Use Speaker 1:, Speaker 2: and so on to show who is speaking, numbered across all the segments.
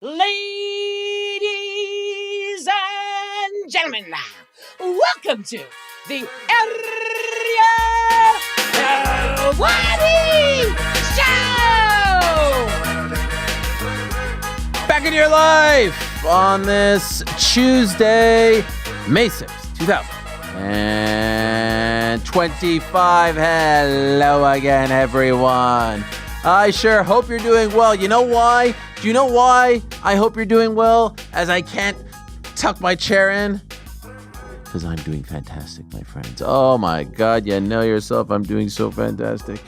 Speaker 1: Ladies and gentlemen, welcome to the Ariel Helwani Show!
Speaker 2: Back in your life on this Tuesday, May 6th, 2025. Hello again, everyone. I sure hope you're doing well. You know why? Do you know why I hope you're doing well as I can't tuck my chair in? Because I'm doing fantastic, my friends. Oh my God, you know yourself, I'm doing so fantastic.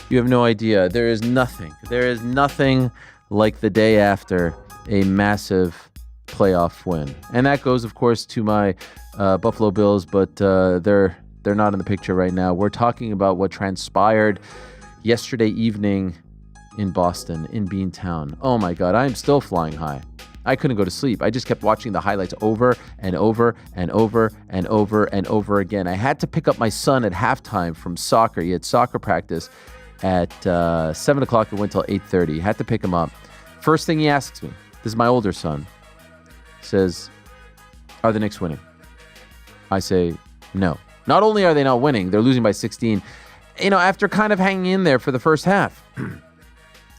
Speaker 2: You have no idea. There is nothing like the day after a massive playoff win. And that goes, of course, to my Buffalo Bills, but they're not in the picture right now. We're talking about what transpired yesterday evening in Boston, in Beantown. Oh my God, I am still flying high. I couldn't go to sleep. I just kept watching the highlights over and over and over and over and over again. I had to pick up my son at halftime from soccer. He had soccer practice at 7 o'clock. It went till 8:30. Had to pick him up. First thing he asks me, this is my older son, says, are the Knicks winning? I say, no. Not only are they not winning, they're losing by 16. You know, after kind of hanging in there for the first half.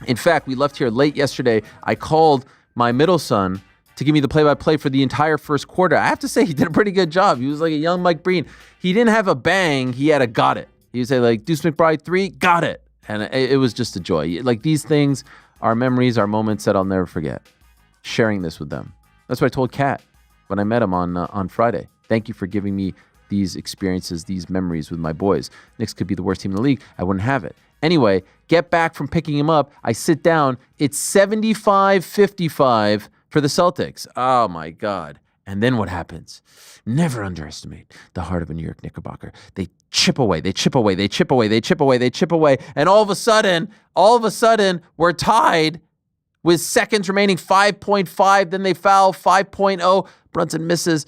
Speaker 2: In fact, we left here late yesterday. I called my middle son to give me the play-by-play for the entire first quarter. I have to say, he did a pretty good job. He was like a young Mike Breen. He didn't have a bang. He had a got it. He would say, like, Deuce McBride 3, got it. And it was just a joy. Like, these things are memories, are moments that I'll never forget. Sharing this with them. That's what I told Kat when I met him on Friday. Thank you for giving me these experiences, these memories with my boys. Knicks could be the worst team in the league. I wouldn't have it. Anyway, get back from picking him up. I sit down. It's 75-55 for the Celtics. Oh, my God. And then what happens? Never underestimate the heart of a New York Knickerbocker. They chip away. And all of a sudden, we're tied with seconds remaining, 5.5. Then they foul, 5.0. Brunson misses.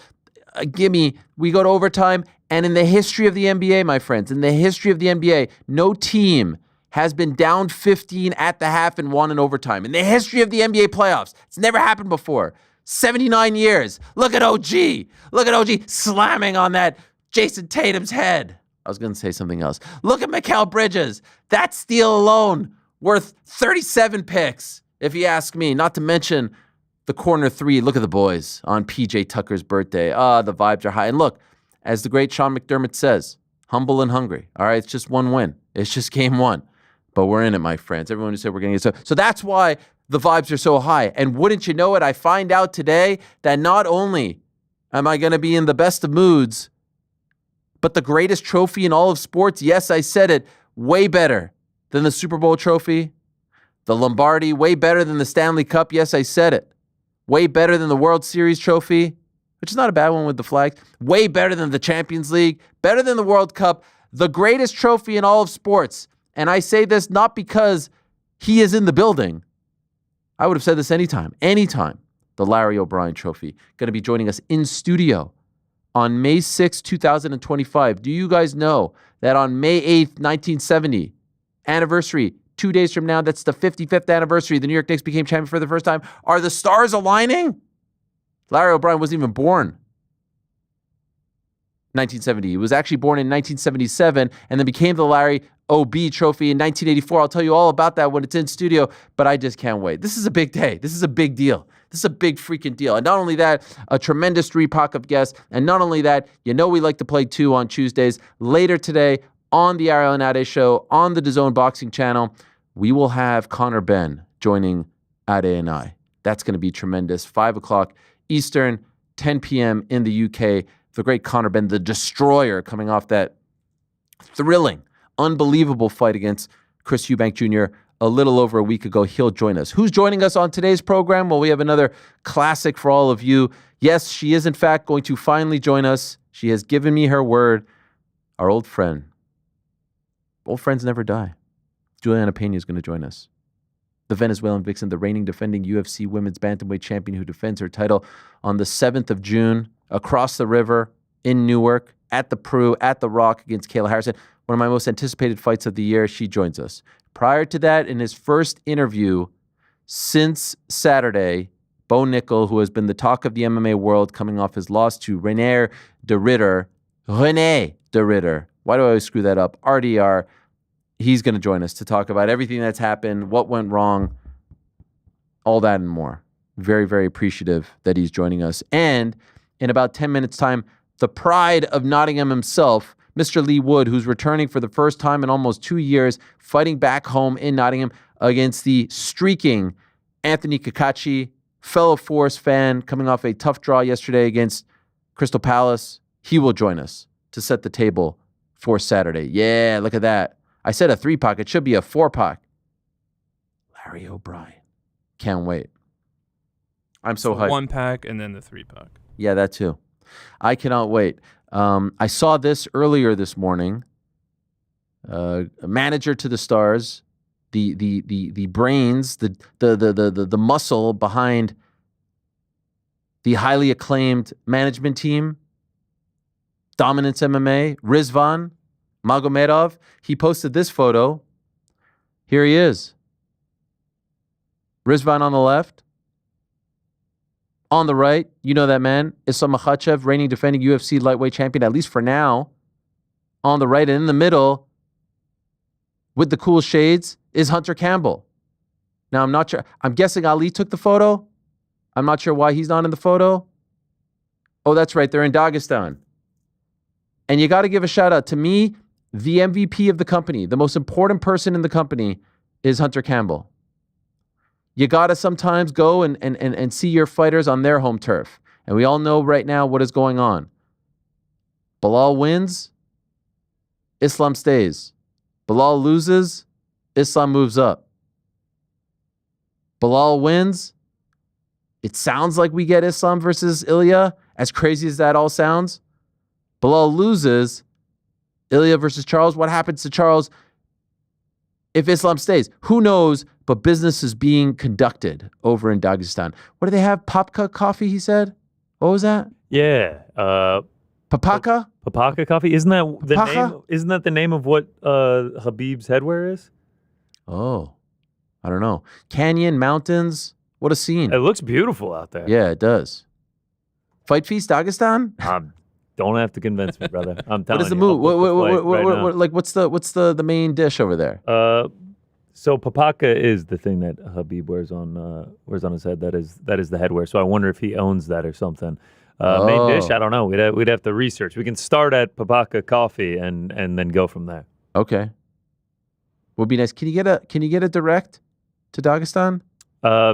Speaker 2: Gimme. We go to overtime. And in the history of the NBA, my friends, in the history of the NBA, no team has been down 15 at the half and won in overtime. In the history of the NBA playoffs, it's never happened before. 79 years. Look at OG. Slamming on that Jason Tatum's head. I was going to say something else. Look at Mikal Bridges. That steal alone worth 37 picks, if you ask me. Not to mention the corner three. Look at the boys on PJ Tucker's birthday. The vibes are high. And look, as the great Sean McDermott says, humble and hungry. All right, it's just one win. It's just game one. But we're in it, my friends. Everyone who said we're going to get so that's why the vibes are so high. And wouldn't you know it, I find out today that not only am I going to be in the best of moods, but the greatest trophy in all of sports, yes, I said it, way better than the Super Bowl trophy, the Lombardi, way better than the Stanley Cup, yes, I said it, way better than the World Series trophy, which is not a bad one with the flags, way better than the Champions League, better than the World Cup, the greatest trophy in all of sports. And I say this not because he is in the building. I would have said this anytime. The Larry O'Brien Trophy, going to be joining us in studio on May 6, 2025. Do you guys know that on May 8th, 1970, anniversary, 2 days from now, that's the 55th anniversary, the New York Knicks became champion for the first time. Are the stars aligning? Larry O'Brien wasn't even born 1970. He was actually born in 1977 and then became the Larry OB Trophy in 1984. I'll tell you all about that when it's in studio, but I just can't wait. This is a big day. This is a big deal. This is a big freaking deal. And not only that, a tremendous three-pack of guests. And not only that, you know we like to play two on Tuesdays. Later today on the Ariel Helwani Show on the DAZN Boxing channel, we will have Conor Benn joining Ade and I. That's going to be tremendous. 5 o'clock Eastern, 10 p.m. in the UK. The great Conor Benn, the destroyer, coming off that thrilling, unbelievable fight against Chris Eubank Jr. a little over a week ago. He'll join us. Who's joining us on today's program? Well, we have another classic for all of you. Yes, she is in fact going to finally join us. She has given me her word. Our old friend. Old friends never die. Julianna Peña is going to join us. The Venezuelan vixen, the reigning defending UFC women's bantamweight champion who defends her title on the 7th of June across the river in Newark at the Peru, at the Rock against Kayla Harrison. One of my most anticipated fights of the year. She joins us. Prior to that, in his first interview since Saturday, Bo Nickal, who has been the talk of the MMA world coming off his loss to Reinier de Ridder. Reinier de Ridder. Why do I always screw that up? RDR. He's going to join us to talk about everything that's happened, what went wrong, all that and more. Very, very appreciative that he's joining us. And in about 10 minutes' time, the pride of Nottingham himself, Mr. Leigh Wood, who's returning for the first time in almost 2 years, fighting back home in Nottingham against the streaking Anthony Cacace, fellow Forest fan, coming off a tough draw yesterday against Crystal Palace. He will join us to set the table for Saturday. Yeah, look at that. I said a 3-pack. It should be a 4-pack. Larry O'Brien. Can't wait. I'm so hyped.
Speaker 3: 1-pack and then the 3-pack.
Speaker 2: Yeah, that too. I cannot wait. I saw this earlier this morning. A manager to the stars, the brains, the muscle behind the highly acclaimed management team, Dominance MMA, Rizvan Magomedov. He posted this photo. Here he is. Rizvan on the left. On the right, you know that man, Islam Makhachev, reigning defending UFC lightweight champion, at least for now. On the right and in the middle, with the cool shades, is Hunter Campbell. Now, I'm not sure. I'm guessing Ali took the photo. I'm not sure why he's not in the photo. Oh, that's right. They're in Dagestan. And you got to give a shout out to me, the MVP of the company, the most important person in the company is Hunter Campbell. You got to sometimes go and see your fighters on their home turf. And we all know right now what is going on. Bilal wins, Islam stays. Bilal loses, Islam moves up. Bilal wins. It sounds like we get Islam versus Ilya, as crazy as that all sounds. Bilal loses, Ilya versus Charles. What happens to Charles if Islam stays? Who knows? But business is being conducted over in Dagestan. What do they have? Papka coffee, he said? What was that?
Speaker 4: Yeah.
Speaker 2: Papaka?
Speaker 4: Papaka coffee? Isn't that the
Speaker 2: Papaka?
Speaker 4: name? Isn't that the name of what Habib's headwear is?
Speaker 2: Oh, I don't know. Canyon, mountains. What a scene.
Speaker 4: It looks beautiful out there.
Speaker 2: Yeah, it does. Fight Feast, Dagestan?
Speaker 4: Don't have to convince me, brother. I'm telling you.
Speaker 2: What is the move?
Speaker 4: Right
Speaker 2: What's the main dish over there?
Speaker 4: So papaka is the thing that Habib wears on his head. That is the headwear. So I wonder if he owns that or something. Main dish, I don't know. We'd have to research. We can start at papaka coffee and then go from there.
Speaker 2: Okay. Would be nice. Can you get a direct to Dagestan?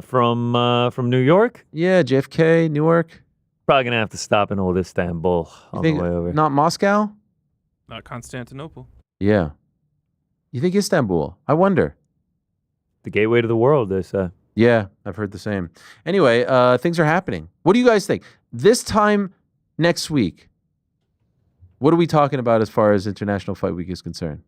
Speaker 4: From New York?
Speaker 2: Yeah, JFK, Newark.
Speaker 4: Probably gonna have to stop in old Istanbul on the way over.
Speaker 2: Not Moscow?
Speaker 3: Not Constantinople.
Speaker 2: Yeah. You think Istanbul? I wonder.
Speaker 4: The gateway to the world, they say.
Speaker 2: Yeah, I've heard the same. Anyway, things are happening. What do you guys think? This time next week, what are we talking about as far as International Fight Week is concerned?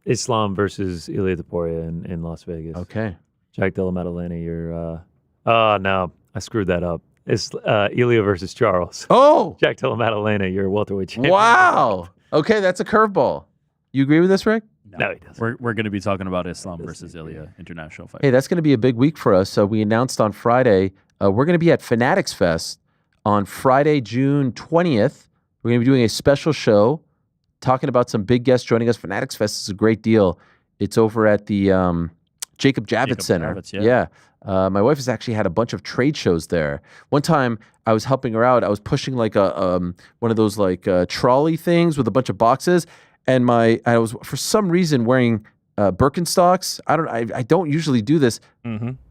Speaker 4: Islam versus Ilia Topuria in Las Vegas.
Speaker 2: Okay.
Speaker 4: Jack Della Maddalena, you're... no, I screwed that up. It's Ilia versus Charles.
Speaker 2: Oh!
Speaker 4: Jack Della Maddalena, you're welterweight champion.
Speaker 2: Wow! Okay, that's a curveball. You agree with this, Rick?
Speaker 4: No, he doesn't.
Speaker 5: We're going to be talking about Islam versus Ilya International Fight.
Speaker 2: Hey, that's going to be a big week for us. So we announced on Friday, we're going to be at Fanatics Fest on Friday, June 20th. We're going to be doing a special show talking about some big guests joining us. Fanatics Fest is a great deal. It's over at the Jacob Javits Center.
Speaker 5: Javits, yeah.
Speaker 2: My wife has actually had a bunch of trade shows there. One time I was helping her out. I was pushing like a one of those like trolley things with a bunch of boxes. And I was for some reason wearing Birkenstocks. I don't usually do this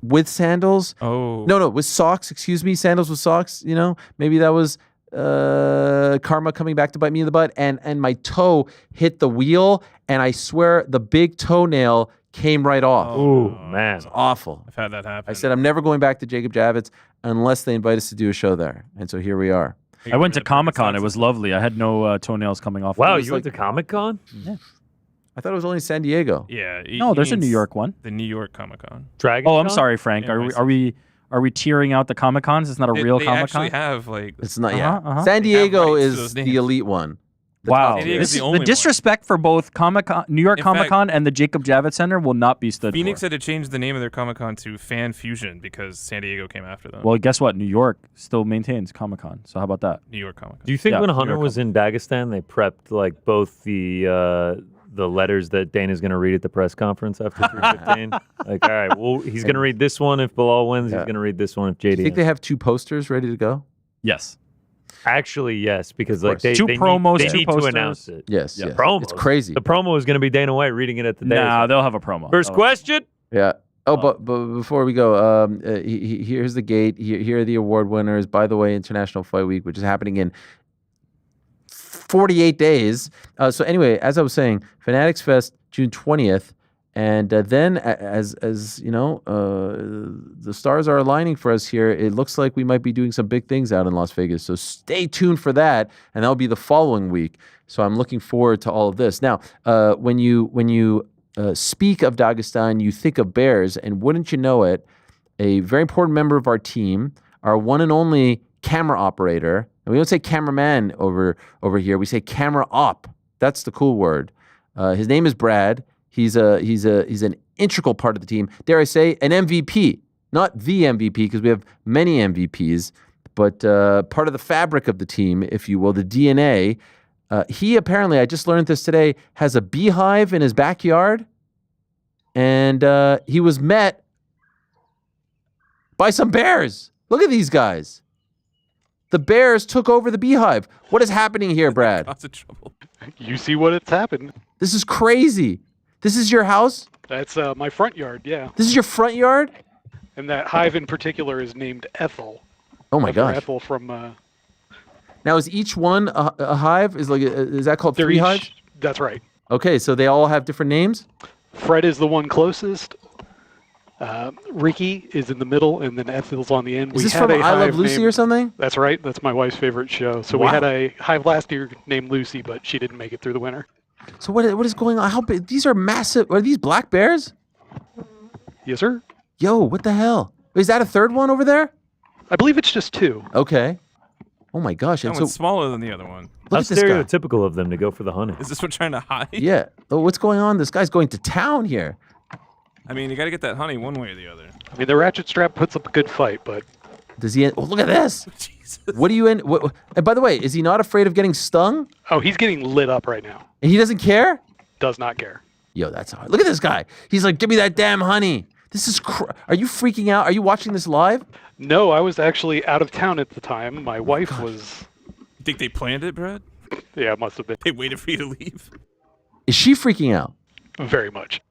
Speaker 2: with sandals.
Speaker 3: Oh
Speaker 2: no, with socks. Excuse me, sandals with socks. You know, maybe that was karma coming back to bite me in the butt. And my toe hit the wheel, and I swear the big toenail came right off.
Speaker 4: Ooh, man,
Speaker 2: it's awful.
Speaker 3: I've had that happen.
Speaker 2: I said I'm never going back to Jacob Javits unless they invite us to do a show there. And so here we are.
Speaker 5: I went to Comic-Con. It was lovely. I had no toenails coming off.
Speaker 4: Wow, you went to Comic-Con?
Speaker 5: Yeah.
Speaker 2: I thought it was only San Diego.
Speaker 3: Yeah.
Speaker 5: No, there's a New York one.
Speaker 3: The New York Comic-Con.
Speaker 4: Dragon
Speaker 5: Oh, I'm
Speaker 4: Con?
Speaker 5: sorry, Frank.
Speaker 3: Yeah,
Speaker 5: Are we tearing out the Comic-Cons? It's not a real
Speaker 3: They
Speaker 5: Comic-Con?
Speaker 3: actually have like...
Speaker 2: It's not.
Speaker 5: Uh-huh.
Speaker 2: San Diego
Speaker 3: rights to
Speaker 2: is
Speaker 3: those
Speaker 2: the
Speaker 3: names.
Speaker 2: elite one.
Speaker 5: Wow.
Speaker 3: San Diego's the only
Speaker 5: The
Speaker 3: one.
Speaker 5: disrespect for both Comic-Con, New York
Speaker 3: In
Speaker 5: Comic-Con and the Jacob Javits Center will not be stood
Speaker 3: Phoenix
Speaker 5: for.
Speaker 3: had to change the name of their Comic-Con to Fan Fusion because San Diego came after them.
Speaker 5: Well, guess what? New York still maintains Comic-Con. So how about that?
Speaker 3: New York Comic-Con.
Speaker 4: Do you think
Speaker 5: Yeah,
Speaker 4: when
Speaker 5: New
Speaker 4: Hunter
Speaker 5: York
Speaker 4: was in Dagestan, they prepped like both the letters that Dana's going to read at the press conference after 315? Like, all right, well, he's going to read this one if Bilal wins.
Speaker 2: Yeah.
Speaker 4: He's going to read this one if JD.
Speaker 2: Do you think
Speaker 4: wins.
Speaker 2: they have 2 posters ready to go?
Speaker 5: Yes.
Speaker 4: Actually, yes, because like
Speaker 2: course.
Speaker 5: Two promos,
Speaker 4: they
Speaker 5: two
Speaker 4: need to
Speaker 5: posters.
Speaker 4: announce it.
Speaker 2: Yes.
Speaker 5: Yeah.
Speaker 2: Yes.
Speaker 4: Promos.
Speaker 2: It's crazy.
Speaker 4: The promo is going to be Dana White reading it at the day.
Speaker 5: Nah, they'll have a promo.
Speaker 4: First question.
Speaker 2: Yeah. Oh, but before we go, here's the gate. Here are the award winners. By the way, International Fight Week, which is happening in 48 days. So anyway, as I was saying, Fanatics Fest, June 20th. And then, as you know, the stars are aligning for us here. It looks like we might be doing some big things out in Las Vegas. So stay tuned for that, and that'll be the following week. So I'm looking forward to all of this. Now, when you speak of Dagestan, you think of bears, and wouldn't you know it, a very important member of our team, our one and only camera operator, and we don't say cameraman over here. We say camera op. That's the cool word. His name is Brad. He's an integral part of the team. Dare I say, an MVP, not the MVP, because we have many MVPs, but part of the fabric of the team, if you will, the DNA. He apparently, I just learned this today, has a beehive in his backyard, and he was met by some bears. Look at these guys. The bears took over the beehive. What is happening here, Brad?
Speaker 3: Lots of trouble.
Speaker 6: You see what it's happened.
Speaker 2: This is crazy. This is your house?
Speaker 6: That's my front yard, yeah.
Speaker 2: This is your front yard?
Speaker 6: And that hive in particular is named Ethel.
Speaker 2: Oh my
Speaker 6: After
Speaker 2: gosh.
Speaker 6: Ethel from.
Speaker 2: Now is each one a hive? Is that called
Speaker 6: they're
Speaker 2: 3
Speaker 6: each-
Speaker 2: hives?
Speaker 6: That's right.
Speaker 2: Okay, so they all have different names?
Speaker 6: Fred is the one closest. Ricky is in the middle, and then Ethel's on the end.
Speaker 2: Is this from I Love Lucy or something?
Speaker 6: That's right. That's my wife's favorite show. So
Speaker 2: Wow.
Speaker 6: we had a hive last year named Lucy, but she didn't make it through the winter.
Speaker 2: So what is going on? How big? These are massive. Are these black bears?
Speaker 6: Yes, sir.
Speaker 2: Yo, what the hell? Is that a third one over there?
Speaker 6: I believe it's just 2.
Speaker 2: Okay. Oh my gosh.
Speaker 3: That
Speaker 2: And
Speaker 3: one's
Speaker 2: so
Speaker 3: smaller than the other one.
Speaker 2: look
Speaker 4: How
Speaker 2: at this guy.
Speaker 4: stereotypical of them to go for the honey.
Speaker 3: Is this what trying to hide?
Speaker 2: Yeah. Oh, what's going on? This guy's going to town here.
Speaker 3: I mean, you got to get that honey one way or the other.
Speaker 6: I mean, the ratchet strap puts up a good fight, but
Speaker 2: Does he? Oh, look at this.
Speaker 3: Jesus.
Speaker 2: What are you in? And by the way, is he not afraid of getting stung?
Speaker 6: oh, he's getting lit up right now.
Speaker 2: And he doesn't care?
Speaker 6: Does not care.
Speaker 2: Yo, that's hard. Look at this guy. He's like, give me that damn honey. This is. Are you freaking out? Are you watching this live?
Speaker 6: No, I was actually out of town at the time. My wife was.
Speaker 3: You think they planned it, Brad?
Speaker 6: Yeah, it must have been
Speaker 3: They waited for you to leave?
Speaker 2: Is she freaking out?
Speaker 6: very much.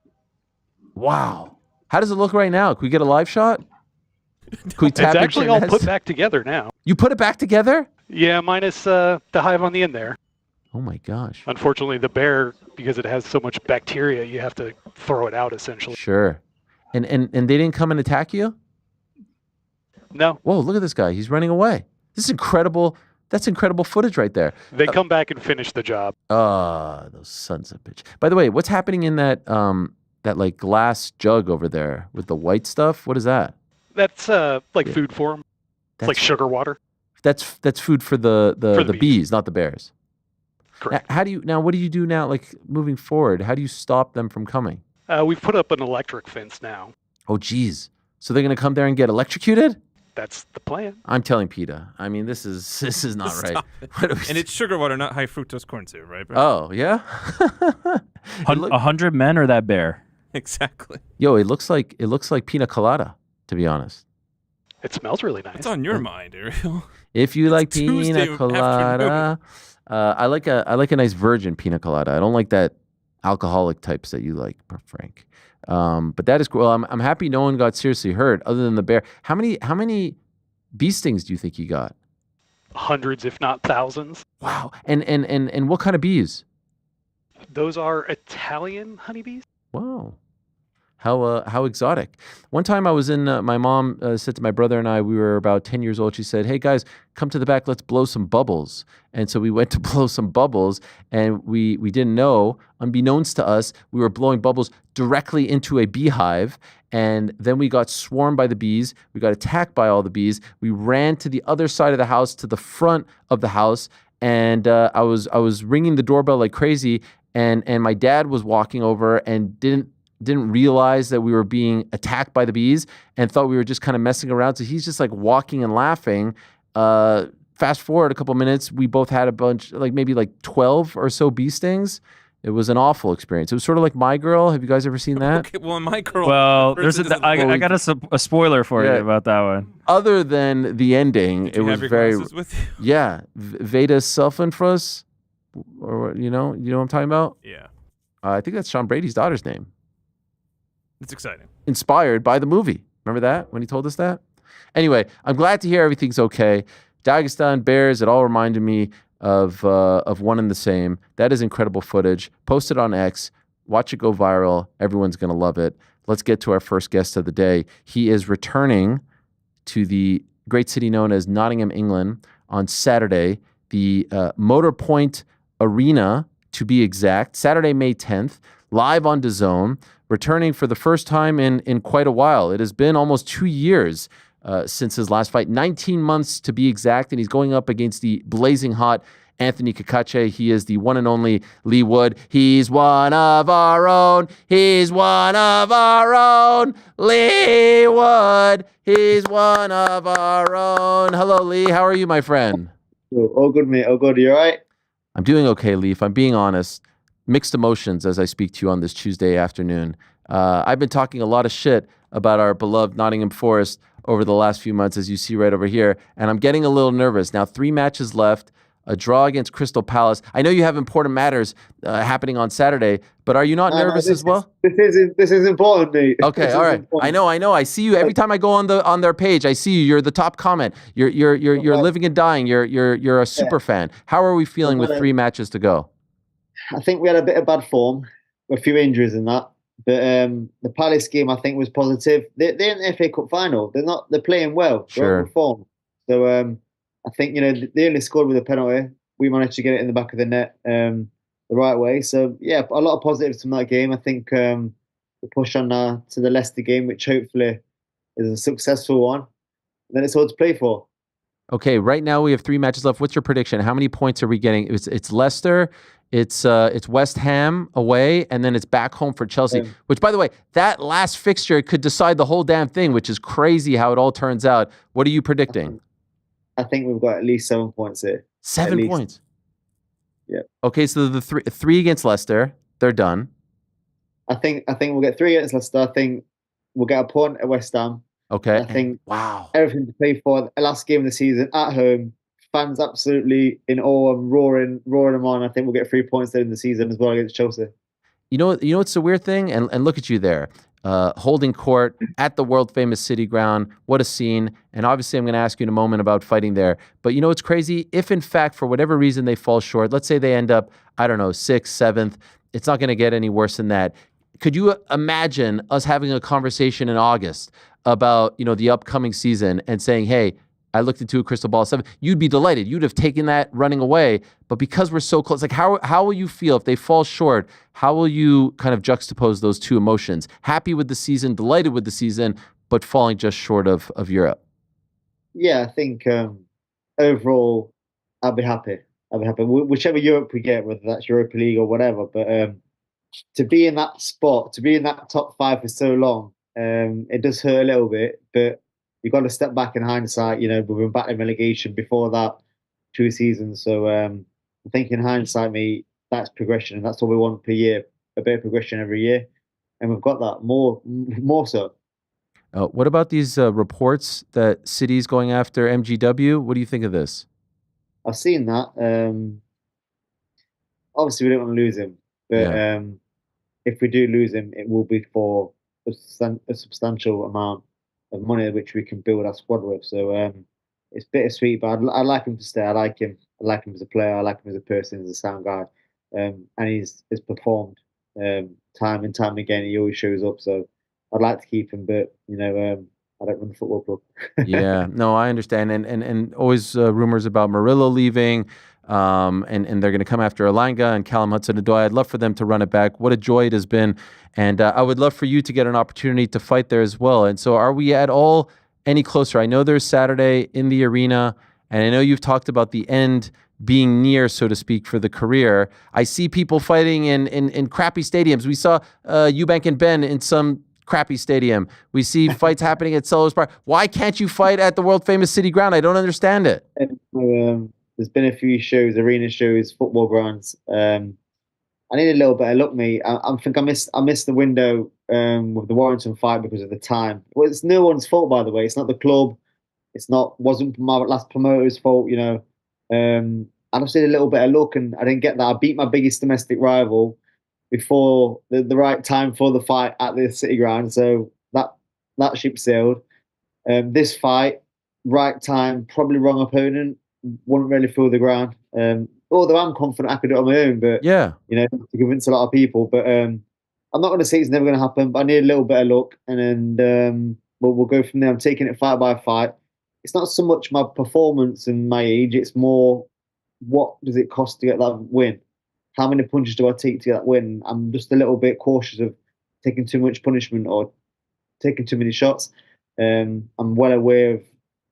Speaker 2: Wow. How does it look right now? Can we get a live shot? Can we tap
Speaker 6: It's
Speaker 2: into
Speaker 6: actually all
Speaker 2: Ness?
Speaker 6: put back together now.
Speaker 2: You put it back together?
Speaker 6: Yeah, minus the hive on the end there.
Speaker 2: Oh my gosh.
Speaker 6: Unfortunately, the bear, because it has so much bacteria, you have to throw it out essentially.
Speaker 2: Sure. And they didn't come and attack you?
Speaker 6: No,
Speaker 2: Whoa, look at this guy. He's running away. This is incredible. That's incredible footage right there.
Speaker 6: they come back and finish the job.
Speaker 2: Those sons of bitch. By the way, what's happening in that like glass jug over there with the white stuff? What is that?
Speaker 6: That's like
Speaker 2: Yeah.
Speaker 6: food for them. It's
Speaker 2: That's
Speaker 6: like sugar water.
Speaker 2: That's food for the
Speaker 6: the
Speaker 2: bees, not the bears.
Speaker 6: Correct.
Speaker 2: What do you do now, like moving forward? How do you stop them from coming?
Speaker 6: We've put up an electric fence now.
Speaker 2: Oh, geez. So they're gonna come there and get electrocuted?
Speaker 6: That's the plan.
Speaker 2: I'm telling PETA. I mean, this is not right.
Speaker 3: Stop it.
Speaker 2: What are we
Speaker 3: And it's sugar water, not high fructose corn syrup, right, Brad?
Speaker 2: Oh, yeah? It look-
Speaker 5: 100 men or that bear?
Speaker 3: Exactly.
Speaker 2: Yo, it looks like pina colada, to be honest.
Speaker 6: It smells really nice.
Speaker 3: What's on your mind, Ariel?
Speaker 2: If you like
Speaker 3: Tuesday
Speaker 2: pina colada, I like a nice virgin pina colada. I don't like that alcoholic types that you like, Frank. But that is cool. Well, I'm happy no one got seriously hurt other than the bear. How many bee stings do you think you got?
Speaker 6: Hundreds, if not thousands.
Speaker 2: Wow. And what kind of bees?
Speaker 6: Those are Italian honeybees.
Speaker 2: Wow. How exotic. One time I was in, my mom said to my brother and I, we were about 10 years old. She said, hey guys, come to the back. Let's blow some bubbles. And so we went to blow some bubbles and we didn't know, unbeknownst to us, we were blowing bubbles directly into a beehive. And then we got swarmed by the bees. We got attacked by all the bees. We ran to the other side of the house, to the front of the house. and I was ringing the doorbell like crazy, and my dad was walking over and didn't realize that we were being attacked by the bees and thought we were just kind of messing around. So he's just like walking and laughing. Fast forward a couple minutes, we both had a bunch, like maybe like 12 or so bee stings. It was an awful experience. It was sort of like My Girl. Have you guys ever seen that?
Speaker 3: Okay, well, My Girl.
Speaker 5: Well, I got a spoiler for you about that one.
Speaker 2: Other than the ending, it was very
Speaker 3: with you?
Speaker 2: yeah. Veda Selfenfrus, or you know what I'm talking about?
Speaker 3: Yeah,
Speaker 2: I think that's Sean Brady's daughter's name.
Speaker 3: it's exciting.
Speaker 2: Inspired by the movie. Remember that when he told us that? Anyway, I'm glad to hear everything's okay. Dagestan Bears, it all reminded me of one and the same. That is incredible footage. Post it on X. Watch it go viral. Everyone's going to love it. Let's get to our first guest of the day. He is returning to the great city known as Nottingham, England on Saturday, the Motor Point Arena, to be exact, Saturday, May 10th, live on DAZN, returning for the first time in quite a while. It has been almost 2 years since his last fight, 19 months to be exact, and he's going up against the blazing hot Anthony Cacace. He is the one and only Leigh Wood. He's one of our own. He's one of our own. Leigh Wood. He's one of our own. Hello, Leigh. How are you, my friend?
Speaker 7: All good, mate. All good. You all right?
Speaker 2: I'm doing okay, Leigh. If I'm being honest, mixed emotions as I speak to you on this Tuesday afternoon. I've been talking a lot of shit about our beloved Nottingham Forest over the last few months, as you see right over here, and I'm getting a little nervous. Now, 3 matches left, a draw against Crystal Palace. I know you have important matters happening on Saturday, but are you not nervous as well?
Speaker 7: This is important, mate.
Speaker 2: Okay, all right. I know. I see you every time I go on their page. I see you. You're the top comment. You're living and dying. You're a super fan. How are we feeling with 3 matches to go?
Speaker 7: I think we had a bit of bad form, a few injuries in that. But the Palace game, I think, was positive. They're in the FA Cup final. They're playing well. They're on form. So I think they only scored with a penalty. We managed to get it in the back of the net the right way. So yeah, a lot of positives from that game. I think we push on now to the Leicester game, which hopefully is a successful one. And then it's all to play for.
Speaker 2: Okay, right now we have 3 matches left. What's your prediction? How many points are we getting? It's Leicester. It's West Ham away, and then it's back home for Chelsea, which, by the way, that last fixture could decide the whole damn thing, which is crazy how it all turns out. What are you predicting?
Speaker 7: I think we've got at least 7 points here.
Speaker 2: 7 points?
Speaker 7: Yeah.
Speaker 2: Okay, so the three against Leicester, they're done.
Speaker 7: I think we'll get 3 against Leicester. I think we'll get a point at West Ham.
Speaker 2: Okay.
Speaker 7: I think
Speaker 2: wow,
Speaker 7: everything to play for. The last game of the season at home. Fans absolutely in awe and roaring them on. I think we'll get 3 points there in the season as well against Chelsea.
Speaker 2: You know what's the weird thing? And look at you there, holding court at the world famous City Ground. What a scene! And obviously, I'm going to ask you in a moment about fighting there. But you know what's crazy? If in fact, for whatever reason, they fall short, let's say they end up, I don't know, 6th, 7th. It's not going to get any worse than that. Could you imagine us having a conversation in August about the upcoming season and saying, hey, I looked into a crystal ball 7. You'd be delighted. You'd have taken that running away. But because we're so close, like how will you feel if they fall short? How will you kind of juxtapose those two emotions? Happy with the season, delighted with the season, but falling just short of Europe.
Speaker 7: Yeah, I think overall, I'll be happy. Whichever Europe we get, whether that's Europa League or whatever. But to be in that spot, to be in that top 5 for so long, it does hurt a little bit. But you've got to step back in hindsight. We've been battling relegation before that 2 seasons. So I think in hindsight, mate, that's progression. And that's what we want per year, a bit of progression every year. And we've got that more so.
Speaker 2: What about these reports that City's going after MGW? What do you think of this?
Speaker 7: I've seen that. Obviously, we don't want to lose him. But if we do lose him, it will be for a substantial amount of money which we can build our squad with. So it's bittersweet, but I like him to stay. I like him as a player. I like him as a person, as a sound guy. And he's performed time and time again. He always shows up. So I'd like to keep him, but I don't run the football club.
Speaker 2: Yeah, no, I understand. And always rumors about Murillo leaving. And they're going to come after Elanga and Callum Hudson-Odoi. I'd love for them to run it back. What a joy it has been. And I would love for you to get an opportunity to fight there as well. And so are we at all any closer? I know there's Saturday in the arena, and I know you've talked about the end being near, so to speak, for the career. I see people fighting in crappy stadiums. We saw Eubank and Ben in some crappy stadium. We see fights happening at Sellers Park. Why can't you fight at the world famous City Ground? I don't understand it.
Speaker 7: There's been a few shows, arena shows, football grounds. I need a little bit of luck, mate. I think I missed the window with the Warrington fight because of the time. Well, it's no one's fault, by the way. It's not the club. Wasn't my last promoter's fault, you know. I just need a little bit of luck, and I didn't get that. I beat my biggest domestic rival before the right time for the fight at the City Ground, so that ship sailed. This fight, right time, probably wrong opponent, wouldn't really feel the ground. Although I'm confident I could do it on my own, but
Speaker 2: Yeah.
Speaker 7: you know, to convince a lot of people. But I'm not going to say it's never going to happen, but I need a little bit of luck, and then we'll go from there. I'm taking it fight by fight. It's not so much my performance and my age; it's more what does it cost to get that win? How many punches do I take to get that win? I'm just a little bit cautious of taking too much punishment or taking too many shots. I'm well aware of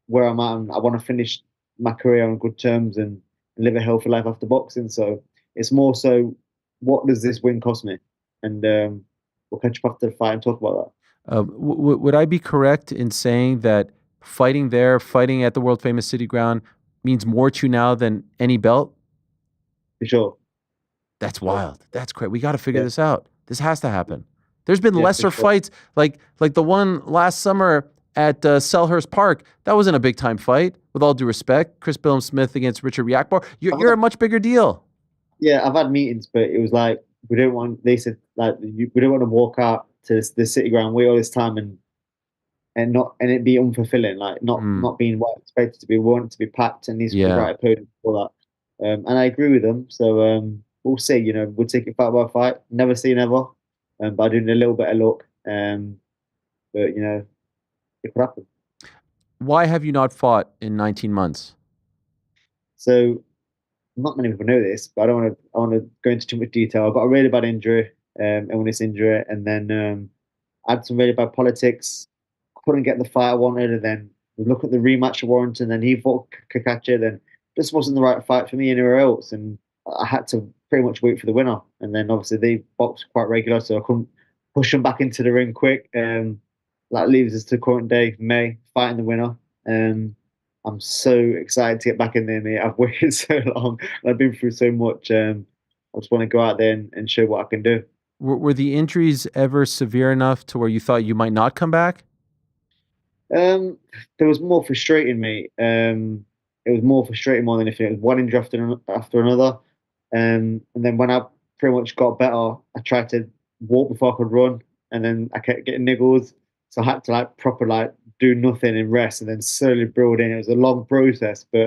Speaker 7: where I'm at, and I want to finish my career on good terms and live a healthy life after boxing. So it's more so, what does this win cost me? And we'll catch up after the fight and talk about that.
Speaker 2: Would I be correct in saying that fighting at the world famous City Ground means more to you now than any belt?
Speaker 7: For sure.
Speaker 2: That's wild. That's great. We got to figure this out. This has to happen. There's been lesser
Speaker 7: sure.
Speaker 2: fights, like the one last summer at Selhurst Park. That wasn't a big time fight. With all due respect, Chris Billum Smith against Richard Riakbar. You're a much bigger deal.
Speaker 7: Yeah, I've had meetings, but it was like they said like we don't want to walk out to the City Ground, wait all this time and it be unfulfilling, like not being what I expected to be. We want it to be packed and needs to be the right opponent for that. And I agree with them. So we'll see. You know, we'll take it fight by fight. Never say never. But I do need a little bit of luck. But you know, it could happen.
Speaker 2: Why have you not fought in 19 months?
Speaker 7: So not many people know this, but I want to go into too much detail. I got a really bad injury, illness injury, and then I had some really bad politics. Couldn't get the fight I wanted, and then we look at the rematch of Warrington, then he fought Cacace, then this wasn't the right fight for me anywhere else, and I had to pretty much wait for the winner. And then obviously they boxed quite regular, so I couldn't push them back into the ring quick. That leaves us to current day, May, fighting the winner. I'm so excited to get back in there, mate. I've waited so long, and I've been through so much. I just want to go out there and show what I can do.
Speaker 2: Were the injuries ever severe enough to where you thought you might not come back?
Speaker 7: There was more frustrating, mate. It was more frustrating more than anything. It was one injury after another. And then when I pretty much got better, I tried to walk before I could run, and then I kept getting niggles. So I had to proper do nothing and rest, and then slowly build in. It was a long process, but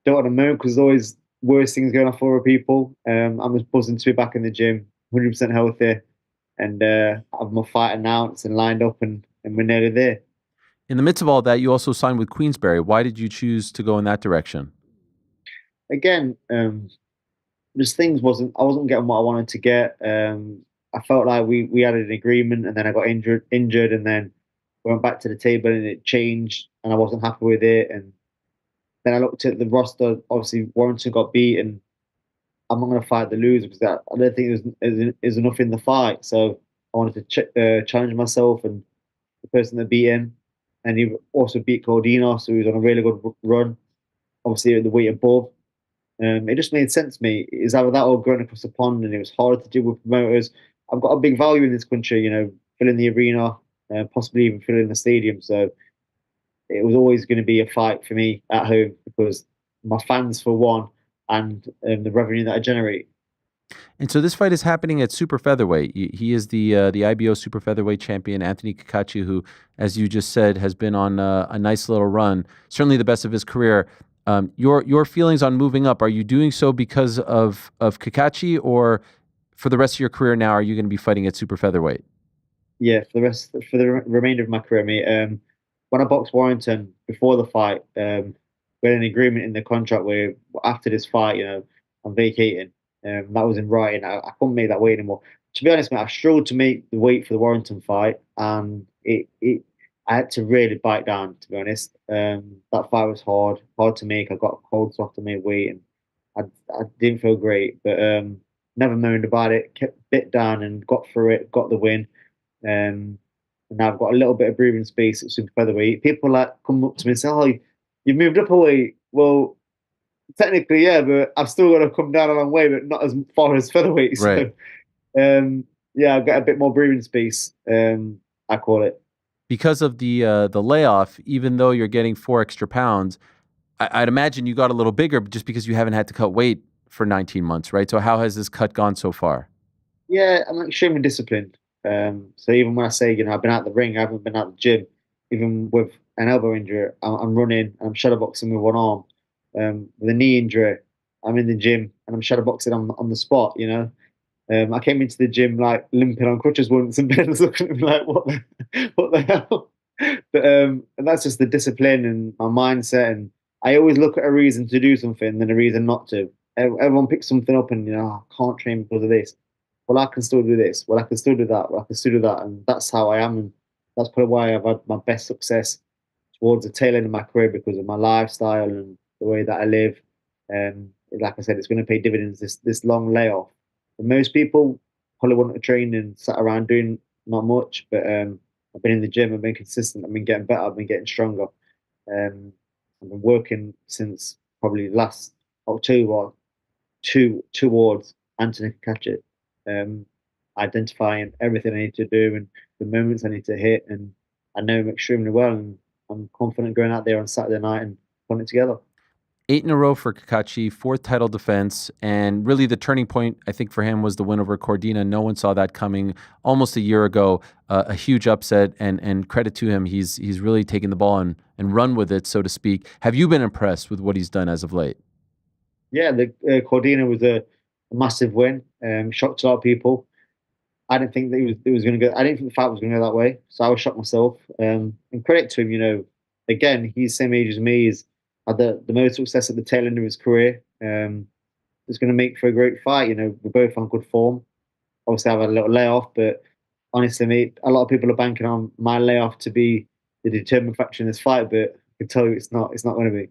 Speaker 7: don't want to moan because there's always worse things going on for other people. I'm just buzzing to be back in the gym, 100% healthy, and I have my fight announced and lined up, and we're nearly there.
Speaker 2: In the midst of all that, you also signed with Queensberry. Why did you choose to go in that direction?
Speaker 7: Again, just I wasn't getting what I wanted to get. I felt like we had an agreement, and then I got injured, and then went back to the table, and it changed, and I wasn't happy with it. And then I looked at the roster. Obviously, Warrington got beaten. I'm not going to fight the loser because I don't think it was enough in the fight. So I wanted to challenge myself and the person that beat him. And he also beat Cordino, so he was on a really good run. Obviously, at the weight above. It just made sense to me. It was either that or going across the pond, and it was hard to do with promoters. I've got a big value in this country, you know, filling the arena, possibly even filling the stadium. So it was always going to be a fight for me at home because my fans, for one, and the revenue that I generate.
Speaker 2: And so this fight is happening at super featherweight. He is the IBO super featherweight champion, Anthony Cacace, who, as you just said, has been on a nice little run, certainly the best of his career. Your feelings on moving up, are you doing so because of Cacace, or for the rest of your career now, are you going to be fighting at super featherweight?
Speaker 7: Yeah, for the remainder of my career, mate. When I boxed Warrington before the fight, we had an agreement in the contract where after this fight, you know, I'm vacating. That was in writing. I couldn't make that weight anymore. To be honest, mate, I struggled to make the weight for the Warrington fight, and it I had to really bite down, to be honest. That fight was hard to make. I got cold soft to make weight, and I didn't feel great, but never moaned about it. Kept bit down and got through it. Got the win. And now I've got a little bit of breathing space at super featherweight. People like come up to me and say, "Oh, you've moved up a weight." Well, technically, yeah, but I've still got to come down a long way, but not as far as featherweight.
Speaker 2: Right.
Speaker 7: So, yeah, I've got a bit more breathing space. I call it.
Speaker 2: Because of the layoff, even though you're getting 4 extra pounds, I'd imagine you got a little bigger just because you haven't had to cut weight for 19 months, right? So how has this cut gone so far?
Speaker 7: Yeah, I'm extremely disciplined. So even when I say, I've been out the ring, I haven't been out the gym. Even with an elbow injury, I'm running, I'm shadowboxing with one arm. With a knee injury, I'm in the gym and I'm shadowboxing on the spot. I came into the gym like limping on crutches once, and Ben was looking at me like, what the hell?" But and that's just the discipline and my mindset. And I always look at a reason to do something than a reason not to. Everyone picks something up and I can't train because of this. Well, I can still do this. Well, I can still do that. Well, I can still do that. And that's how I am. And that's probably why I've had my best success towards the tail end of my career, because of my lifestyle and the way that I live. And like I said, it's going to pay dividends this long layoff. For most people, probably want to train and sat around doing not much. But I've been in the gym. I've been consistent. I've been getting better. I've been getting stronger. I've been working since probably last October towards Anthony Cacace. Identifying everything I need to do and the moments I need to hit, and I know him extremely well, and I'm confident going out there on Saturday night and putting it together.
Speaker 2: 8 in a row for Cacace, 4th title defense, and really the turning point, I think, for him was the win over Cordina. No one saw that coming almost a year ago. A huge upset, and credit to him. He's really taken the ball and run with it, so to speak. Have you been impressed with what he's done as of late?
Speaker 7: Yeah, the Cordina was a massive win. Shocked a lot of people. I didn't think that it was going to go. I didn't think the fight was going to go that way. So I was shocked myself. And credit to him. Again, he's the same age as me. He's had the most success at the tail end of his career. It's going to make for a great fight. We're both on good form. Obviously, I've had a little layoff, but honestly, mate, a lot of people are banking on my layoff to be the determined factor in this fight. But I can tell you, it's not. It's not going to be.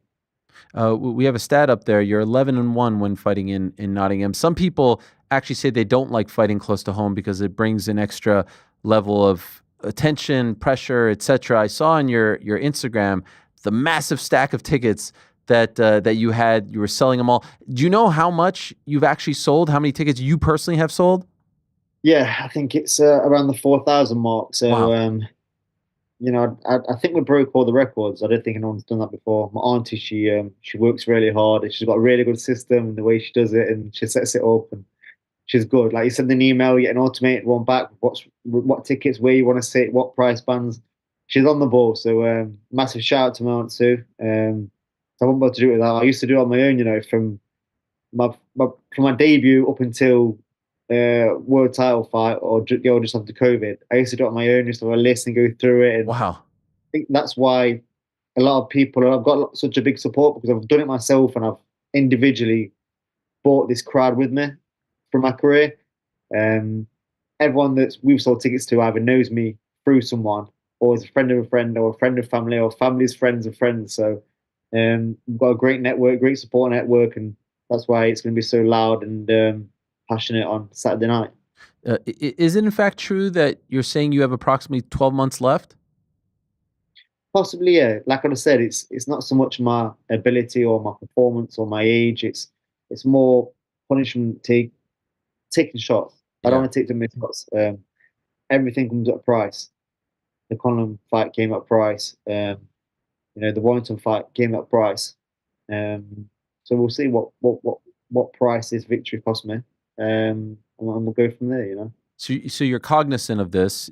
Speaker 2: We have a stat up there. You're 11-1 when fighting in Nottingham. Some people actually say they don't like fighting close to home because it brings an extra level of attention, pressure, etc. I saw on your Instagram the massive stack of tickets that you had. You were selling them all. Do you know how much you've actually sold? How many tickets you personally have sold?
Speaker 7: Yeah, I think it's around the 4,000 mark. So.
Speaker 2: Wow.
Speaker 7: I think we broke all the records. I don't think anyone's done that before. My auntie, she works really hard, and she's got a really good system and the way she does it, and she sets it up, and she's good. Like, you send an email, you get an automated one back. What tickets, where you want to sit, what price bands. She's on the ball. So massive shout out to my aunt Sue. So I won't be able to do it without. I used to do it on my own. From my debut up until world title fight or just after COVID. I used to do it on my own, just have a list and go through it. And
Speaker 2: wow.
Speaker 7: I think that's why a lot of people, I've got such a big support, because I've done it myself and I've individually bought this crowd with me from my career. Everyone that we've sold tickets to either knows me through someone, or is a friend of a friend, or a friend of family, or family's friends of friends. So we've got a great network, great support network, and that's why it's going to be so loud and passionate on Saturday night.
Speaker 2: Is it in fact true that you're saying you have approximately 12 months left?
Speaker 7: Possibly, yeah. Like I said, it's not so much my ability or my performance or my age. It's more punishment, taking shots. I don't want to take too many shots. Everything comes at a price. The Conlan fight came at a price. The Warrington fight came at a price. So we'll see what price this victory cost me. And we'll go from there.
Speaker 2: So you're cognizant of this.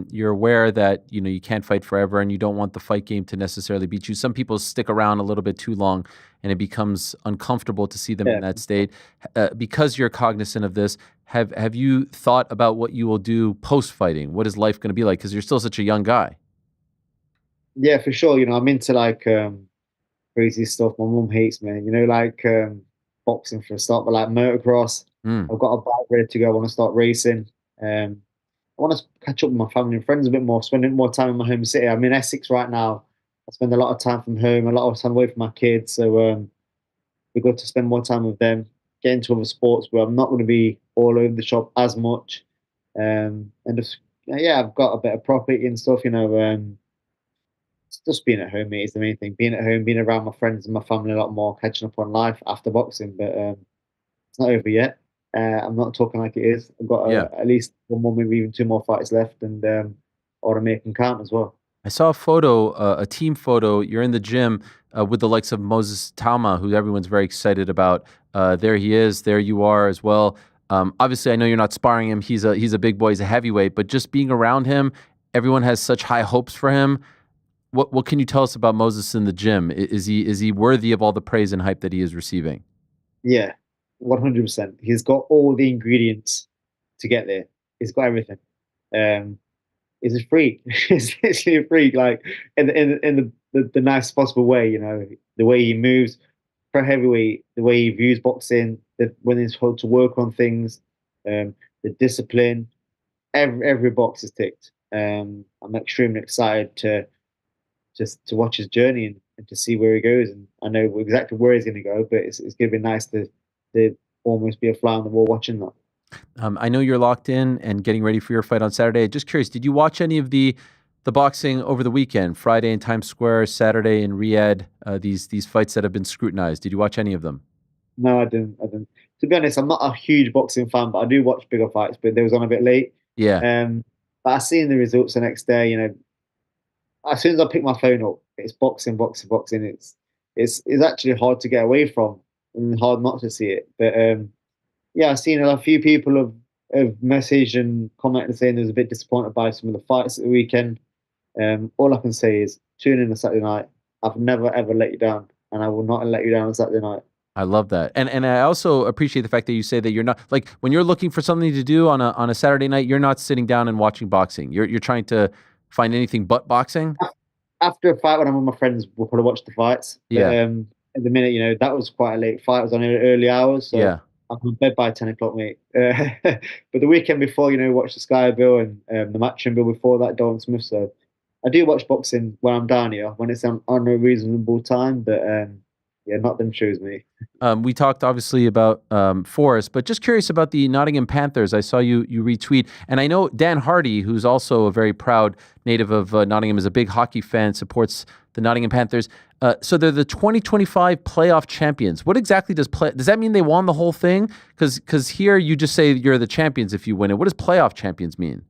Speaker 2: You're aware that you can't fight forever, and you don't want the fight game to necessarily beat you. Some people stick around a little bit too long, and it becomes uncomfortable to see them in that state. Because you're cognizant of this, have you thought about what you will do post fighting? What is life going to be like? Because you're still such a young guy.
Speaker 7: Yeah, for sure. I'm into crazy stuff. My mum hates me. Boxing for a start, but like motocross. I've got a bike ready to go. I want to start racing. I want to catch up with my family and friends a bit more, spending more time in my home city. I'm in Essex right now. I spend a lot of time from home, a lot of time away from my kids. So we're going to spend more time with them, get into other sports where I'm not going to be all over the shop as much. And just, I've got a bit of property and stuff, just being at home, mate, is the main thing. Being at home, being around my friends and my family a lot more, catching up on life after boxing. But it's not over yet. I'm not talking like it is. I've got at least one more, maybe even two more fights left, and or to make them count as well.
Speaker 2: I saw a photo, a team photo. You're in the gym with the likes of Moses Talma, who everyone's very excited about. There he is. There you are as well. Obviously, I know you're not sparring him. He's a big boy. He's a heavyweight. But just being around him, everyone has such high hopes for him. What can you tell us about Moses in the gym? Is he worthy of all the praise and hype that he is receiving?
Speaker 7: Yeah, 100%. He's got all the ingredients to get there. He's got everything. He's a freak. He's literally a freak, like in the nicest possible way. The way he moves for heavyweight, the way he views boxing, when he's told to work on things, the discipline. Every box is ticked. I'm extremely excited to watch his journey and to see where he goes. And I know exactly where he's going to go, but it's going to be nice to almost be a fly on the wall watching that.
Speaker 2: I know you're locked in and getting ready for your fight on Saturday. Just curious, did you watch any of the boxing over the weekend? Friday in Times Square, Saturday in Riyadh. These fights that have been scrutinized. Did you watch any of them?
Speaker 7: No, I didn't. To be honest, I'm not a huge boxing fan, but I do watch bigger fights. But they was on a bit late.
Speaker 2: Yeah.
Speaker 7: But I seen the results the next day. As soon as I pick my phone up, it's boxing. It's actually hard to get away from and hard not to see it. But I've seen a few people have messaged and commented saying they was a bit disappointed by some of the fights at the weekend. All I can say is tune in on Saturday night. I've never ever let you down, and I will not let you down on Saturday night.
Speaker 2: I love that, and I also appreciate the fact that you say that you're not like when you're looking for something to do on a Saturday night, you're not sitting down and watching boxing. You're trying to find anything but boxing.
Speaker 7: After a fight, when I'm with my friends, we'll probably watch the fights.
Speaker 2: Yeah.
Speaker 7: But, at the minute, that was quite a late fight. It was on early hours, so
Speaker 2: Yeah.
Speaker 7: I'm in bed by 10 o'clock, mate. But the weekend before, watch the Sky Bill and the Matchroom Bill before that, Dalton Smith. So I do watch boxing when I'm down here, when it's on a reasonable time. But not them shows, mate.
Speaker 2: We talked obviously about Forrest, but just curious about the Nottingham Panthers. I saw you retweet, and I know Dan Hardy, who's also a very proud native of Nottingham, is a big hockey fan, supports the Nottingham Panthers. So they're the 2025 playoff champions. What exactly does that mean? They won the whole thing? Because here you just say you're the champions if you win it. What does playoff champions mean?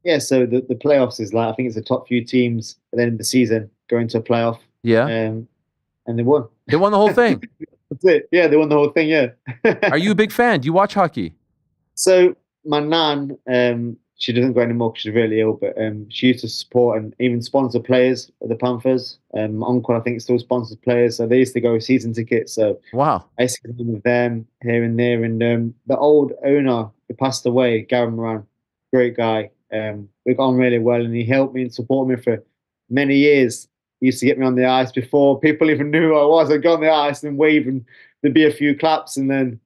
Speaker 7: Yeah, so the playoffs is like, I think it's the top few teams at the end of the season going to a playoff.
Speaker 2: Yeah.
Speaker 7: And they won.
Speaker 2: They won the whole thing.
Speaker 7: That's it. Yeah, they won the whole thing, yeah.
Speaker 2: Are you a big fan? Do you watch hockey?
Speaker 7: So my nan, she doesn't go anymore because she's really ill, but she used to support and even sponsor players at the Panthers. My uncle, I think, still sponsors players, so they used to go with season tickets. So
Speaker 2: Wow.
Speaker 7: I used to go with them here and there. And the old owner who passed away, Gary Moran, great guy. We got on really well, and he helped me and supported me for many years. He used to get me on the ice before people even knew who I was. I'd go on the ice and wave, and there'd be a few claps. And then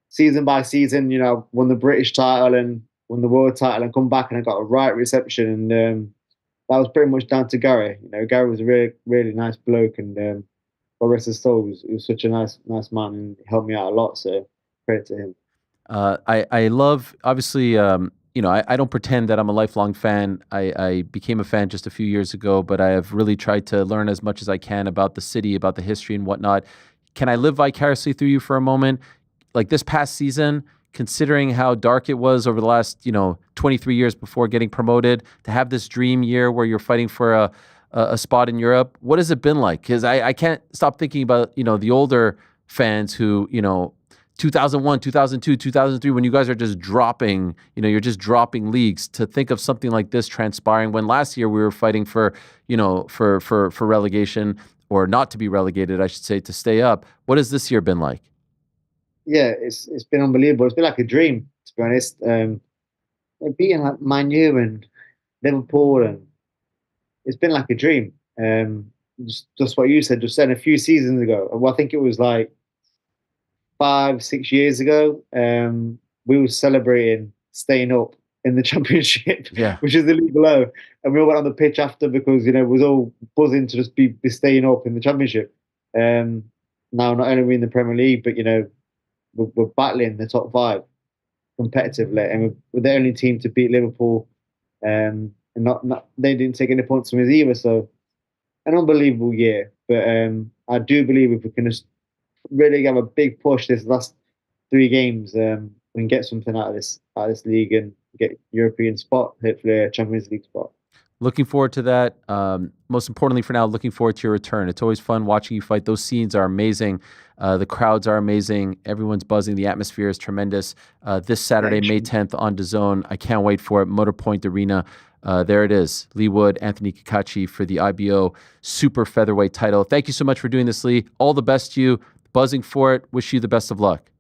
Speaker 7: season by season, won the British title and won the world title, and come back and I got a right reception. And that was pretty much down to Gary. Gary was a really, really nice bloke, and God rest his soul, he was such a nice man, and he helped me out a lot. So credit to him.
Speaker 2: I love, obviously, I don't pretend that I'm a lifelong fan. I became a fan just a few years ago, but I have really tried to learn as much as I can about the city, about the history and whatnot. Can I live vicariously through you for a moment? Like this past season, considering how dark it was over the last, 23 years before getting promoted, to have this dream year where you're fighting for a spot in Europe, what has it been like? Because I can't stop thinking about, the older fans who, 2001, 2002, 2003, when you guys are just dropping, you're just dropping leagues, to think of something like this transpiring when last year we were fighting for, for relegation, or not to be relegated, I should say, to stay up. What has this year been like?
Speaker 7: Yeah, it's been unbelievable. It's been like a dream, to be honest. Beating like Man U and Liverpool, and it's been like a dream. Just what you said, just said a few seasons ago. Well, I think it was like 5-6 years ago. We were celebrating staying up in the championship,
Speaker 2: Yeah.
Speaker 7: which is the league below. And we all went on the pitch after because, it was all buzzing to just be staying up in the championship. Now, not only are we in the Premier League, but, we're battling the top 5 competitively. And we're the only team to beat Liverpool. And they didn't take any points from us either. So an unbelievable year. But I do believe if we can just really have a big push this last 3 games, we can get something out of this league and get European spot, hopefully a Champions League spot.
Speaker 2: Looking forward to that. Most importantly for now, looking forward to your return. It's always fun watching you fight. Those scenes are amazing. The crowds are amazing. Everyone's buzzing. The atmosphere is tremendous. This Saturday, May 10th on DAZN. I can't wait for it. Motor Point Arena. There it is. Leigh Wood, Anthony Cacace for the IBO Super Featherweight title. Thank you so much for doing this, Leigh. All the best to you. Buzzing for it. Wish you the best of luck.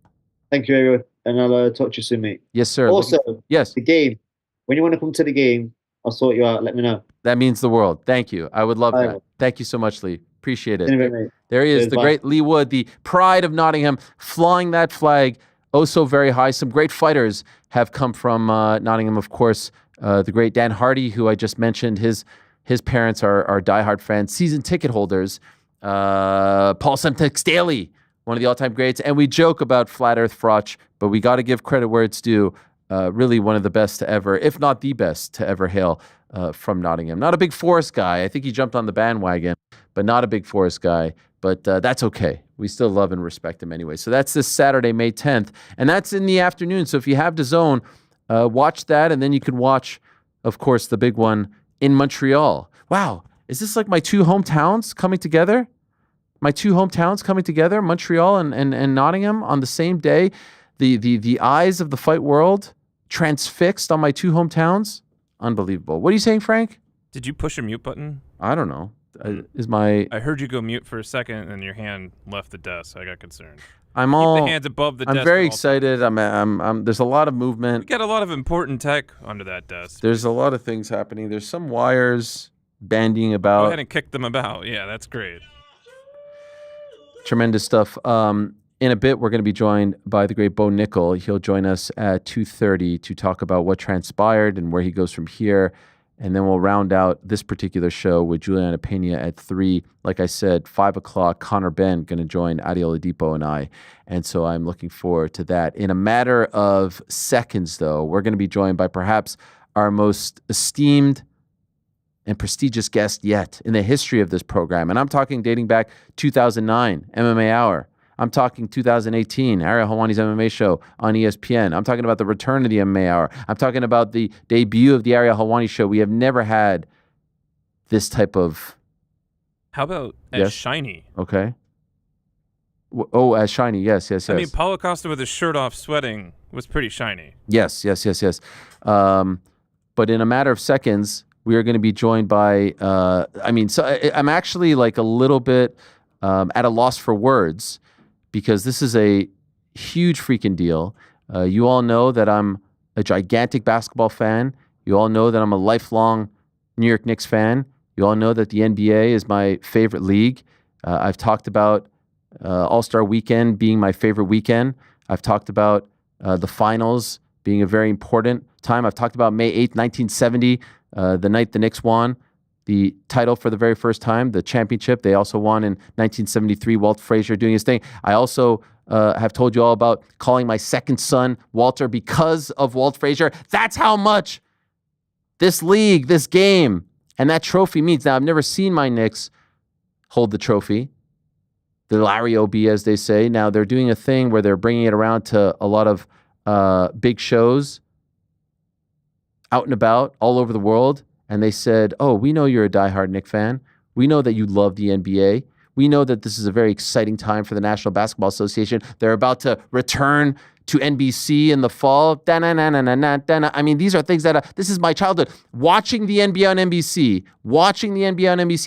Speaker 7: Thank you, Ariel. And I'll talk to you soon, mate.
Speaker 2: Yes, sir.
Speaker 7: Also,
Speaker 2: yes.
Speaker 7: The game. When you want to come to the game, I'll sort you out. Let me know.
Speaker 2: That means the world. Thank you. I would love
Speaker 7: I
Speaker 2: that.
Speaker 7: will.
Speaker 2: Thank you so much, Leigh. Appreciate it.
Speaker 7: Anyway,
Speaker 2: There he is,
Speaker 7: Cheers,
Speaker 2: the
Speaker 7: bye.
Speaker 2: great Leigh Wood, the pride of Nottingham, flying that flag oh so very high. Some great fighters have come from Nottingham, of course. The great Dan Hardy, who I just mentioned, his parents are diehard fans, season ticket holders. Paul Semtex Daly, one of the all-time greats. And we joke about Flat Earth Froch, but we got to give credit where it's due. Really one of the best to ever, if not the best to ever hail from Nottingham. Not a big Forest guy. I think he jumped on the bandwagon, but not a big Forest guy. But that's okay. We still love and respect him anyway. So that's this Saturday, May 10th. And that's in the afternoon. So if you have DAZN, watch that. And then you can watch, of course, the big one in Montreal. Wow. Is this like my 2 hometowns coming together? My 2 hometowns coming together, Montreal and Nottingham on the same day. The eyes of the fight world transfixed on my 2 hometowns. Unbelievable. What are you saying, Frank?
Speaker 3: Did you push a mute button?
Speaker 2: I don't know.
Speaker 3: I heard you go mute for a second, and your hand left the desk. I got concerned.
Speaker 2: I'm
Speaker 3: Keep
Speaker 2: all.
Speaker 3: the hands above the desk.
Speaker 2: I'm very
Speaker 3: at all
Speaker 2: excited.
Speaker 3: times.
Speaker 2: There's a lot of
Speaker 3: We
Speaker 2: movement.
Speaker 3: got a lot of important tech under that desk.
Speaker 2: There's a lot of things happening. There's some wires bandying
Speaker 3: Go
Speaker 2: about.
Speaker 3: ahead and kick them about. Yeah, that's great.
Speaker 2: Tremendous stuff. In a bit, we're going to be joined by the great Bo Nickal. He'll join us at 2:30 to talk about what transpired and where he goes from here. And then we'll round out this particular show with Julianna Peña at 3. Like I said, 5 o'clock, Connor Ben going to join Ariel Helwani and I. And so I'm looking forward to that. In a matter of seconds, though, we're going to be joined by perhaps our most esteemed and prestigious guest yet in the history of this program. And I'm talking dating back 2009, MMA Hour. I'm talking 2018, Ariel Helwani's MMA show on ESPN. I'm talking about the return of the MMA Hour. I'm talking about the debut of the Ariel Helwani show. We have never had this type of...
Speaker 3: How about
Speaker 2: Yes.
Speaker 3: as shiny?
Speaker 2: Okay. As shiny. Yes.
Speaker 3: I mean, Paulo Costa with his shirt off sweating was pretty shiny.
Speaker 2: Yes. But in a matter of seconds, we are going to be joined by... I'm actually like a little bit at a loss for words, because this is a huge freaking deal. You all know that I'm a gigantic basketball fan. You all know that I'm a lifelong New York Knicks fan. You all know that the NBA is my favorite league. I've talked about All-Star Weekend being my favorite weekend. I've talked about the finals being a very important time. I've talked about May 8th, 1970, the night the Knicks won the title for the very first time, the championship. They also won in 1973, Walt Frazier doing his thing. I also have told you all about calling my second son Walter because of Walt Frazier. That's how much this league, this game, and that trophy means. Now, I've never seen my Knicks hold the trophy, the Larry O.B., as they say. Now, they're doing a thing where they're bringing it around to a lot of big shows out and about all over the world. And they said, oh, we know you're a diehard Knicks fan. We know that you love the NBA. We know that this is a very exciting time for the National Basketball Association. They're about to return to NBC in the fall. I mean, these are things that, this is my childhood. Watching the NBA on NBC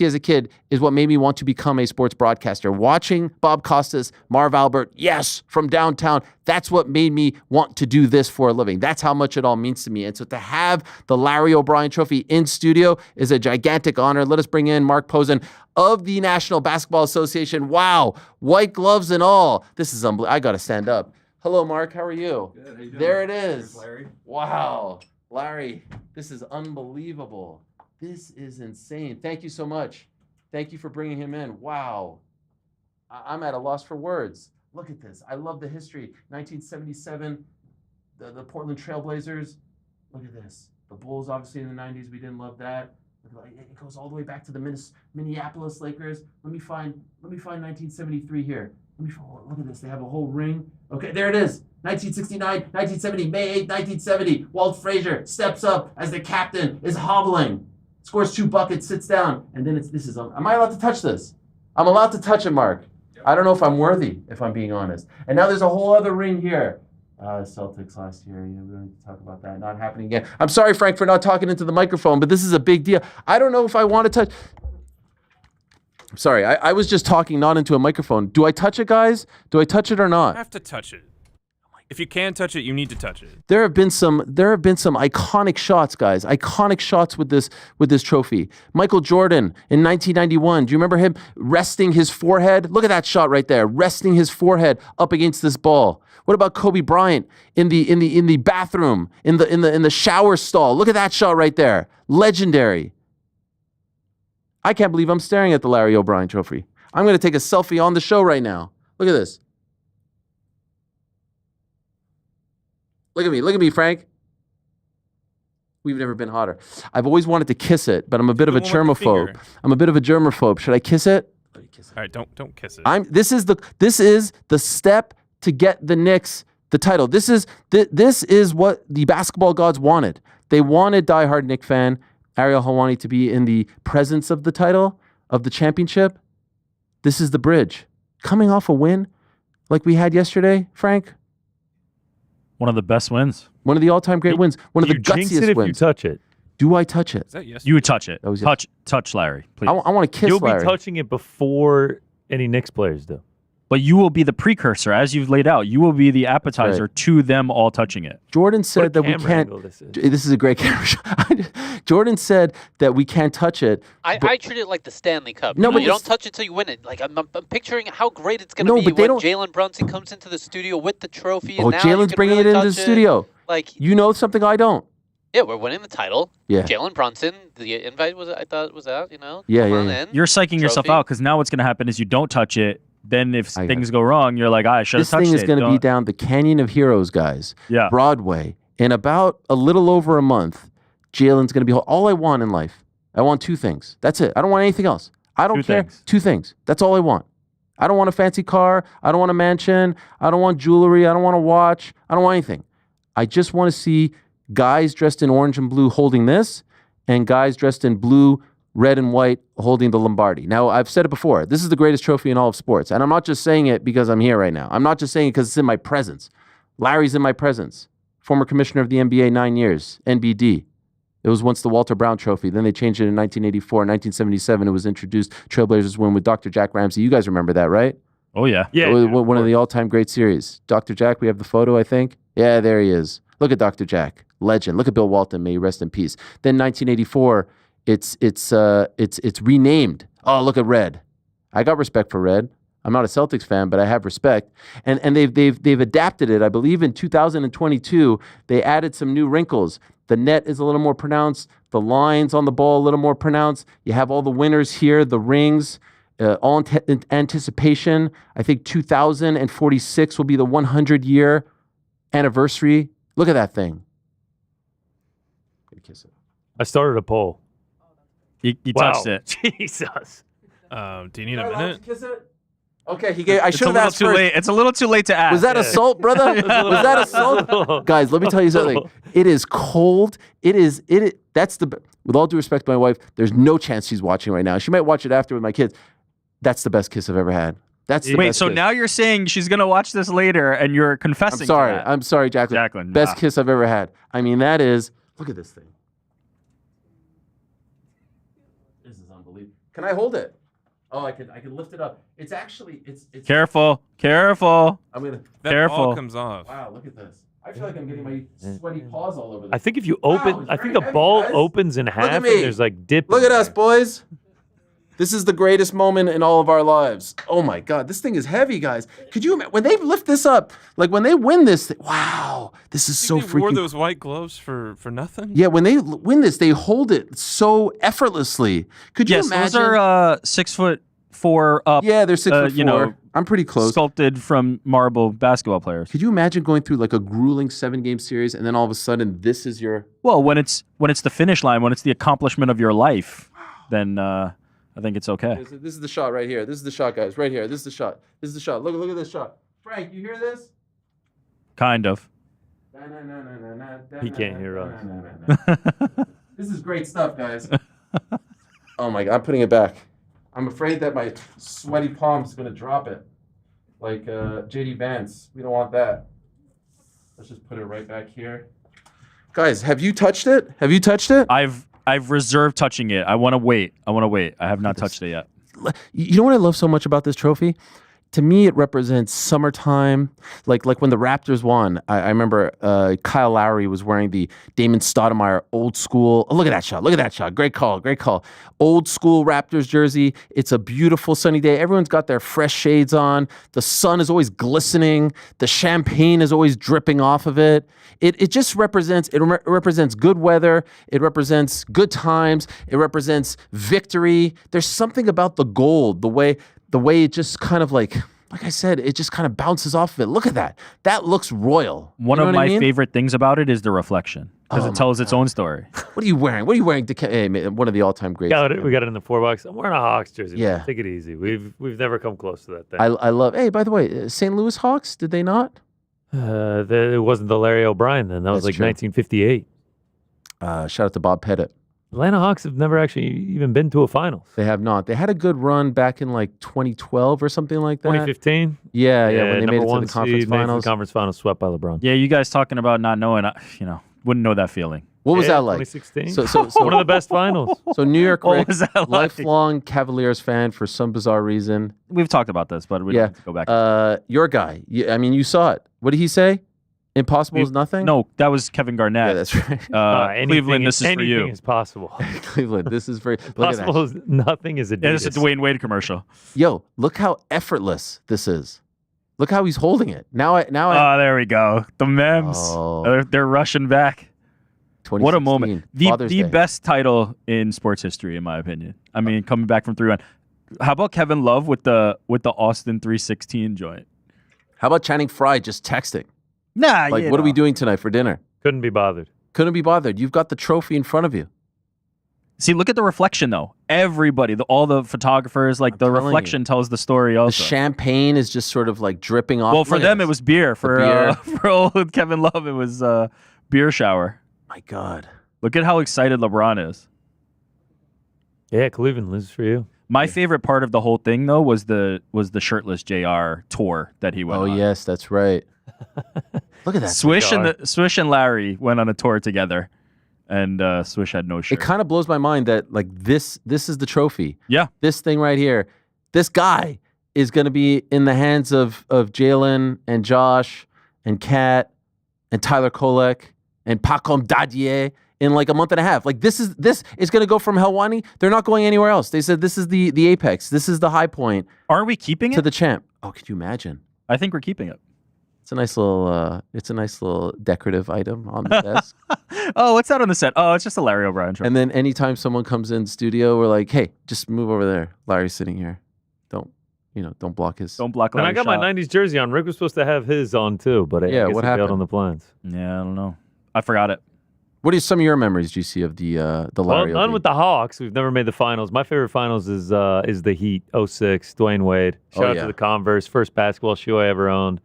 Speaker 2: as a kid is what made me want to become a sports broadcaster. Watching Bob Costas, Marv Albert, yes, from downtown, that's what made me want to do this for a living. That's how much it all means to me. And so to have the Larry O'Brien Trophy in studio is a gigantic honor. Let us bring in Mark Posen of the National Basketball Association. Wow, white gloves and all. This is unbelievable. I got to stand up. Hello, Mark. How are you?
Speaker 8: Good. How you doing?
Speaker 2: There it is.
Speaker 8: Thanks, Larry.
Speaker 2: Wow. Larry, this is unbelievable. This is insane. Thank you so much. Thank you for bringing him in. Wow. I'm at a loss for words. Look at this. I love the history. 1977, the Portland Trailblazers. Look at this. The Bulls, obviously, in the 90s. We didn't love that. It goes all the way back to the Minneapolis Lakers. Let me find 1973 here. Look at this. They have a whole ring. Okay, there it is. 1969, 1970, May 8, 1970. Walt Frazier steps up as the captain is hobbling. Scores 2 buckets, sits down, and then am I allowed to touch this? I'm allowed to touch it, Mark. I don't know if I'm worthy, if I'm being honest. And now there's a whole other ring here. Celtics last year. We don't need to talk about that. Not happening again. I'm sorry, Frank, for not talking into the microphone, but this is a big deal. I don't know if I want to touch. I'm sorry. I was just talking not into a microphone. Do I touch it, guys? Do I touch it or not?
Speaker 3: You have to touch it. If you can touch it, you need to touch it.
Speaker 2: There have been some iconic shots, guys. Iconic shots with this trophy. Michael Jordan in 1991. Do you remember him resting his forehead? Look at that shot right there, resting his forehead up against this ball. What about Kobe Bryant in the bathroom, in the shower stall? Look at that shot right there. Legendary. I can't believe I'm staring at the Larry O'Brien trophy. I'm going to take a selfie on the show right now. Look at this. Look at me, Frank. We've never been hotter. I've always wanted to kiss it, but I'm a bit of a germaphobe. Should I kiss it?
Speaker 3: All right, don't kiss it.
Speaker 2: This is the step to get the Knicks the title. This is what the basketball gods wanted. They wanted diehard Knick fan Ariel Helwani to be in the presence of the title, of the championship. This is the bridge. Coming off a win like we had yesterday, Frank.
Speaker 5: One of the best wins.
Speaker 2: One of the all-time great wins. One of the gutsiest
Speaker 4: if
Speaker 2: wins.
Speaker 4: You touch it.
Speaker 2: Do I touch it?
Speaker 3: Is that yes?
Speaker 5: You would touch it.
Speaker 2: Yes.
Speaker 5: Touch Larry, please.
Speaker 2: I want to kiss
Speaker 4: You'll
Speaker 2: Larry.
Speaker 4: be touching it before any Knicks players do.
Speaker 5: But you will be the precursor, as you've laid out. You will be the appetizer to them all touching it.
Speaker 2: Jordan said that we can't. This is a great camera shot. Jordan said that we can't touch it.
Speaker 8: I treat it like the Stanley Cup.
Speaker 2: No, but
Speaker 8: you don't touch it until you win it. Like I'm picturing how great it's going to be when Jalen Brunson comes into the studio with the trophy.
Speaker 2: Oh, Jalen's bringing it into the studio.
Speaker 8: Like
Speaker 2: you know something I don't.
Speaker 8: Yeah, we're winning the title.
Speaker 2: Yeah.
Speaker 8: Jalen Brunson, the invite was out. You know.
Speaker 2: Yeah,
Speaker 8: Come
Speaker 2: yeah,
Speaker 8: on
Speaker 2: yeah.
Speaker 8: in.
Speaker 5: You're psyching yourself out because now what's going to happen is you don't touch it. Then if things go wrong, you're like, I should have touched it.
Speaker 2: This thing is going to be down the Canyon of Heroes, guys.
Speaker 5: Yeah.
Speaker 2: Broadway. In about a little over a month, Jalen's going to be all I want in life. I want 2 things. That's it. I don't want anything else. I don't care. 2 things. That's all I want. I don't want a fancy car. I don't want a mansion. I don't want jewelry. I don't want a watch. I don't want anything. I just want to see guys dressed in orange and blue holding this and guys dressed in blue, red and white holding the Lombardi. Now, I've said it before. This is the greatest trophy in all of sports. And I'm not just saying it because I'm here right now. I'm not just saying it because it's in my presence. Larry's in my presence. Former commissioner of the NBA 9 years, NBD. It was once the Walter Brown Trophy. Then they changed it in 1984. In 1977, it was introduced. Trailblazers win with Dr. Jack Ramsey. You guys remember that, right?
Speaker 5: Oh, yeah.
Speaker 4: Yeah.
Speaker 2: One of the all-time great series. Dr. Jack, we have the photo, I think. Yeah, there he is. Look at Dr. Jack. Legend. Look at Bill Walton. May he rest in peace. Then 1984... It's renamed. Oh, look at Red. I got respect for Red. I'm not a Celtics fan, but I have respect. And they've adapted it. I believe in 2022 they added some new wrinkles. The net is a little more pronounced. The lines on the ball a little more pronounced. You have all the winners here, the rings, all in anticipation. I think 2046 will be the 100-year anniversary. Look at that thing. Kiss it.
Speaker 4: I started a poll.
Speaker 5: You touched it.
Speaker 4: Jesus.
Speaker 3: Do you need a minute?
Speaker 2: Kiss it? Okay, I should have asked first.
Speaker 5: Late. It's a little too late to ask.
Speaker 2: Was that assault, brother? Was that assault? Guys, let me tell you something. It is cold. With all due respect to my wife, there's no chance she's watching right now. She might watch it after with my kids. That's the best kiss I've ever had. Wait,
Speaker 5: so now you're saying she's going to watch this later and you're confessing
Speaker 2: I'm sorry, Jacqueline. Best kiss I've ever had. I mean, that is, look at this thing. This is unbelievable. Can I hold it? Oh, I can lift it up. It's actually, it's.
Speaker 5: Careful.
Speaker 2: I'm going to.
Speaker 3: That ball comes off.
Speaker 2: Wow, look at this. I feel like I'm getting my sweaty paws all over this.
Speaker 4: I think if you open, I think the ball opens in half and there's like dip.
Speaker 2: Look at us, boys. This is the greatest moment in all of our lives. Oh my God, this thing is heavy, guys. Could you imagine when they lift this up, like when they win this? Wow, this is so
Speaker 3: they
Speaker 2: freaking.
Speaker 3: wore those white gloves for nothing.
Speaker 2: Yeah, when they win this, they hold it so effortlessly. Could you imagine?
Speaker 5: Those are 6'4" up.
Speaker 2: Yeah, they're 6'4".
Speaker 5: You know,
Speaker 2: I'm pretty close.
Speaker 5: Sculpted from marble basketball players.
Speaker 2: Could you imagine going through like a grueling 7-game series and then all of a sudden this is your?
Speaker 5: Well, when it's the finish line, when it's the accomplishment of your life, then I think it's okay.
Speaker 2: This is the shot right here. This is the shot, guys. Right here. This is the shot. This is the shot. Look at this shot. Frank, you hear this?
Speaker 5: Kind of.
Speaker 4: He can't hear us.
Speaker 2: This is great stuff, guys. Oh my God, I'm putting it back. I'm afraid that my sweaty palm's gonna drop it. Like JD Vance. We don't want that. Let's just put it right back here. Guys, have you touched it? Have you touched it?
Speaker 5: I've reserved touching it. I want to wait. I have not touched it yet.
Speaker 2: You know what I love so much about this trophy? To me, it represents summertime. Like when the Raptors won, I remember Kyle Lowry was wearing the Damon Stoudemire old school. Oh, look at that shot. Look at that shot. Great call. Great call. Old school Raptors jersey. It's a beautiful sunny day. Everyone's got their fresh shades on. The sun is always glistening. The champagne is always dripping off of it. It just represents, represents good weather. It represents good times. It represents victory. There's something about the gold, the way it just kind of like I said, it just kind of bounces off of it. Look at that. That looks royal.
Speaker 5: One of my favorite things about it is the reflection because it tells its own story. What
Speaker 2: are you wearing? What are you wearing? Hey, one of the all-time greats.
Speaker 4: We got it in the 4-box. I'm wearing a Hawks jersey.
Speaker 2: Yeah.
Speaker 4: Take it easy. We've never come close to that thing.
Speaker 2: I love. Hey, by the way, St. Louis Hawks, did they not?
Speaker 4: It wasn't the Larry O'Brien then. That was like
Speaker 2: true.
Speaker 4: 1958.
Speaker 2: Shout out to Bob Pettit.
Speaker 4: Atlanta Hawks have never actually even been to a finals.
Speaker 2: They have not. They had a good run back in like 2012 or something like that.
Speaker 4: 2015?
Speaker 2: Yeah, when they made it to the conference
Speaker 4: made
Speaker 2: finals.
Speaker 4: The conference finals swept by LeBron.
Speaker 5: Yeah, you guys talking about not knowing, wouldn't know that feeling.
Speaker 2: What was that like?
Speaker 4: 2016.
Speaker 2: So
Speaker 4: one of the best finals.
Speaker 2: So New York Rick,
Speaker 5: was that like?
Speaker 2: lifelong Cavaliers fan for some bizarre reason.
Speaker 5: We've talked about this, but we don't have to go back.
Speaker 2: Your guy. You saw it. What did he say? Impossible is nothing?
Speaker 5: No, that was Kevin Garnett.
Speaker 2: Yeah, that's right.
Speaker 5: Cleveland, this is for you.
Speaker 4: Anything is possible.
Speaker 2: Cleveland, this is for you.
Speaker 4: Possible is nothing is a
Speaker 5: Yeah, this is a Dwayne Wade commercial.
Speaker 2: Yo, look how effortless this is. Look how he's holding it. Now,
Speaker 5: there we go. The memes.
Speaker 2: Oh.
Speaker 5: They're rushing back. What a moment. The best title in sports history, in my opinion. I mean, coming back from 3-1. How about Kevin Love with the Austin 316 joint?
Speaker 2: How about Channing Frye just texting?
Speaker 5: Nah,
Speaker 2: what are we doing tonight for dinner?
Speaker 4: Couldn't be bothered.
Speaker 2: Couldn't be bothered. You've got the trophy in front of you.
Speaker 5: See, look at the reflection, though. Everybody, all the photographers, the reflection tells the story also.
Speaker 2: The champagne is just sort of like dripping off.
Speaker 5: Well, for them, it was beer. For old Kevin Love, it was beer shower.
Speaker 2: My God.
Speaker 5: Look at how excited LeBron is.
Speaker 4: Yeah, Cleveland, this is for you.
Speaker 5: My favorite part of the whole thing, though, was the shirtless JR tour that he went on.
Speaker 2: Oh, yes, that's right. Look at that.
Speaker 5: Swish and Larry went on a tour together, and Swish had no shirt.
Speaker 2: It kind of blows my mind that this is the trophy.
Speaker 5: Yeah.
Speaker 2: This thing right here, this guy is going to be in the hands of Jalen and Josh and Kat and Tyler Kolek and Pacom Dadier in like a month and a half. This is going to go from Helwani. They're not going anywhere else. They said this is the apex. This is the high point.
Speaker 5: Aren't we keeping it?
Speaker 2: To the champ. Oh, could you imagine?
Speaker 5: I think we're keeping it.
Speaker 2: It's a nice little decorative item on the desk.
Speaker 5: Oh, what's that on the set? Oh, it's just a Larry O'Brien trophy.
Speaker 2: And then anytime someone comes in studio, we're like, hey, just move over there. Larry's sitting here. Don't block his.
Speaker 5: Don't block.
Speaker 4: And I got my '90s jersey on. Rick was supposed to have his on too, but I guess
Speaker 2: what
Speaker 4: he
Speaker 2: happened
Speaker 4: failed on the plans.
Speaker 5: Yeah, I don't know. I forgot it.
Speaker 2: What are some of your memories, GC, of the Larry?
Speaker 4: Well, none with the Hawks. We've never made the finals. My favorite finals is the Heat, 06, Dwayne Wade. Shout out to the Converse, first basketball shoe I ever owned.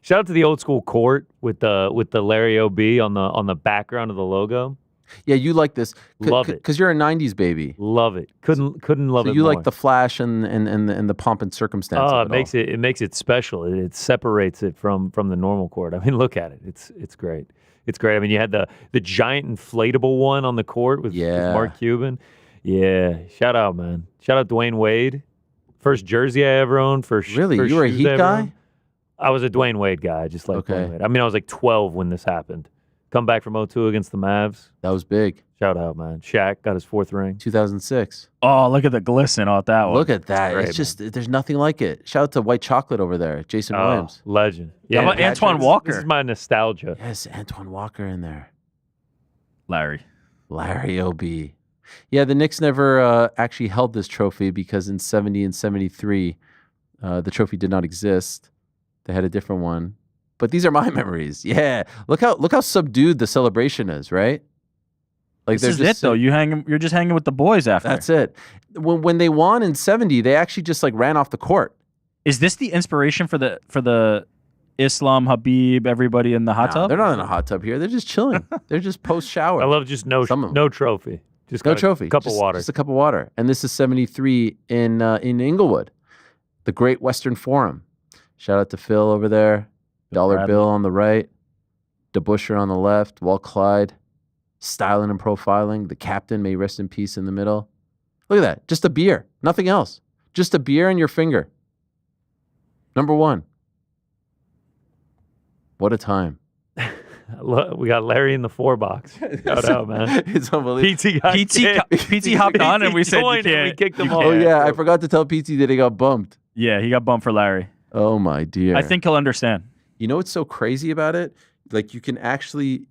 Speaker 4: Shout out to the old school court with the Larry O.B. on the background of the logo.
Speaker 2: Yeah, you like this.
Speaker 4: Love it.
Speaker 2: Because you're a 90s baby.
Speaker 4: Love it. Couldn't love it
Speaker 2: more. So you
Speaker 4: more.
Speaker 2: like the flash and the pomp and circumstance of
Speaker 4: it makes it special. It separates it from the normal court. I mean, look at it. It's great. It's great. I mean, you had the giant inflatable one on the court with Mark Cuban. Yeah. Shout out, man. Shout out Dwayne Wade. First jersey I ever owned.
Speaker 2: Really? You were a Heat guy?
Speaker 4: I was a Dwayne Wade guy, just like Dwayne Wade. I mean, I was like 12 when this happened. Come back from 0-2 against the Mavs.
Speaker 2: That was big.
Speaker 4: Shout out, man. Shaq got his 4th ring.
Speaker 2: 2006.
Speaker 5: Oh, look at the glisten on that one.
Speaker 2: Look at that.
Speaker 4: Great,
Speaker 2: it's just, there's nothing like it. Shout out to White Chocolate over there, Jason Williams.
Speaker 4: Legend.
Speaker 5: How about Antoine Walker?
Speaker 4: This is my nostalgia.
Speaker 2: Yes, Antoine Walker in there.
Speaker 5: Larry
Speaker 2: OB. Yeah, the Knicks never actually held this trophy because in 70 and 73, the trophy did not exist. They had a different one. But these are my memories. Yeah, look how subdued the celebration is, right? Like
Speaker 5: this is it though. You're just hanging with the boys after.
Speaker 2: That's it. When they won in 70, they actually just like ran off the court.
Speaker 5: Is this the inspiration for the Islam, Habib, everybody in the hot tub?
Speaker 2: They're not in a hot tub here. They're just chilling. They're just post shower.
Speaker 4: I love just no trophy. Just
Speaker 2: no trophy.
Speaker 4: Cup of water.
Speaker 2: Just a cup of water. And this is 73 in Inglewood, the Great Western Forum. Shout out to Phil over there. Dollar Bill on the right, DeBuscher on the left, Walt Clyde, styling and profiling. The captain, may rest in peace, in the middle. Look at that. Just a beer. Nothing else. Just a beer and your finger. Number 1. What a time.
Speaker 4: We got Larry in the 4 box. Shout out, man.
Speaker 2: It's unbelievable.
Speaker 5: PT hopped on and we said you can't.
Speaker 4: We kicked him off.
Speaker 2: Oh, yeah. I forgot to tell PT that he got bumped.
Speaker 5: Yeah, he got bumped for Larry.
Speaker 2: Oh, my dear.
Speaker 5: I think he'll understand.
Speaker 2: You know what's so crazy about it? Like you actually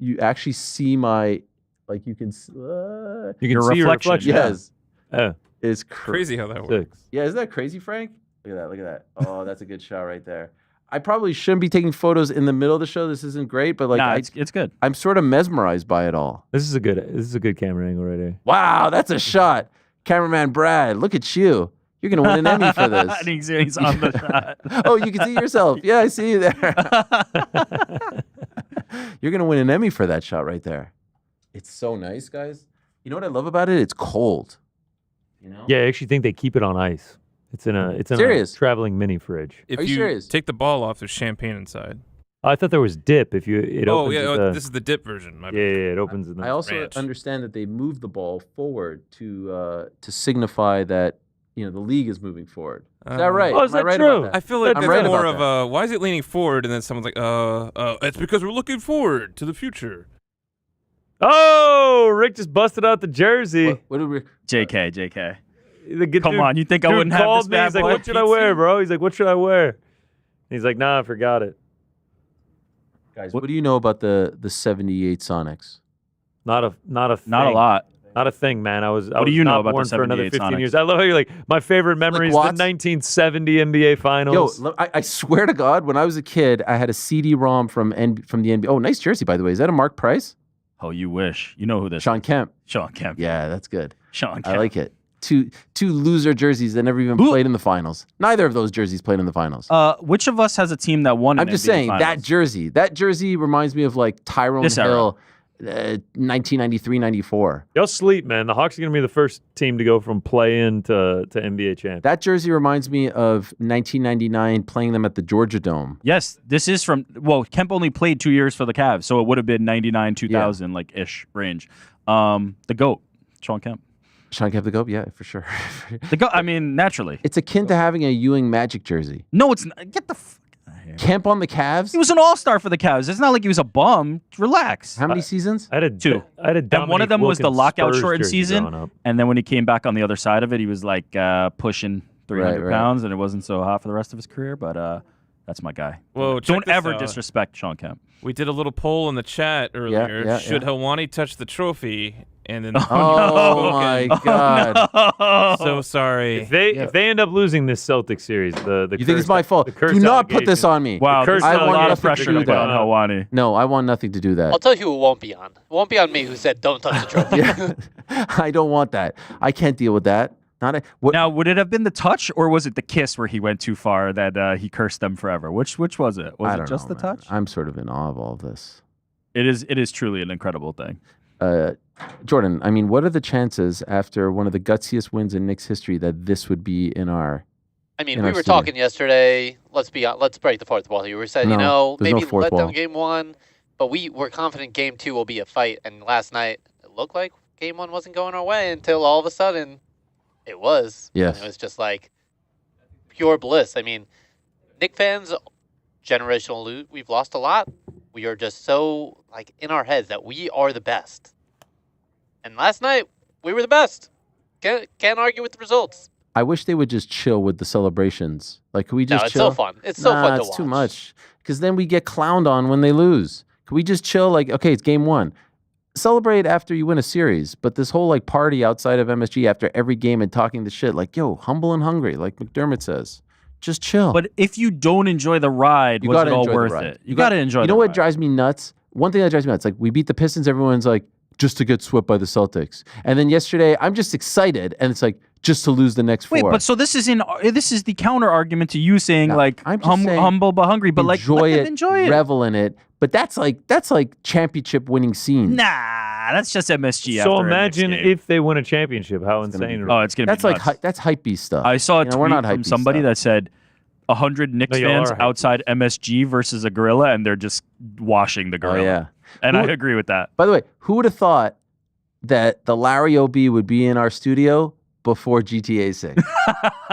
Speaker 2: see my, like you can see
Speaker 5: your reflection.
Speaker 2: Yes.
Speaker 4: Yeah.
Speaker 2: It's
Speaker 3: crazy how that works.
Speaker 2: Yeah, isn't that crazy, Frank? Look at that. Oh, that's a good shot right there. I probably shouldn't be taking photos in the middle of the show. This isn't great, but like
Speaker 5: it's good.
Speaker 2: I'm sort of mesmerized by it all.
Speaker 4: This is a good camera angle right here.
Speaker 2: Wow, that's a shot. Cameraman Brad, look at you. You're going to win an Emmy for this.
Speaker 5: He's on the shot.
Speaker 2: Oh, you can see yourself. Yeah, I see you there. You're going to win an Emmy for that shot right there. It's so nice, guys. You know what I love about it? It's cold. You know?
Speaker 4: Yeah, I actually think they keep it on ice. It's in a traveling mini fridge.
Speaker 3: If
Speaker 2: Are you serious?
Speaker 3: Take the ball off, there's champagne inside.
Speaker 4: I thought there was dip. This
Speaker 3: This is the dip version.
Speaker 4: Yeah, it opens in the
Speaker 2: I also
Speaker 3: ranch.
Speaker 2: understand that they moved the ball forward to signify that the league is moving forward. Is that right?
Speaker 4: Oh, is
Speaker 2: Am I
Speaker 4: that
Speaker 2: right
Speaker 4: true?
Speaker 2: about that?
Speaker 3: I feel like
Speaker 2: I'm
Speaker 3: that's
Speaker 2: right
Speaker 3: more
Speaker 2: about
Speaker 3: of
Speaker 2: that.
Speaker 3: a, why is it leaning forward? And then someone's like, it's because we're looking forward to the future.
Speaker 4: Oh, Rick just busted out the jersey.
Speaker 2: What did we?
Speaker 5: JK.
Speaker 4: Come
Speaker 5: on, you think I wouldn't have this bad
Speaker 4: He's like,
Speaker 5: boy?
Speaker 4: what should I wear, bro? He's like, what should I wear? And he's like, nah, I forgot it.
Speaker 2: Guys, what do you know about the 78 Sonics?
Speaker 4: Not a thing.
Speaker 5: Not a lot.
Speaker 4: Not a thing, man.
Speaker 5: What do you know about the
Speaker 4: for another
Speaker 5: 78
Speaker 4: 15
Speaker 5: Sonics?
Speaker 4: years. I love how you're like, my favorite memory is the 1970 NBA Finals.
Speaker 2: Yo, I swear to God, when I was a kid, I had a CD-ROM from the NBA. Oh, nice jersey, by the way. Is that a Mark Price?
Speaker 5: Oh, you wish. You know who this
Speaker 2: Sean Kemp.
Speaker 5: Sean Kemp.
Speaker 2: Yeah, that's good.
Speaker 5: Sean Kemp.
Speaker 2: I like it. Two loser jerseys that never even played in the finals. Neither of those jerseys played in the finals.
Speaker 5: Which of us has a team that won?
Speaker 2: I'm just saying
Speaker 5: finals?
Speaker 2: that jersey reminds me of like Tyrone Hill, 1993-94.
Speaker 4: Y'all sleep, man. The Hawks are gonna be the first team to go from play-in to NBA champ.
Speaker 2: That jersey reminds me of 1999 playing them at the Georgia Dome.
Speaker 5: Yes, this is from. Well, Kemp only played 2 years for the Cavs, so it would have been 99, 2000 like ish range. The GOAT, Sean Kemp.
Speaker 2: Sean Kemp the GOAT? Yeah, for sure.
Speaker 5: The GOAT. I mean, naturally.
Speaker 2: It's akin to having a Ewing Magic jersey.
Speaker 5: No, it's not. Get the fuck out of here.
Speaker 2: Kemp on the Cavs?
Speaker 5: He was an all-star for the Cavs. It's not like he was a bum. Relax.
Speaker 2: How many seasons?
Speaker 4: I had 2. I had a
Speaker 5: and one of them was the
Speaker 4: Wilkins
Speaker 5: lockout
Speaker 4: Spurs
Speaker 5: shortened
Speaker 4: jersey
Speaker 5: season.
Speaker 4: growing up.
Speaker 5: And then when he came back on the other side of it, he was like pushing 300 pounds, and it wasn't so hot for the rest of his career. But that's my guy.
Speaker 3: Whoa,
Speaker 5: Don't ever disrespect Sean Kemp.
Speaker 3: We did a little poll in the chat earlier. Should Helwani touch the trophy? And then
Speaker 2: oh my God!
Speaker 5: No.
Speaker 3: So sorry.
Speaker 4: If they end up losing this Celtics series, the
Speaker 2: you think it's my fault? Do not put this on me.
Speaker 5: Wow, there's
Speaker 2: I
Speaker 5: a
Speaker 2: want
Speaker 5: lot of
Speaker 2: nothing to
Speaker 5: pressure
Speaker 2: do
Speaker 5: to put on
Speaker 2: that.
Speaker 5: Helwani.
Speaker 2: No, I want nothing to do that.
Speaker 8: I'll tell you who it won't be on. It won't be on me who said don't touch the trophy.
Speaker 2: I don't want that. I can't deal with that.
Speaker 5: Now, would it have been the touch, or was it the kiss where he went too far that he cursed them forever? Which was it? Was it just the touch?
Speaker 2: I'm sort of in awe of all of this.
Speaker 5: It is truly an incredible thing.
Speaker 2: Jordan, I mean, what are the chances after one of the gutsiest wins in Knicks history that this would be in our?
Speaker 8: I mean, we were talking yesterday. Let's break the fourth wall here. We said, maybe let down game 1, but we were confident game 2 will be a fight. And last night, it looked like game 1 wasn't going our way until all of a sudden it was.
Speaker 2: Yes.
Speaker 8: And it was just like pure bliss. I mean, Knicks fans, generational loot. We've lost a lot. We are just so like in our heads that we are the best. And last night we were the best. Can't argue with the results.
Speaker 2: I wish they would just chill with the celebrations. Like, can we just
Speaker 8: it's
Speaker 2: chill?
Speaker 8: so fun. It's so fun to watch.
Speaker 2: It's too much. Because then we get clowned on when they lose. Can we just chill? Like, okay, it's game 1. Celebrate after you win a series. But this whole like party outside of MSG after every game and talking the shit, like, yo, humble and hungry, like McDermott says. Just chill.
Speaker 5: But if you don't enjoy the ride, was it all worth it? You got to enjoy the ride.
Speaker 2: You know what drives me nuts? One thing that drives me nuts, like we beat the Pistons, everyone's like, just to get swept by the Celtics. And then yesterday, I'm just excited, and it's like, just to lose the next 4.
Speaker 5: Wait, but so this is the counter argument to you saying
Speaker 2: I'm just saying,
Speaker 5: humble but hungry, but
Speaker 2: enjoy
Speaker 5: enjoy it,
Speaker 2: revel in it. But that's like championship winning scenes.
Speaker 5: Nah, that's just MSG.
Speaker 4: So imagine if they win a championship, how insane!
Speaker 5: It's gonna
Speaker 2: that's
Speaker 5: be
Speaker 2: like that's hypebeast stuff.
Speaker 5: I saw a tweet from somebody that said 100 Knicks fans outside MSG versus a gorilla, and they're just washing the gorilla.
Speaker 2: Oh, yeah.
Speaker 5: And I agree with that.
Speaker 2: By the way, who would have thought that the Larry OB would be in our studio before GTA 6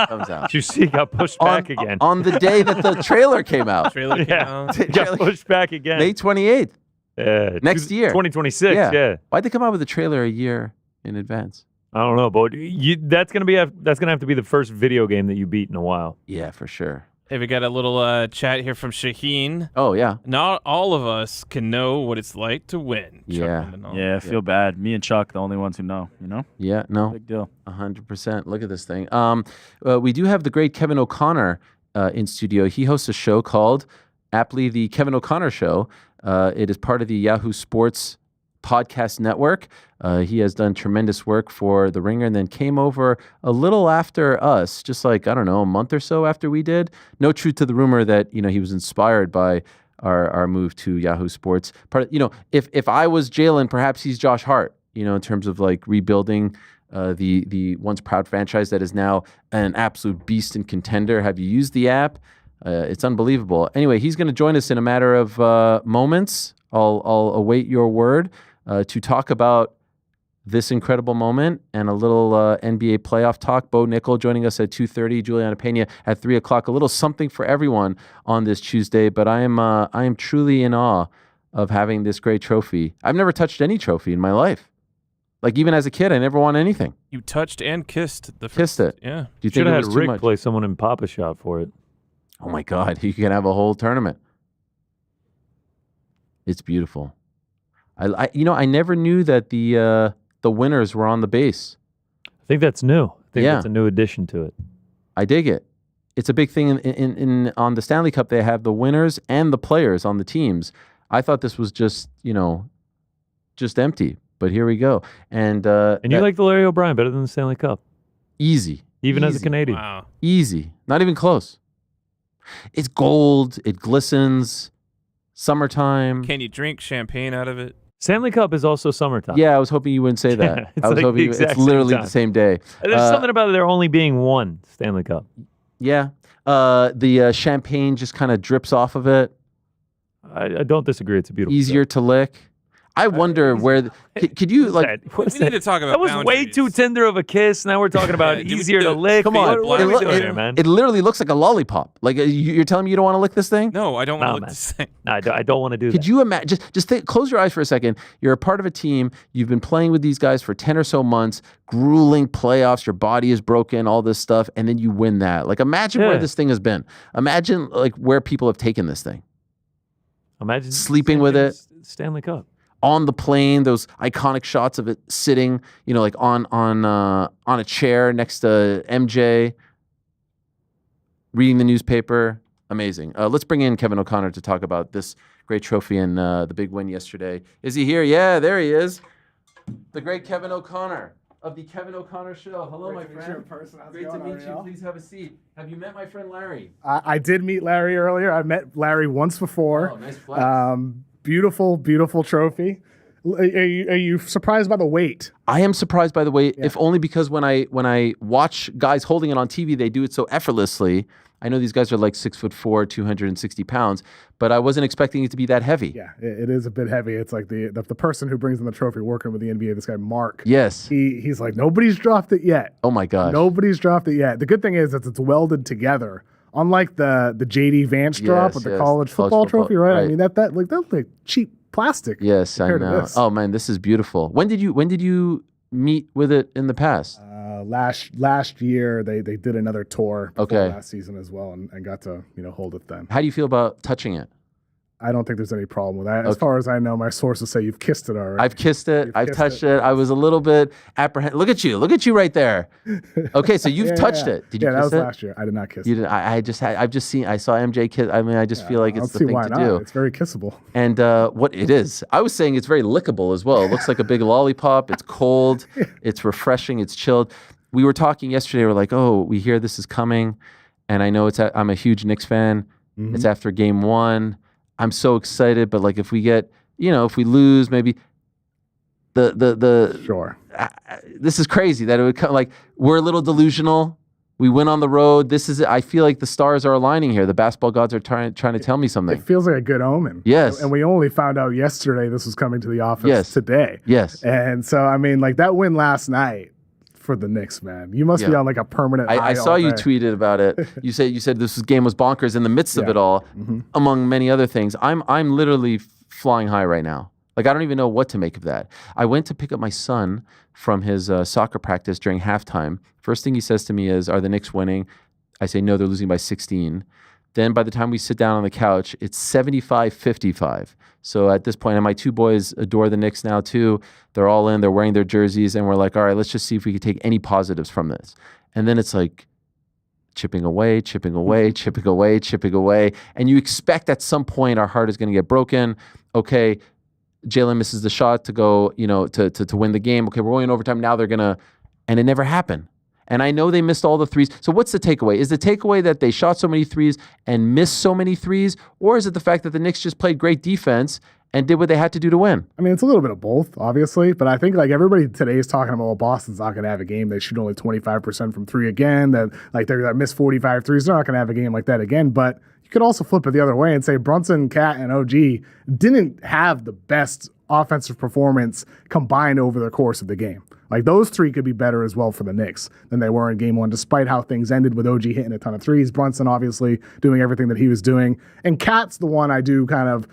Speaker 2: comes out?
Speaker 4: Did you see? Got pushed back again
Speaker 2: on the day that the trailer came out.
Speaker 4: Got pushed back again.
Speaker 2: May 28th. Next year,
Speaker 4: 2026. Yeah.
Speaker 2: Why'd they come out with a trailer a year in advance?
Speaker 4: I don't know, but that's gonna have to be the first video game that you beat in a while.
Speaker 2: Yeah, for sure.
Speaker 3: Hey, we got a little chat here from Shaheen.
Speaker 2: Oh, yeah.
Speaker 3: Not all of us can know what it's like to win.
Speaker 2: Yeah.
Speaker 5: I feel bad. Me and Chuck, the only ones who know, you know?
Speaker 2: Yeah, no.
Speaker 5: Big deal.
Speaker 2: 100%. Look at this thing. We do have the great Kevin O'Connor in studio. He hosts a show called, aptly, The Kevin O'Connor Show. It is part of the Yahoo Sports podcast network. He has done tremendous work for The Ringer and then came over a little after us, just like, I don't know, a month or so after we did. No truth to the rumor that, he was inspired by our move to Yahoo Sports. If I was Jalen, perhaps he's Josh Hart, in terms of like rebuilding the once proud franchise that is now an absolute beast and contender. Have you used the app? It's unbelievable. Anyway, he's going to join us in a matter of moments. I'll await your word to talk about this incredible moment and a little NBA playoff talk. Bo Nickal joining us at 2:30, Julianna Peña at 3 o'clock. A little something for everyone on this Tuesday, but I am truly in awe of having this great trophy. I've never touched any trophy in my life. Like, even as a kid, I never won anything.
Speaker 3: You touched and kissed the first.
Speaker 2: Kissed it.
Speaker 3: Yeah.
Speaker 2: Do you think
Speaker 4: should have
Speaker 2: it was
Speaker 4: had
Speaker 2: too
Speaker 4: Rick
Speaker 2: much?
Speaker 4: play someone in Papa Shot for it?
Speaker 2: Oh my God, he can have a whole tournament. It's beautiful. I never knew that the winners were on the base.
Speaker 4: I think that's new. I think that's a new addition to it.
Speaker 2: I dig it. It's a big thing in on the Stanley Cup. They have the winners and the players on the teams. I thought this was just just empty, but here we go. And
Speaker 4: you like the Larry O'Brien better than the Stanley Cup?
Speaker 2: Easy,
Speaker 4: even as a Canadian.
Speaker 3: Wow.
Speaker 2: Easy, not even close. It's gold. It glistens. Summertime.
Speaker 3: Can you drink champagne out of it?
Speaker 4: Stanley Cup is also summertime.
Speaker 2: Yeah, I was hoping you wouldn't say that. I was hoping it's literally the same day.
Speaker 4: There's something about there only being one Stanley Cup.
Speaker 2: Yeah. The champagne just kind of drips off of it.
Speaker 4: I don't disagree. It's a beautiful.
Speaker 2: Easier to lick. I wonder where. Could you like?
Speaker 3: We need to talk about.
Speaker 4: That was way too tender of a kiss. Now we're talking about easier to lick.
Speaker 2: Come on,
Speaker 4: what are we doing here, man?
Speaker 2: It literally looks like a lollipop. Like you're telling me you don't want to lick this thing?
Speaker 3: No, I don't want to lick this thing.
Speaker 4: No, I don't want to do that.
Speaker 2: Could you imagine? Just close your eyes for a second. You're a part of a team. You've been playing with these guys for 10 or so months. Grueling playoffs. Your body is broken. All this stuff, and then you win that. Like, imagine where this thing has been. Imagine like where people have taken this thing.
Speaker 4: Imagine
Speaker 2: sleeping with it.
Speaker 4: Stanley Cup.
Speaker 2: On the plane, those iconic shots of it sitting, like on a chair next to MJ, reading the newspaper. Amazing. Let's bring in Kevin O'Connor to talk about this great trophy and the big win yesterday. Is he here? Yeah, there he is. The great Kevin O'Connor of the Kevin O'Connor Show. Hello, my friend. Great to meet you. Please have a seat. Have you met my friend Larry?
Speaker 9: I did meet Larry earlier. I met Larry once before.
Speaker 2: Oh, nice flex.
Speaker 9: Beautiful, beautiful trophy. Are you surprised by the weight?
Speaker 2: I am surprised by the weight, if only because when I watch guys holding it on TV, they do it so effortlessly. I know these guys are like 6'4", 260 pounds, but I wasn't expecting it to be that heavy.
Speaker 9: Yeah, it is a bit heavy. It's like the person who brings in the trophy working with the NBA, this guy Mark.
Speaker 2: Yes.
Speaker 9: He's like, nobody's dropped it yet.
Speaker 2: Oh my gosh.
Speaker 9: Nobody's dropped it yet. The good thing is that it's welded together. Unlike the JD Vance drop with the college football trophy, right? I mean that's like cheap plastic.
Speaker 2: Yes, I know. Oh man, this is beautiful. When did you meet with it in the past?
Speaker 9: Last year they did another tour before
Speaker 2: Okay.
Speaker 9: last season as well, and got to hold it then.
Speaker 2: How do you feel about touching it?
Speaker 9: I don't think there's any problem with that. As far as I know, my sources say you've kissed it already.
Speaker 2: I've kissed it. I've touched it. I was a little bit apprehensive. Look at you right there. Okay, so you've touched it. Did you kiss it?
Speaker 9: Yeah, that was last year. I did not kiss
Speaker 2: You
Speaker 9: it.
Speaker 2: did. I saw MJ kiss. I mean, I just feel like it's the thing to do.
Speaker 9: It's very kissable.
Speaker 2: And what it is, I was saying it's very lickable as well. It looks like a big lollipop. It's cold. It's refreshing. It's chilled. We were talking yesterday. We're like, oh, we hear this is coming, and I know I'm a huge Knicks fan. Mm-hmm. It's after game 1. I'm so excited, but like if we get, if we lose, maybe
Speaker 9: Sure.
Speaker 2: This is crazy that it would come. Like we're a little delusional. We went on the road. I feel like the stars are aligning here. The basketball gods are trying to tell me something.
Speaker 9: It feels like a good omen.
Speaker 2: Yes.
Speaker 9: And we only found out yesterday this was coming to the office today.
Speaker 2: Yes.
Speaker 9: And so, I mean, like that win last night for the Knicks, man. You must be on like a permanent high.
Speaker 2: I saw you tweeted about it. You said this game was bonkers in the midst of it all, among many other things. I'm literally flying high right now. Like I don't even know what to make of that. I went to pick up my son from his soccer practice during halftime. First thing he says to me is, "Are the Knicks winning?" I say, "No, they're losing by 16." Then by the time we sit down on the couch, it's 75-55. So at this point, and my 2 boys adore the Knicks now too. They're all in, they're wearing their jerseys, and we're like, all right, let's just see if we can take any positives from this. And then it's like chipping away. And you expect at some point our heart is going to get broken. Okay, Jalen misses the shot to go, to win the game. Okay, we're going in overtime. Now they're going to, and it never happened. And I know they missed all the threes. So what's the takeaway? Is the takeaway that they shot so many threes and missed so many threes? Or is it the fact that the Knicks just played great defense and did what they had to do to win?
Speaker 9: I mean, it's a little bit of both, obviously. But I think like everybody today is talking about, well, Boston's not going to have a game. They shoot only 25% from 3 again. That like they're going to miss 45 threes. They're not going to have a game like that again. But you could also flip it the other way and say Brunson, Cat, and OG didn't have the best offensive performance combined over the course of the game. Like those 3 could be better as well for the Knicks than they were in game 1, despite how things ended with OG hitting a ton of threes. Brunson obviously doing everything that he was doing. And Cat's the one I do kind of,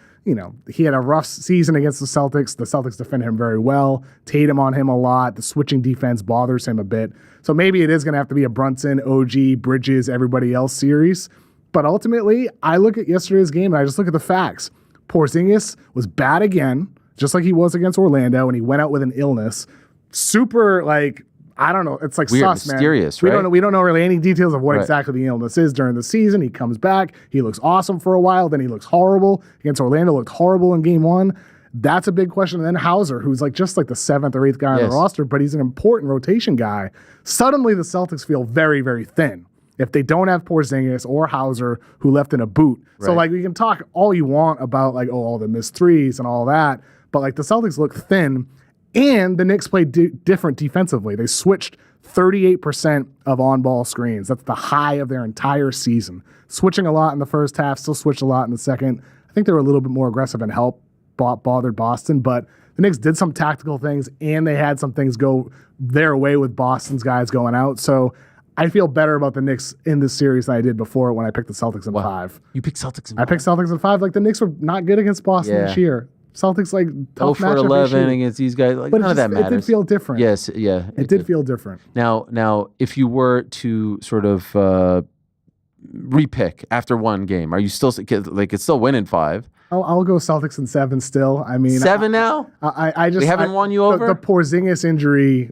Speaker 9: he had a rough season against the Celtics. The Celtics defend him very well. Tatum on him a lot. The switching defense bothers him a bit. So maybe it is going to have to be a Brunson, OG, Bridges, everybody else series. But ultimately, I look at yesterday's game and I just look at the facts. Porzingis was bad again, just like he was against Orlando, and he went out with an illness. Super, like, I don't know. It's like
Speaker 2: weird,
Speaker 9: sus,
Speaker 2: mysterious,
Speaker 9: man.
Speaker 2: right?
Speaker 9: We don't know really any details of what exactly the illness is during the season. He comes back. He looks awesome for a while. Then he looks horrible. Against Orlando, looked horrible in game 1. That's a big question. And then Hauser, who's like just like the 7th or 8th guy on the roster, but he's an important rotation guy. Suddenly the Celtics feel very, very thin if they don't have Porzingis or Hauser, who left in a boot. So like we can talk all you want about like, all the missed threes and all that, but like the Celtics look thin. And the Knicks played different defensively. They switched 38% of on-ball screens. That's the high of their entire season. Switching a lot in the first half, still switched a lot in the second. I think they were a little bit more aggressive and bothered Boston, but the Knicks did some tactical things, and they had some things go their way with Boston's guys going out. So I feel better about the Knicks in this series than I did before when I picked the Celtics in 5.
Speaker 2: You picked Celtics in 5?
Speaker 9: I picked Celtics in 5. Like the Knicks were not good against Boston this year. Celtics like tough
Speaker 2: 0-for-11 against these guys. Like
Speaker 9: but
Speaker 2: none of that matters.
Speaker 9: It did feel different.
Speaker 2: Yes, yeah.
Speaker 9: It did feel different.
Speaker 2: Now, if you were to sort of repick after one game, are you still like it's still winning 5?
Speaker 9: I'll go Celtics in 7 still. I mean
Speaker 2: 7 now.
Speaker 9: I just
Speaker 2: they haven't won you over.
Speaker 9: The Porzingis injury.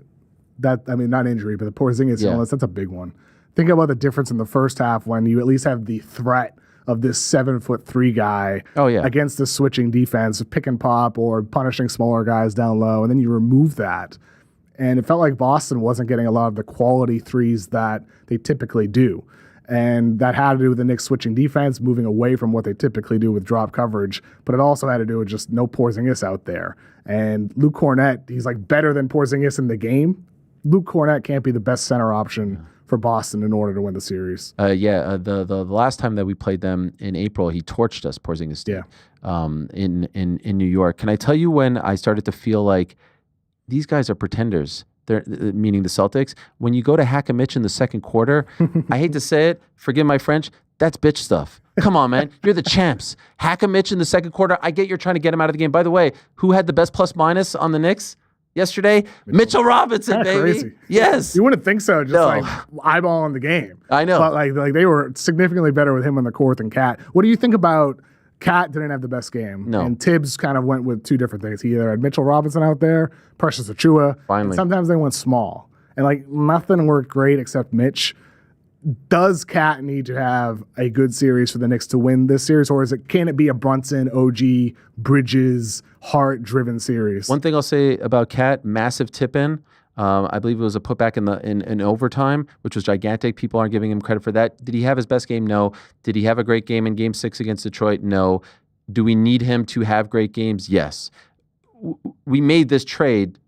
Speaker 9: Not injury, but the Porzingis illness. That's a big one. Think about the difference in the first half when you at least have the threat of this 7'3" guy against the switching defense, pick and pop or punishing smaller guys down low, and then you remove that. And it felt like Boston wasn't getting a lot of the quality threes that they typically do. And that had to do with the Knicks switching defense, moving away from what they typically do with drop coverage. But it also had to do with just no Porzingis out there. And Luke Kornet, he's like better than Porzingis in the game. Luke Kornet can't be the best center option for Boston in order to win the series.
Speaker 2: The last time that we played them in April, he torched us, Porzingis did, in New York. Can I tell you when I started to feel like these guys are pretenders? They're meaning the Celtics. When you go to hack a Mitch in the second quarter, I hate to say it, forgive my French, that's bitch stuff. Come on, man. You're the champs. Hack a Mitch in the second quarter. I get you're trying to get him out of the game. By the way, who had the best plus-minus on the Knicks yesterday? Mitchell Robinson, baby.
Speaker 9: Crazy.
Speaker 2: Yes.
Speaker 9: You wouldn't think so, just eyeballing the game.
Speaker 2: I know.
Speaker 9: But like they were significantly better with him on the court than Cat. What do you think about Cat didn't have the best game?
Speaker 2: No.
Speaker 9: And Tibbs kind of went with two different things. He either had Mitchell Robinson out there, Precious Achua.
Speaker 2: Finally.
Speaker 9: Sometimes they went small. And like nothing worked great except Mitch. Does Cat need to have a good series for the Knicks to win this series, or can it be a Brunson, OG, Bridges, Hart-driven series?
Speaker 2: One thing I'll say about Cat, massive tip-in. I believe it was a putback in overtime, which was gigantic. People aren't giving him credit for that. Did he have his best game? No. Did he have a great game in Game 6 against Detroit? No. Do we need him to have great games? Yes. We made this trade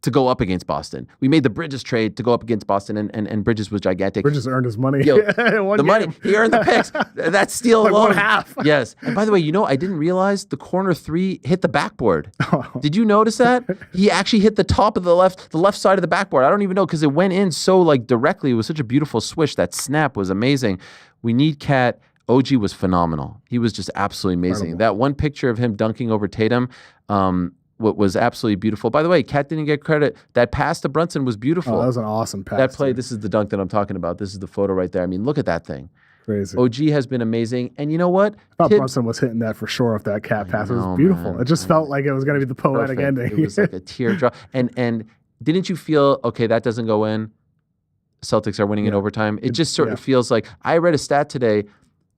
Speaker 2: to go up against Boston. We made the Bridges trade to go up against Boston, and Bridges was gigantic.
Speaker 9: Bridges earned his money.
Speaker 2: Yo, the money. He earned the picks. That steal
Speaker 9: like
Speaker 2: alone.
Speaker 9: 1/2.
Speaker 2: Yes. And by the way, I didn't realize the corner 3 hit the backboard. Did you notice that? He actually hit the top of the left side of the backboard. I don't even know because it went in so directly. It was such a beautiful swish. That snap was amazing. We need Cat. OG was phenomenal. He was just absolutely amazing. That one picture of him dunking over Tatum, what was absolutely beautiful. By the way, Cat didn't get credit. That pass to Brunson was beautiful.
Speaker 9: Oh, that was an awesome pass.
Speaker 2: That play, this is the dunk that I'm talking about. This is the photo right there. I mean, look at that thing.
Speaker 9: Crazy.
Speaker 2: OG has been amazing. And you know what?
Speaker 9: I thought Brunson was hitting that for sure off that Cat pass. It was beautiful. Man. It just felt like it was going to be the poetic ending.
Speaker 2: It was like a teardrop. And didn't you feel, okay, that doesn't go in? Celtics are winning in overtime. It just sort of feels like, I read a stat today,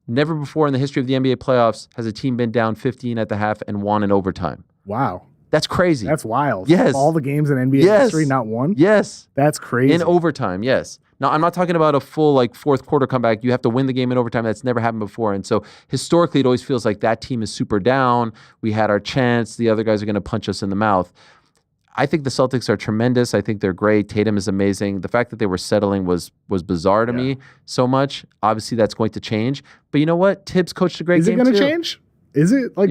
Speaker 2: never before in the history of the NBA playoffs has a team been down 15 at the half and won in overtime.
Speaker 9: Wow.
Speaker 2: That's crazy.
Speaker 9: That's wild.
Speaker 2: Yes.
Speaker 9: All the games in NBA history, not one?
Speaker 2: Yes.
Speaker 9: That's crazy.
Speaker 2: In overtime, yes. Now, I'm not talking about a full fourth quarter comeback. You have to win the game in overtime. That's never happened before. And so historically, it always feels like that team is super down. We had our chance. The other guys are going to punch us in the mouth. I think the Celtics are tremendous. I think they're great. Tatum is amazing. The fact that they were settling was bizarre to me so much. Obviously, that's going to change. But you know what? Tibbs coached a great game,
Speaker 9: Is it going to change? Is it like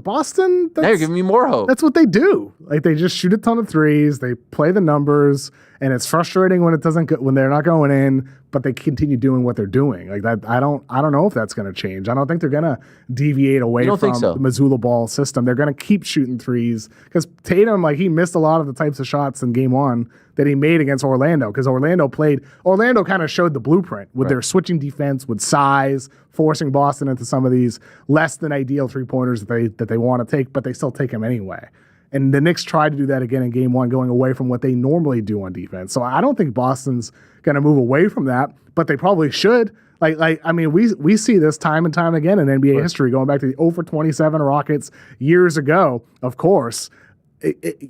Speaker 9: Boston?
Speaker 2: Now you're giving me more hope.
Speaker 9: That's what they do. They just shoot a ton of threes. They play the numbers, and it's frustrating when it doesn't go, when they're not going in, but they continue doing what they're doing. Like that, I don't know if that's going to change. I don't think they're going to deviate away from the Missoula ball system. They're going to keep shooting threes because Tatum, he missed a lot of the types of shots in Game 1 that he made against Orlando because Orlando kind of showed the blueprint with their switching defense, with size, forcing Boston into some of these less than ideal 3-pointers that they want to take, but they still take them anyway. And the Knicks tried to do that again in Game 1, going away from what they normally do on defense. So I don't think Boston's going to move away from that, but they probably should. We see this time and time again in NBA history, going back to the 0-for-27 Rockets years ago, of course.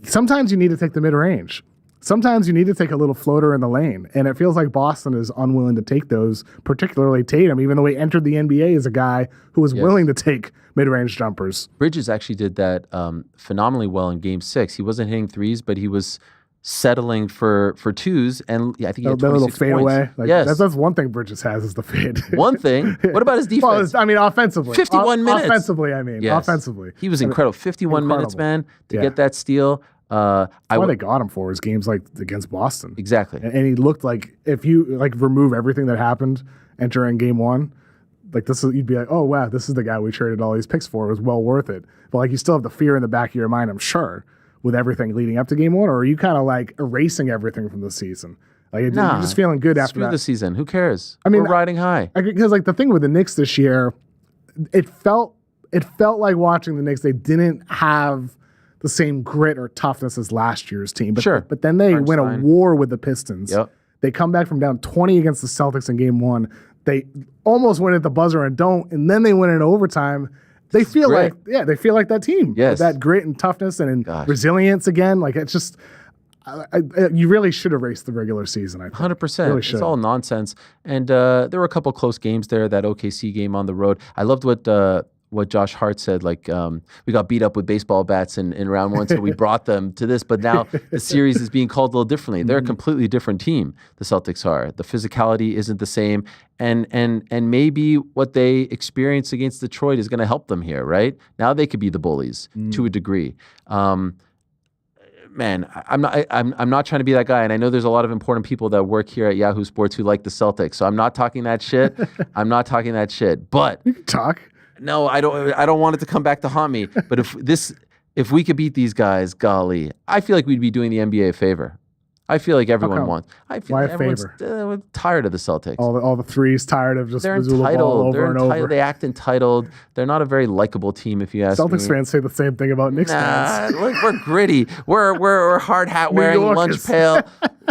Speaker 9: Sometimes you need to take the mid-range. Sometimes you need to take a little floater in the lane, and it feels like Boston is unwilling to take those, particularly Tatum, even though he entered the NBA as a guy who was willing to take mid-range jumpers.
Speaker 2: Bridges actually did that phenomenally well in Game 6. He wasn't hitting threes, but he was settling for twos, and I think he had 26
Speaker 9: that little fade
Speaker 2: points.
Speaker 9: Away. That's one thing Bridges has is the fade.
Speaker 2: One thing. What about his defense?
Speaker 9: Offensively.
Speaker 2: 51 minutes.
Speaker 9: Offensively, offensively.
Speaker 2: He was incredible. 51 minutes, man, to get that steal.
Speaker 9: That's why they got him for his games against Boston.
Speaker 2: Exactly.
Speaker 9: And he looked like, if you remove everything that happened entering Game 1, you'd be like, oh wow, this is the guy we traded all these picks for. It was well worth it. But you still have the fear in the back of your mind, I'm sure, with everything leading up to Game 1, or are you kind of erasing everything from the season? You're just feeling good after that.
Speaker 2: Screw the season. Who cares? We're riding high.
Speaker 9: Because the thing with the Knicks this year, it felt like watching the Knicks. They didn't have the same grit or toughness as last year's team. But then they win a war with the Pistons.
Speaker 2: Yep.
Speaker 9: They come back from down 20 against the Celtics in Game 1. They almost win at the buzzer and don't, and then they win in overtime. They feel like that team.
Speaker 2: Yes.
Speaker 9: That grit and toughness and resilience again. It's just, you really should erase the regular season, I think.
Speaker 2: 100%.
Speaker 9: Really
Speaker 2: it's all nonsense. And there were a couple close games there, that OKC game on the road. I loved what Josh Hart said, we got beat up with baseball bats in round 1, so we brought them to this, but now the series is being called a little differently. They're a completely different team, the Celtics are. The physicality isn't the same, and maybe what they experienced against Detroit is going to help them here, right? Now they could be the bullies to a degree. man, I'm not trying to be that guy, and I know there's a lot of important people that work here at Yahoo Sports who like the Celtics, so I'm not talking that shit. I'm not talking that shit. But
Speaker 9: you can talk.
Speaker 2: No, I don't want it to come back to haunt me. But if we could beat these guys, golly, I feel like we'd be doing the NBA a favor. I feel like everyone wants. I feel like everyone's tired of the Celtics.
Speaker 9: All the threes, tired of just
Speaker 2: they're
Speaker 9: Missoula
Speaker 2: entitled.
Speaker 9: ball over
Speaker 2: They're
Speaker 9: and
Speaker 2: entitled.
Speaker 9: over.
Speaker 2: They act entitled. They're not a very likable team, if you ask me.
Speaker 9: Celtics fans say the same thing about Knicks fans.
Speaker 2: Look, we're gritty. We're hard hat wearing, lunch pail.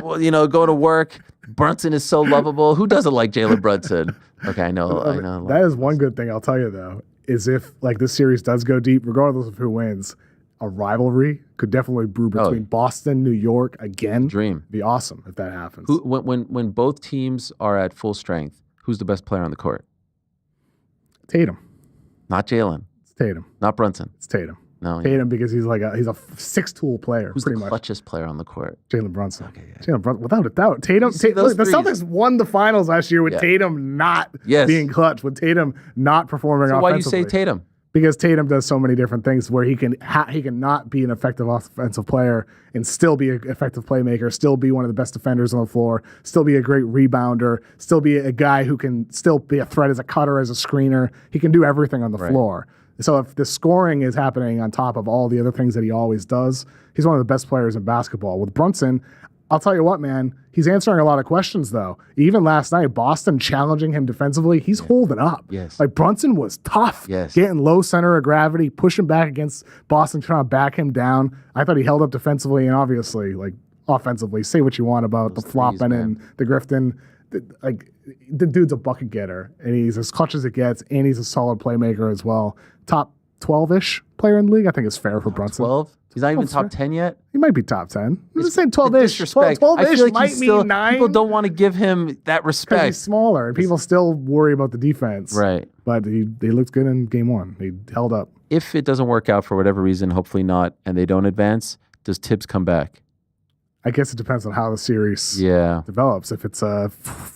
Speaker 2: Well, go to work. Brunson is so lovable. Who doesn't like Jalen Brunson? Okay, I know.
Speaker 9: That is one good thing I'll tell you though, is if like this series does go deep, regardless of who wins, a rivalry could definitely brew between Boston, New York again.
Speaker 2: Dream.
Speaker 9: It'd be awesome if that happens.
Speaker 2: When both teams are at full strength, who's the best player on the court?
Speaker 9: Tatum.
Speaker 2: Not Jalen.
Speaker 9: It's Tatum.
Speaker 2: Not Brunson.
Speaker 9: It's Tatum.
Speaker 2: No,
Speaker 9: Tatum because he's a six-tool player.
Speaker 2: Who's
Speaker 9: pretty
Speaker 2: the clutchest player on the court?
Speaker 9: Jalen Brunson.
Speaker 2: Okay, yeah.
Speaker 9: Jalen Brunson, without a doubt. Tatum. Look, the Celtics won the finals last year with Tatum not being clutch, with Tatum not performing offensively.
Speaker 2: Why do you say Tatum?
Speaker 9: Because Tatum does so many different things where he can not be an effective offensive player and still be an effective playmaker, still be one of the best defenders on the floor, still be a great rebounder, still be a guy who can still be a threat as a cutter, as a screener. He can do everything on the floor. So if the scoring is happening on top of all the other things that he always does, he's one of the best players in basketball. With Brunson, I'll tell you what, man, he's answering a lot of questions, though. Even last night, Boston challenging him defensively, he's holding up.
Speaker 2: Yes.
Speaker 9: Like, Brunson was tough.
Speaker 2: Yes.
Speaker 9: Getting low center of gravity, pushing back against Boston, trying to back him down. I thought he held up defensively and obviously, like, offensively. Say what you want about the flopping and the grifting. The dude's a bucket getter, and he's as clutch as it gets, and he's a solid playmaker as well. Top 12-ish player in the league, I think is fair for Brunson.
Speaker 2: 12? He's not even top 10 yet?
Speaker 9: He might be top 10. I'm just saying 12-ish.
Speaker 2: Disrespect.
Speaker 9: 12-ish
Speaker 2: I feel like
Speaker 9: might mean 9.
Speaker 2: People don't want to give him that respect.
Speaker 9: Because he's smaller, and people still worry about the defense.
Speaker 2: Right.
Speaker 9: But he looked good in game 1. He held up.
Speaker 2: If it doesn't work out for whatever reason, hopefully not, and they don't advance, does Tibbs come back?
Speaker 9: I guess it depends on how the series develops. If it's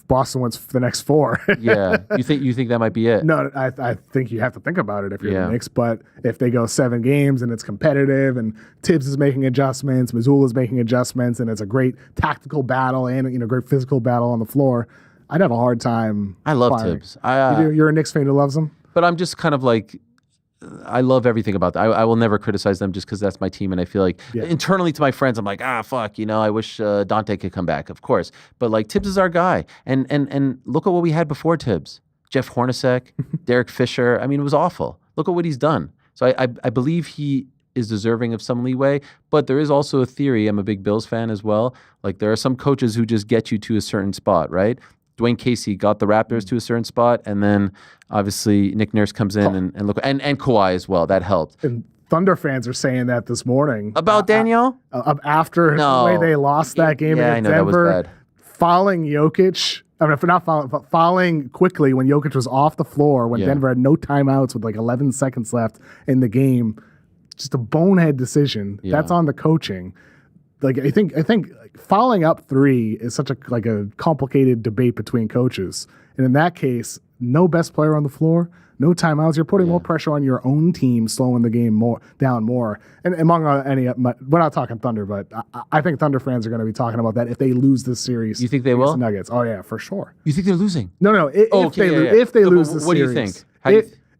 Speaker 9: Boston wins the next 4.
Speaker 2: You think that might be it?
Speaker 9: No, I think you have to think about it if you're the Knicks. But if they go 7 games and it's competitive and Tibbs is making adjustments, Missoula's making adjustments, and it's a great tactical battle and great physical battle on the floor, I'd have a hard time.
Speaker 2: I love Tibbs.
Speaker 9: You're a Knicks fan who loves him?
Speaker 2: But I'm just kind of like, I love everything about that. I will never criticize them just because that's my team, and I feel like internally to my friends, I'm like, fuck, I wish Dante could come back, of course. But like Tibbs is our guy, and look at what we had before Tibbs: Jeff Hornacek, Derek Fisher. I mean, it was awful. Look at what he's done. So I believe he is deserving of some leeway, but there is also a theory. I'm a big Bills fan as well. Like there are some coaches who just get you to a certain spot, right? Dwayne Casey got the Raptors to a certain spot, and then obviously Nick Nurse comes in and look, and Kawhi as well. That helped.
Speaker 9: And Thunder fans are saying that this morning
Speaker 2: about Daniel
Speaker 9: after the way they lost that game in Denver, that was bad. Fouling Jokic. I mean, not fouling, but fouling quickly when Jokic was off the floor when Denver had no timeouts with like 11 seconds left in the game. Just a bonehead decision. That's on the coaching. Like I think fouling up 3 is such a complicated debate between coaches. And in that case, no best player on the floor, no timeouts. You're putting more pressure on your own team, slowing the game down more. And among we're not talking Thunder, but I think Thunder fans are going to be talking about that if they lose this series.
Speaker 2: You think they will?
Speaker 9: The Nuggets. Oh yeah, for sure.
Speaker 2: You think they're losing?
Speaker 9: No. If they lose this series.
Speaker 2: What do you think?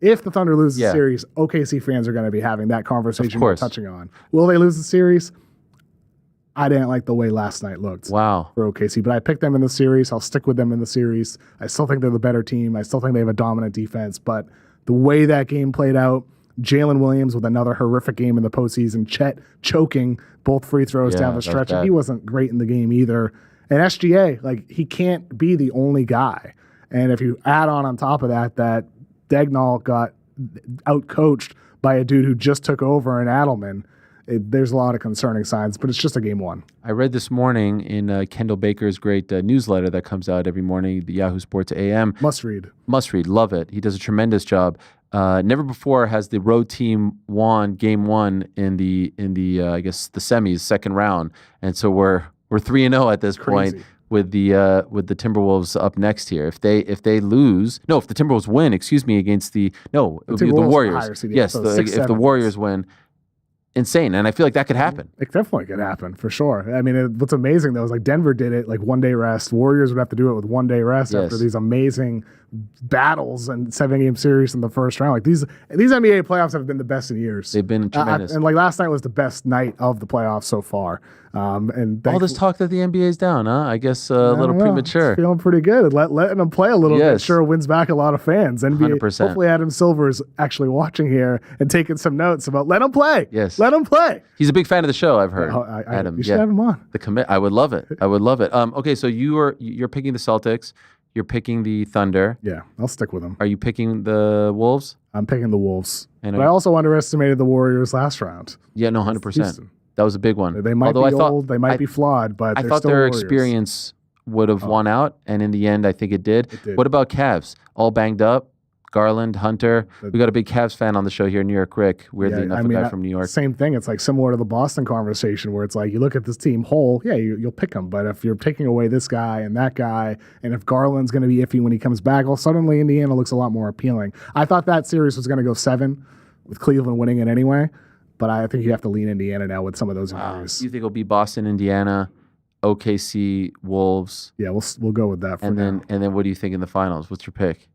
Speaker 9: If the Thunder lose the series, OKC fans are going to be having that conversation we're touching on. Will they lose the series? I didn't like the way last night looked for OKC, but I picked them in the series. I'll stick with them in the series. I still think they're the better team. I still think they have a dominant defense, but the way that game played out, Jalen Williams with another horrific game in the postseason, Chet choking both free throws down the stretch, and he wasn't great in the game either. And SGA, he can't be the only guy. And if you add on top of that Dagnall got out-coached by a dude who just took over in Adelman, there's a lot of concerning signs, but it's just a game 1.
Speaker 2: I read this morning in Kendall Baker's great newsletter that comes out every morning, the Yahoo Sports AM.
Speaker 9: Must read,
Speaker 2: love it. He does a tremendous job. Never before has the road team won game 1 in the I guess the semis, second round, and so we're 3-0 at this point with the Timberwolves up next here. If the Timberwolves win, against the Warriors. Yes, if the Warriors win. insane. And I feel like that could happen.
Speaker 9: It definitely could happen for sure. I mean, what's amazing though is like Denver did it like 1 day rest. Warriors would have to do it with 1 day rest after these amazing battles and 7-game series in the first round. Like these NBA playoffs have been the best in years.
Speaker 2: They've been tremendous.
Speaker 9: And like last night was the best night of the playoffs so far. And
Speaker 2: all this talk that the NBA's down, huh? I guess a little premature.
Speaker 9: It's feeling pretty good. Letting them play a little bit sure wins back a lot of fans. NBA,
Speaker 2: 100%.
Speaker 9: Hopefully Adam Silver is actually watching here and taking some notes about let him play.
Speaker 2: Yes.
Speaker 9: Let him play.
Speaker 2: He's a big fan of the show, I've heard.
Speaker 9: Adam. You should have him on.
Speaker 2: I would love it. I would love it. Okay, so you're picking the Celtics. You're picking the Thunder.
Speaker 9: Yeah, I'll stick with them.
Speaker 2: Are you picking the Wolves?
Speaker 9: I'm picking the Wolves. But I also underestimated the Warriors last round.
Speaker 2: Yeah, no, 100%. That was a big one.
Speaker 9: They might be old, they might be flawed, but
Speaker 2: I thought
Speaker 9: still
Speaker 2: their
Speaker 9: Warriors.
Speaker 2: experience would have won out, and in the end, I think it did. What about Cavs? All banged up? Garland, Hunter. We got a big Cavs fan on the show here, New York Rick. Weirdly enough, a guy from New York.
Speaker 9: Same thing. It's like similar to the Boston conversation where it's like you look at this team whole, you'll pick them. But if you're taking away this guy and that guy, and if Garland's going to be iffy when he comes back, well, suddenly Indiana looks a lot more appealing. I thought that series was going to go 7 with Cleveland winning it anyway. But I think you have to lean Indiana now with some of those injuries.
Speaker 2: You think it'll be Boston, Indiana, OKC, Wolves?
Speaker 9: Yeah, we'll go with that for now.
Speaker 2: And then what do you think in the finals? What's your pick?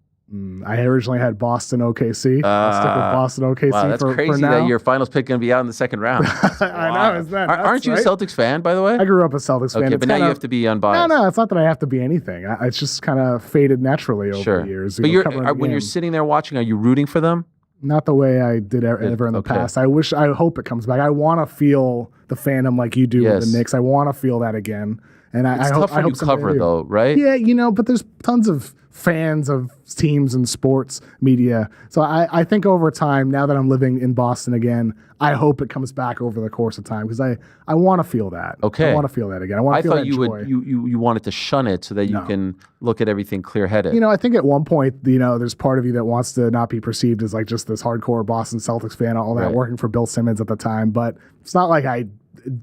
Speaker 9: I originally had Boston, OKC. I'll stick with Boston, OKC.
Speaker 2: Wow, that's crazy
Speaker 9: for now.
Speaker 2: that your finals pick going to be out in the second round.
Speaker 9: I know, isn't that nuts,
Speaker 2: Aren't you a Celtics fan, by the way?
Speaker 9: I grew up a Celtics fan.
Speaker 2: Okay, but now you have to be unbiased.
Speaker 9: No, it's not that I have to be anything. It's just kind of faded naturally over the years.
Speaker 2: But when you're sitting there watching, are you rooting for them?
Speaker 9: Not the way I did ever in the past. I hope it comes back. I want to feel the fandom like you do with the Knicks. I want to feel that again. And
Speaker 2: it's tough when you cover though, right?
Speaker 9: Yeah, but there's tons of fans of teams and sports media. So I think over time, now that I'm living in Boston again, I hope it comes back over the course of time because I want to feel that.
Speaker 2: Okay.
Speaker 9: I want to feel that again. I feel
Speaker 2: thought you
Speaker 9: joy.
Speaker 2: you wanted to shun it so that you can look at everything clear-headed.
Speaker 9: I think at one point, there's part of you that wants to not be perceived as like just this hardcore Boston Celtics fan, all that, working for Bill Simmons at the time. But it's not like I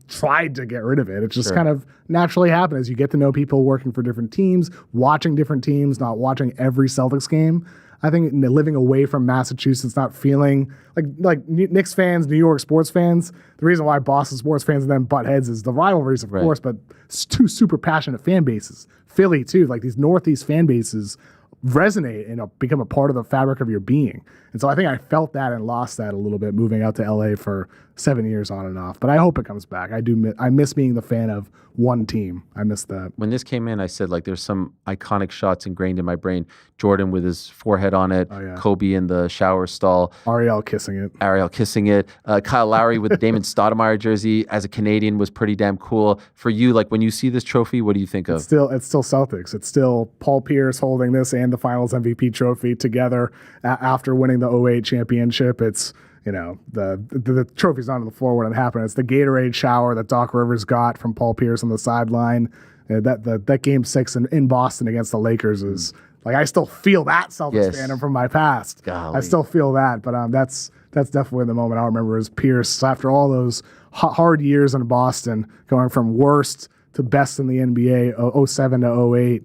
Speaker 9: tried to get rid of it. It just kind of naturally happened as you get to know people working for different teams, watching different teams, not watching every Celtics game. I think living away from Massachusetts, not feeling like Knicks fans, New York sports fans, the reason why Boston sports fans and then butt heads is the rivalries, of course, but it's two super passionate fan bases. Philly, too, like these Northeast fan bases resonate and become a part of the fabric of your being. And so I think I felt that and lost that a little bit moving out to LA for 7 years on and off. But I hope it comes back. I miss being the fan of one team. I miss that.
Speaker 2: When this came in, I said there's some iconic shots ingrained in my brain. Jordan with his forehead on it. Oh, yeah. Kobe in the shower stall.
Speaker 9: Ariel kissing it.
Speaker 2: Kyle Lowry with the Damon Stoudemire jersey as a Canadian was pretty damn cool. For you, when you see this trophy, what do you think of?
Speaker 9: It's still Celtics. It's still Paul Pierce holding this and the Finals MVP trophy together after winning the 2008 championship. It's the trophy's not on the floor when it happened. It's the Gatorade shower that Doc Rivers got from Paul Pierce on the sideline. That game 6 in Boston against the Lakers is I still feel that Celtics fandom from my past.
Speaker 2: Golly.
Speaker 9: I still feel that, but that's definitely the moment I'll remember is Pierce after all those hard years in Boston, going from worst to best in the NBA, 07 to 08.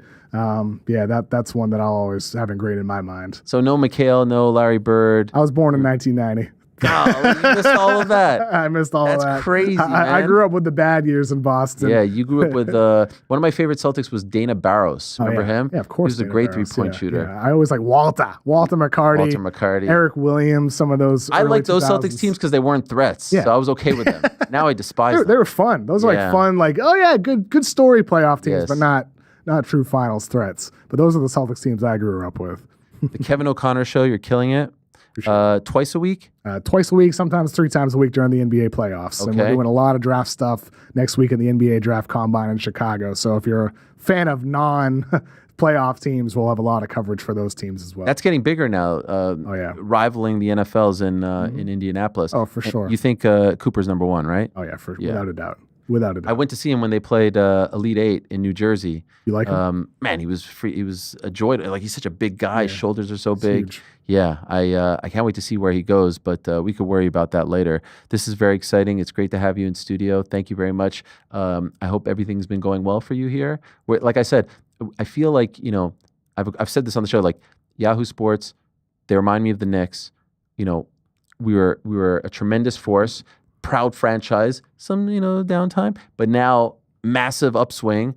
Speaker 9: That's one that I'll always have ingrained in my mind.
Speaker 2: So no McHale, no Larry Bird.
Speaker 9: I was born in 1990.
Speaker 2: Oh, you missed all of that.
Speaker 9: I missed all of that.
Speaker 2: That's crazy, man.
Speaker 9: I grew up with the bad years in Boston.
Speaker 2: Yeah, you grew up with one of my favorite Celtics was Dana Barros. Remember him?
Speaker 9: Yeah, of course.
Speaker 2: He was a great three-point shooter.
Speaker 9: Yeah. I always like Walter McCarty, Eric Williams, some of those.
Speaker 2: I liked those Celtics teams because they weren't threats. Yeah. So I was okay with them. Now I despise them.
Speaker 9: They were fun. Those are fun, good story playoff teams, but not true finals threats. But those are the Celtics teams I grew up with.
Speaker 2: The Kevin O'Connor Show, you're killing it. Sure. Twice a week?
Speaker 9: Twice a week, sometimes 3 times a week during the NBA playoffs. Okay. And we're doing a lot of draft stuff next week in the NBA Draft Combine in Chicago. So if you're a fan of non-playoff teams, we'll have a lot of coverage for those teams as well.
Speaker 2: That's getting bigger now, rivaling the NFLs in Indianapolis.
Speaker 9: Oh, for sure.
Speaker 2: You think Cooper's number 1, right?
Speaker 9: Oh, yeah, without a doubt. Without a doubt.
Speaker 2: I went to see him when they played Elite 8 in New Jersey.
Speaker 9: You like him?
Speaker 2: Man, he was free. He was a joy. He's such a big guy. His shoulders are so big. Huge. Yeah, I can't wait to see where he goes, but we could worry about that later. This is very exciting. It's great to have you in studio. Thank you very much. I hope everything's been going well for you here. Like I said, I feel like, I've said this on the show, Yahoo Sports, they remind me of the Knicks. We were a tremendous force. proud franchise, some, downtime, but now massive upswing.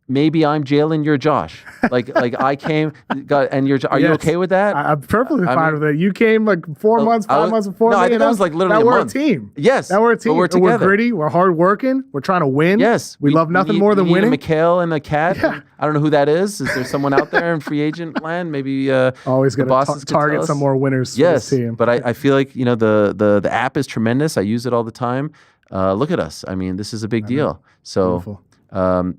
Speaker 2: Maybe I'm Jalen, you're Josh. Like I came, and are you okay with that?
Speaker 9: I'm perfectly fine with it. You came like 4 months, 5 months before me.
Speaker 2: No, I think that was like literally a month.
Speaker 9: We're a team.
Speaker 2: Yes.
Speaker 9: Now we're a team.
Speaker 2: We're together.
Speaker 9: We're gritty. We're hardworking. We're trying to win.
Speaker 2: Yes.
Speaker 9: We love nothing more than winning.
Speaker 2: A Nickal and a cat. Yeah. I don't know who that is. Is there someone out there in free agent land? Maybe
Speaker 9: always going to target some more winners
Speaker 2: yes,
Speaker 9: for this team.
Speaker 2: But I feel like, the app is tremendous. I use it all the time. Look at us. I mean, this is a big deal. So
Speaker 9: beautiful.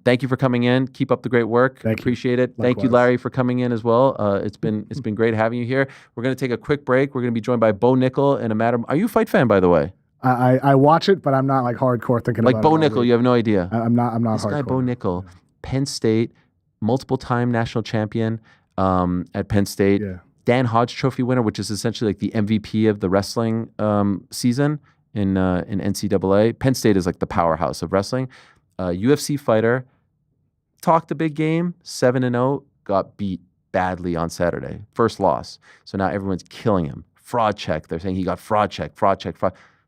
Speaker 2: Thank you for coming in. Keep up the great work. Appreciate it.
Speaker 9: Likewise.
Speaker 2: Thank you, Larry, for coming in as well. It's been great having you here. We're going to take a quick break. We're going to be joined by Bo Nickal in a matter. Are you a fight fan, by the way?
Speaker 9: I watch it, but I'm not like hardcore thinking
Speaker 2: like
Speaker 9: about it.
Speaker 2: Like Bo Nickal, you have no idea.
Speaker 9: I'm not
Speaker 2: this
Speaker 9: hardcore.
Speaker 2: Guy Bo Nickal, Penn State, multiple-time national champion at Penn State.
Speaker 9: Yeah.
Speaker 2: Dan Hodge Trophy winner, which is essentially like the MVP of the wrestling season in NCAA. Penn State is like the powerhouse of wrestling. UFC fighter. Talked a big game, 7-0, got beat badly on Saturday. First loss. So now everyone's killing him. Fraud check. They're saying he got fraud check.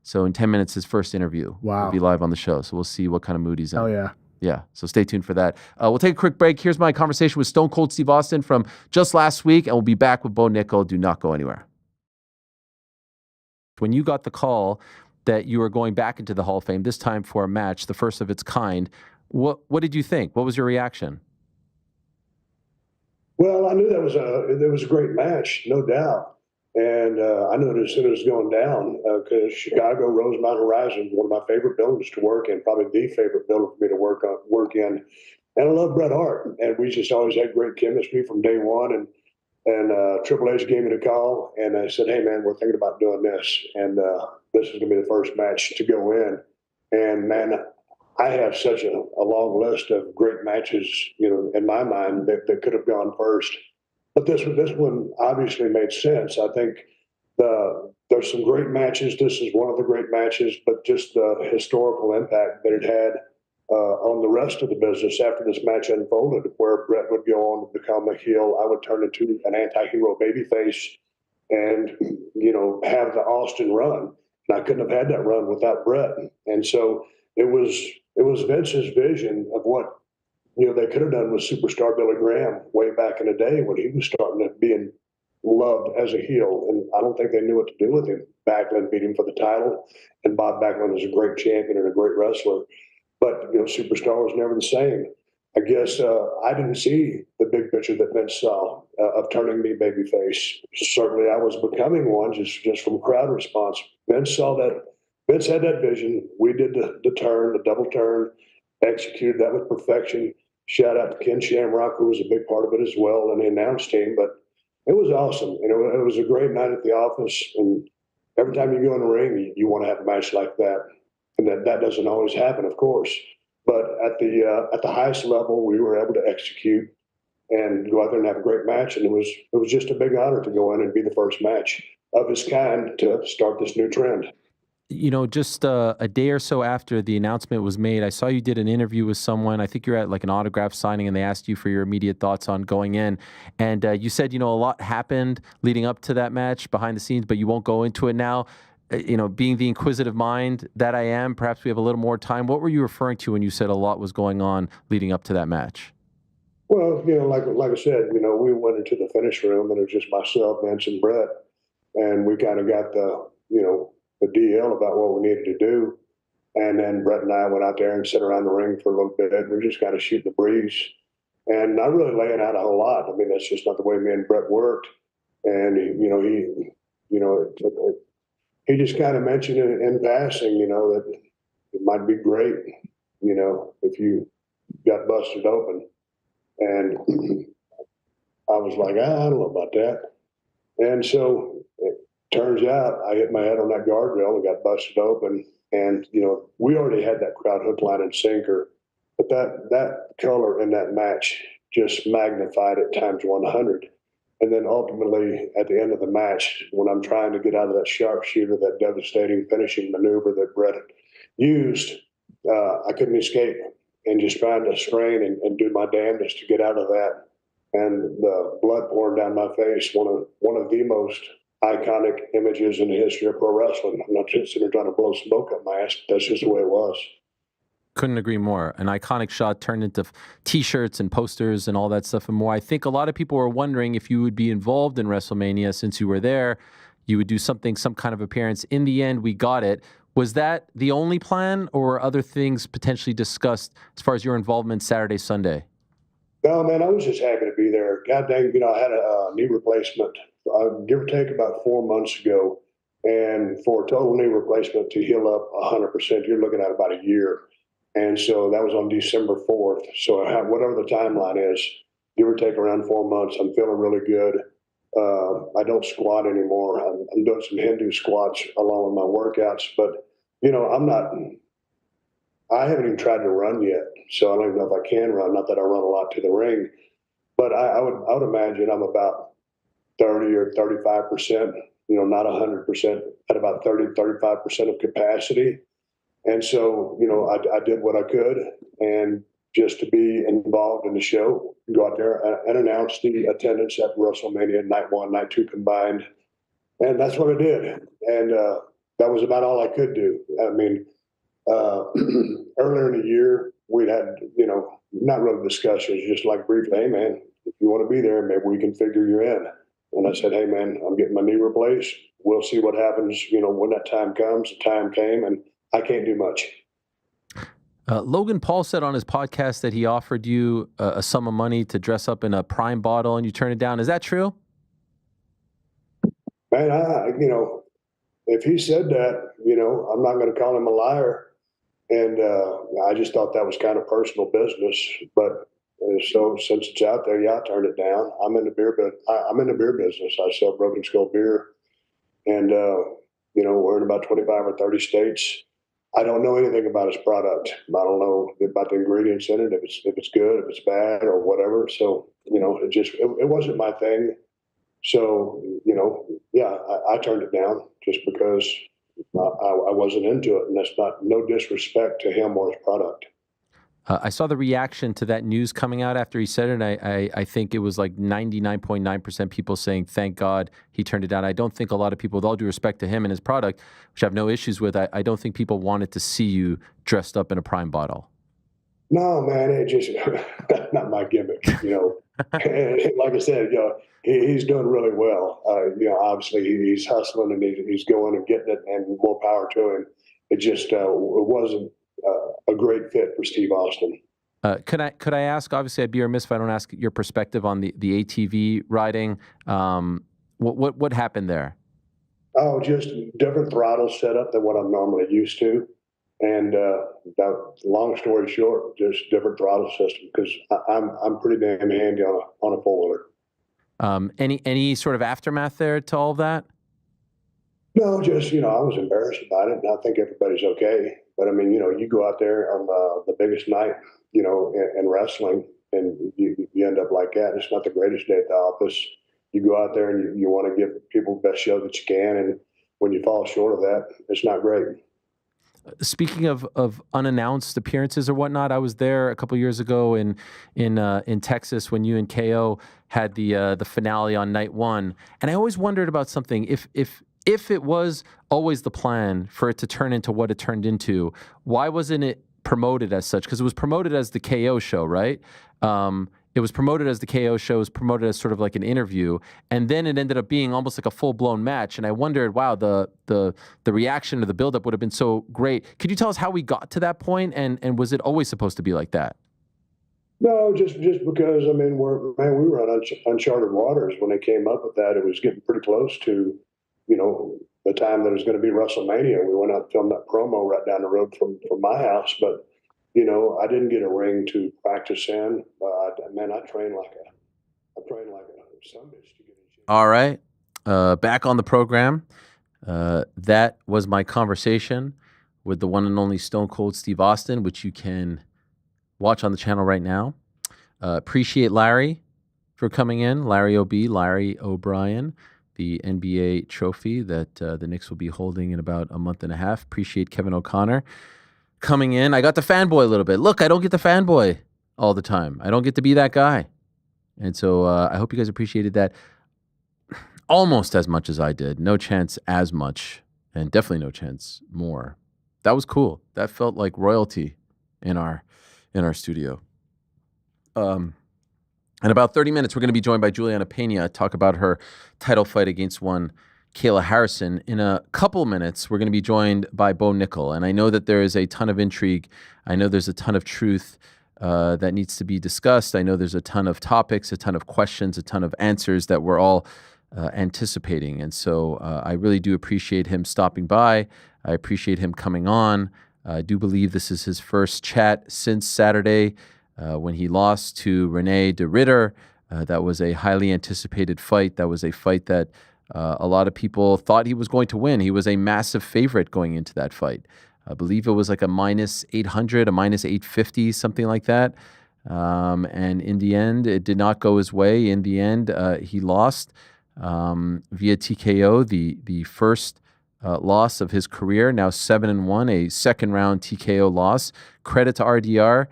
Speaker 2: So in 10 minutes, his first interview will be live on the show. So we'll see what kind of mood he's in.
Speaker 9: Oh, yeah.
Speaker 2: Yeah, so stay tuned for that. We'll take a quick break. Here's my conversation with Stone Cold Steve Austin from just last week, and we'll be back with Bo Nickal. Do not go anywhere. When you got the call that you were going back into the Hall of Fame, this time for a match, the first of its kind, what did you think? What was your reaction?
Speaker 10: Well, I knew it was a great match, no doubt. And I knew it as soon as it was going down because Chicago, Rosemount Horizon, one of my favorite buildings to work in, probably the favorite building for me to work in. And I love Bret Hart. And we just always had great chemistry from day one. And Triple H gave me the call, and I said, hey, man, we're thinking about doing this. And this is going to be the first match to go in. And, man, I have such a long list of great matches, in my mind that could have gone first. But this one obviously made sense. I think there's some great matches. This is one of the great matches, but just the historical impact that it had on the rest of the business after this match unfolded, where Bret would go on to become a heel. I would turn into an anti-hero babyface and, have the Austin run. And I couldn't have had that run without Bret. And so it was Vince's vision of what they could have done with superstar Billy Graham way back in the day when he was starting to being loved as a heel. And I don't think they knew what to do with him. Backlund beat him for the title, and Bob Backlund is a great champion and a great wrestler. But, superstar was never the same. I guess I didn't see the big picture that Vince saw of turning me babyface. Certainly I was becoming one just from crowd response. Vince saw that. Vince had that vision. We did the turn, the double turn, executed that with perfection. Shout out to Ken Shamrock, who was a big part of it as well, and the announce team. But it was awesome. It was a great night at the office. And every time you go in the ring, you want to have a match like that. And that doesn't always happen, of course. But at the highest level, we were able to execute and go out there and have a great match. And it was just a big honor to go in and be the first match of its kind to start this new trend.
Speaker 2: Just a day or so after the announcement was made, I saw you did an interview with someone. I think you're at like an autograph signing, and they asked you for your immediate thoughts on going in. And you said, a lot happened leading up to that match behind the scenes, but you won't go into it now. Being the inquisitive mind that I am, perhaps we have a little more time. What were you referring to when you said a lot was going on leading up to that match?
Speaker 10: Well, like I said, we went into the finish room, and it was just myself, Vince, and Bret, and we kind of got the DL about what we needed to do. And then Bret and I went out there and sat around the ring for a little bit. We're just kind of shooting the breeze and not really laying out a whole lot. I mean, that's just not the way me and Bret worked. And, he just kind of mentioned in passing, that it might be great, if you got busted open. And I was like, I don't know about that. And so turns out I hit my head on that guardrail and got busted open. And, we already had that crowd hook, line, and sinker. But that color in that match just magnified it times 100. And then ultimately, at the end of the match, when I'm trying to get out of that sharpshooter, that devastating finishing maneuver that Bret used, I couldn't escape and just trying to strain and do my damnedest to get out of that. And the blood pouring down my face, one of the most iconic images in the history of pro wrestling. I'm not just sitting there trying to blow smoke up my ass, but that's just the way it was.
Speaker 2: Couldn't agree more. An iconic shot turned into T-shirts and posters and all that stuff and more. I think a lot of people were wondering if you would be involved in WrestleMania since you were there. You would do some kind of appearance. In the end, we got it. Was that the only plan, or were other things potentially discussed as far as your involvement Saturday, Sunday?
Speaker 10: No, man, I was just happy to be there. God dang, I had a knee replacement, give or take about 4 months ago. And for a total knee replacement to heal up 100%, you're looking at about a year. And so that was on December 4th. So whatever the timeline is, give or take around 4 months, I'm feeling really good. I don't squat anymore. I'm doing some Hindu squats along with my workouts, but I haven't even tried to run yet. So I don't even know if I can run. Not that I run a lot to the ring, but I would imagine I'm about 30 or 35%, not 100%, at about 30, 35% of capacity. And so, I did what I could, and just to be involved in the show, go out there and announce the attendance at WrestleMania night 1, night 2 combined. And that's what I did. And that was about all I could do. I mean, earlier in the year, we'd had, not really discussions, just like briefly, hey, man, if you want to be there, maybe we can figure you in. And I said, hey, man, I'm getting my knee replaced. We'll see what happens, when that time comes. The time came, and I can't do much.
Speaker 2: Logan Paul said on his podcast that he offered you a sum of money to dress up in a Prime bottle and you turned it down. Is that true?
Speaker 10: Man, if he said that, I'm not going to call him a liar. And I just thought that was kind of personal business. But so since it's out there, I turned it down. I'm in the beer business. I sell Broken Skull beer. And, we're in about 25 or 30 states. I don't know anything about his product. I don't know about the ingredients in it, if it's good, if it's bad, or whatever. So, it wasn't my thing. So, I turned it down just because I wasn't into it. And that's no disrespect to him or his product.
Speaker 2: I saw the reaction to that news coming out after he said it. And I think it was like 99.9% people saying, thank God he turned it down. I don't think a lot of people, with all due respect to him and his product, which I have no issues with, I don't think people wanted to see you dressed up in a Prime bottle.
Speaker 10: No, man, that's not my gimmick, And like I said, he's doing really well. Obviously he's hustling and he's going and getting it, and more power to him. It just it wasn't a great fit for Steve Austin.
Speaker 2: Could I ask? Obviously, I'd be remiss if I don't ask your perspective on the ATV riding. What happened there?
Speaker 10: Oh, just different throttle setup than what I'm normally used to, and long story short, just different throttle system because I'm pretty damn handy on a 4-wheeler.
Speaker 2: Any sort of aftermath there to all of that?
Speaker 10: No, just I was embarrassed about it, and I think everybody's okay. But I mean, you go out there on the biggest night, in wrestling, and you end up like that. It's not the greatest day at the office. You go out there and you want to give people the best show that you can, and when you fall short of that, it's not great.
Speaker 2: Speaking of unannounced appearances or whatnot, I was there a couple of years ago in Texas when you and KO had the finale on night 1, and I always wondered about something. If it was always the plan for it to turn into what it turned into, why wasn't it promoted as such? Because it was promoted as the KO show, right? It was promoted as the KO show, it was promoted as sort of like an interview, and then it ended up being almost like a full-blown match. And I wondered, wow, the reaction to the buildup would have been so great. Could you tell us how we got to that point, and was it always supposed to be like that?
Speaker 10: No, just because we were on uncharted waters when they came up with that. It was getting pretty close to the time that it was going to be WrestleMania. We went out and filmed that promo right down the road from my house, but I didn't get a ring to practice in. I trained like a son bitch to get in shape.
Speaker 2: All right, back on the program. That was my conversation with the one and only Stone Cold Steve Austin, which you can watch on the channel right now. Appreciate Larry for coming in. Larry O'Brien. The NBA trophy that the Knicks will be holding in about a month and a half. Appreciate Kevin O'Connor coming in. I got the fanboy a little bit. Look, I don't get the fanboy all the time. I don't get to be that guy. And so I hope you guys appreciated that. almost as much as I did. No chance as much, and definitely no chance more. That was cool. That felt like royalty in our studio. In about 30 minutes, we're going to be joined by Julianna Peña, talk about her title fight against one Kayla Harrison. In a couple minutes, we're going to be joined by Bo Nickal. And I know that there is a ton of intrigue. I know there's a ton of truth that needs to be discussed. I know there's a ton of topics, a ton of questions, a ton of answers that we're all anticipating. And so I really do appreciate him stopping by. I appreciate him coming on. I do believe this is his first chat since Saturday when he lost to Reinier de Ridder. That was a highly anticipated fight. That was a fight that a lot of people thought he was going to win. He was a massive favorite going into that fight. I believe it was like a minus 800, a minus 850, something like that. And in the end, it did not go his way. In the end, he lost via TKO, the first loss of his career, now 7-1, a second round TKO loss. Credit to RDR,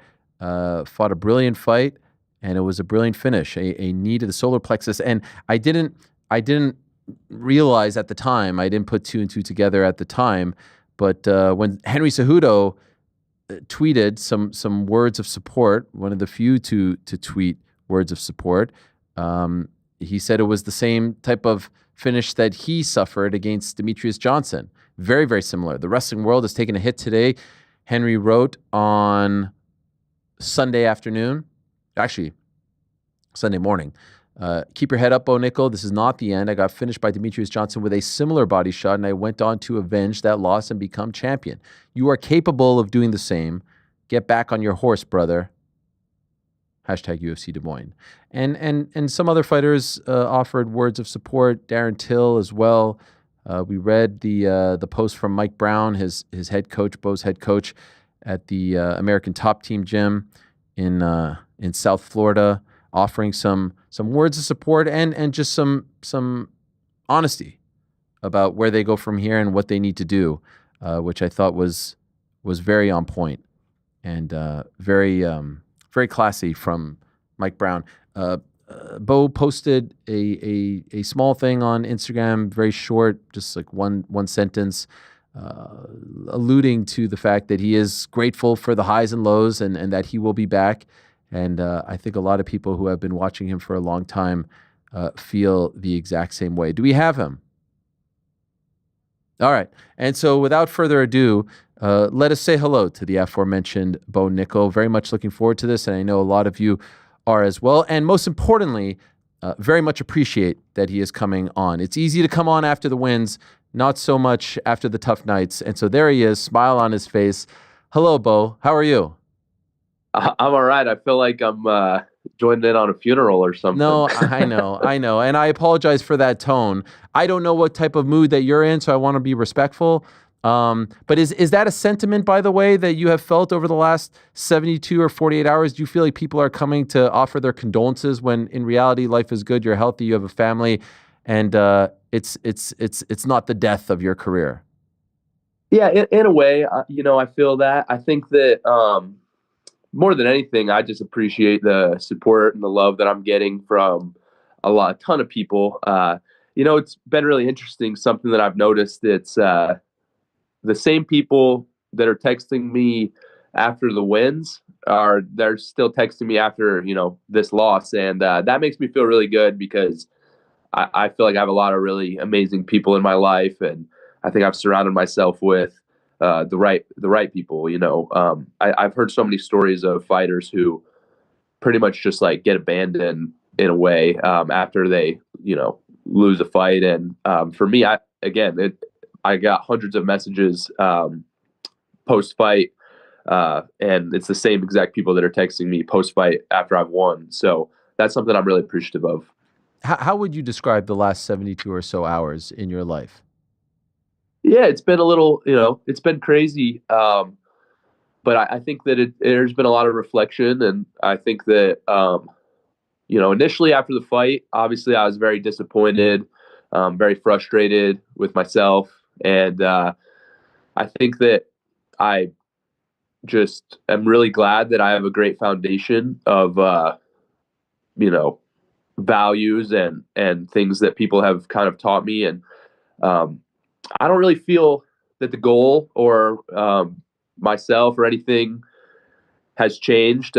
Speaker 2: fought a brilliant fight, and it was a brilliant finish, a knee to the solar plexus. And I didn't realize at the time, I didn't put two and two together at the time, but when Henry Cejudo tweeted some words of support, one of the few to tweet words of support, he said it was the same type of finish that he suffered against Demetrius Johnson. Very, very similar. The wrestling world has taken a hit today. Henry wrote on Sunday afternoon, actually Sunday morning, keep your head up, Bo Nickal. This is not the end. I got finished by Demetrius Johnson with a similar body shot, and I went on to avenge that loss and become champion. You are capable of doing the same. Get back on your horse, brother. Hashtag UFC Des Moines. And some other fighters offered words of support. Darren Till as well. We read the post from Mike Brown, his head coach, Bo's head coach, at the American Top Team gym in South Florida, offering some words of support and just some honesty about where they go from here and what they need to do, which I thought was very on point and very classy from Mike Brown. Bo posted a small thing on Instagram, very short, just like one sentence, alluding to the fact that he is grateful for the highs and lows and that he will be back. And I think a lot of people who have been watching him for a long time feel the exact same way. Do we have him? All right. And so without further ado, let us say hello to the aforementioned Bo Nickal. Very much looking forward to this, and I know a lot of you are as well. And most importantly, very much appreciate that he is coming on. It's easy to come on after the wins, not so much after the tough nights. And so there he is, smile on his face. Hello, Bo. How are you?
Speaker 11: I'm all right. I feel like I'm joined in on a funeral or something.
Speaker 2: No, I know. And I apologize for that tone. I don't know what type of mood that you're in, so I want to be respectful. But is that a sentiment, by the way, that you have felt over the last 72 or 48 hours? Do you feel like people are coming to offer their condolences when in reality life is good, you're healthy, you have a family, and it's not the death of your career?
Speaker 11: Yeah, in a way, I feel that. I think that more than anything, I just appreciate the support and the love that I'm getting from a ton of people. It's been really interesting. Something that I've noticed, it's the same people that are texting me after the wins they're still texting me after, this loss. And that makes me feel really good because I feel like I have a lot of really amazing people in my life. And I think I've surrounded myself with the right people. I've heard so many stories of fighters who pretty much just like get abandoned in a way after they, lose a fight. And for me, I got hundreds of messages post-fight, and it's the same exact people that are texting me post-fight after I've won. So that's something I'm really appreciative of.
Speaker 2: How would you describe the last 72 or so hours in your life?
Speaker 11: Yeah, it's been a little, it's been crazy. But I think that there's been a lot of reflection. And I think that, initially after the fight, obviously I was very disappointed, very frustrated with myself. And I think that I am really glad that I have a great foundation of, values and things that people have kind of taught me. And I don't really feel that the goal or myself or anything has changed.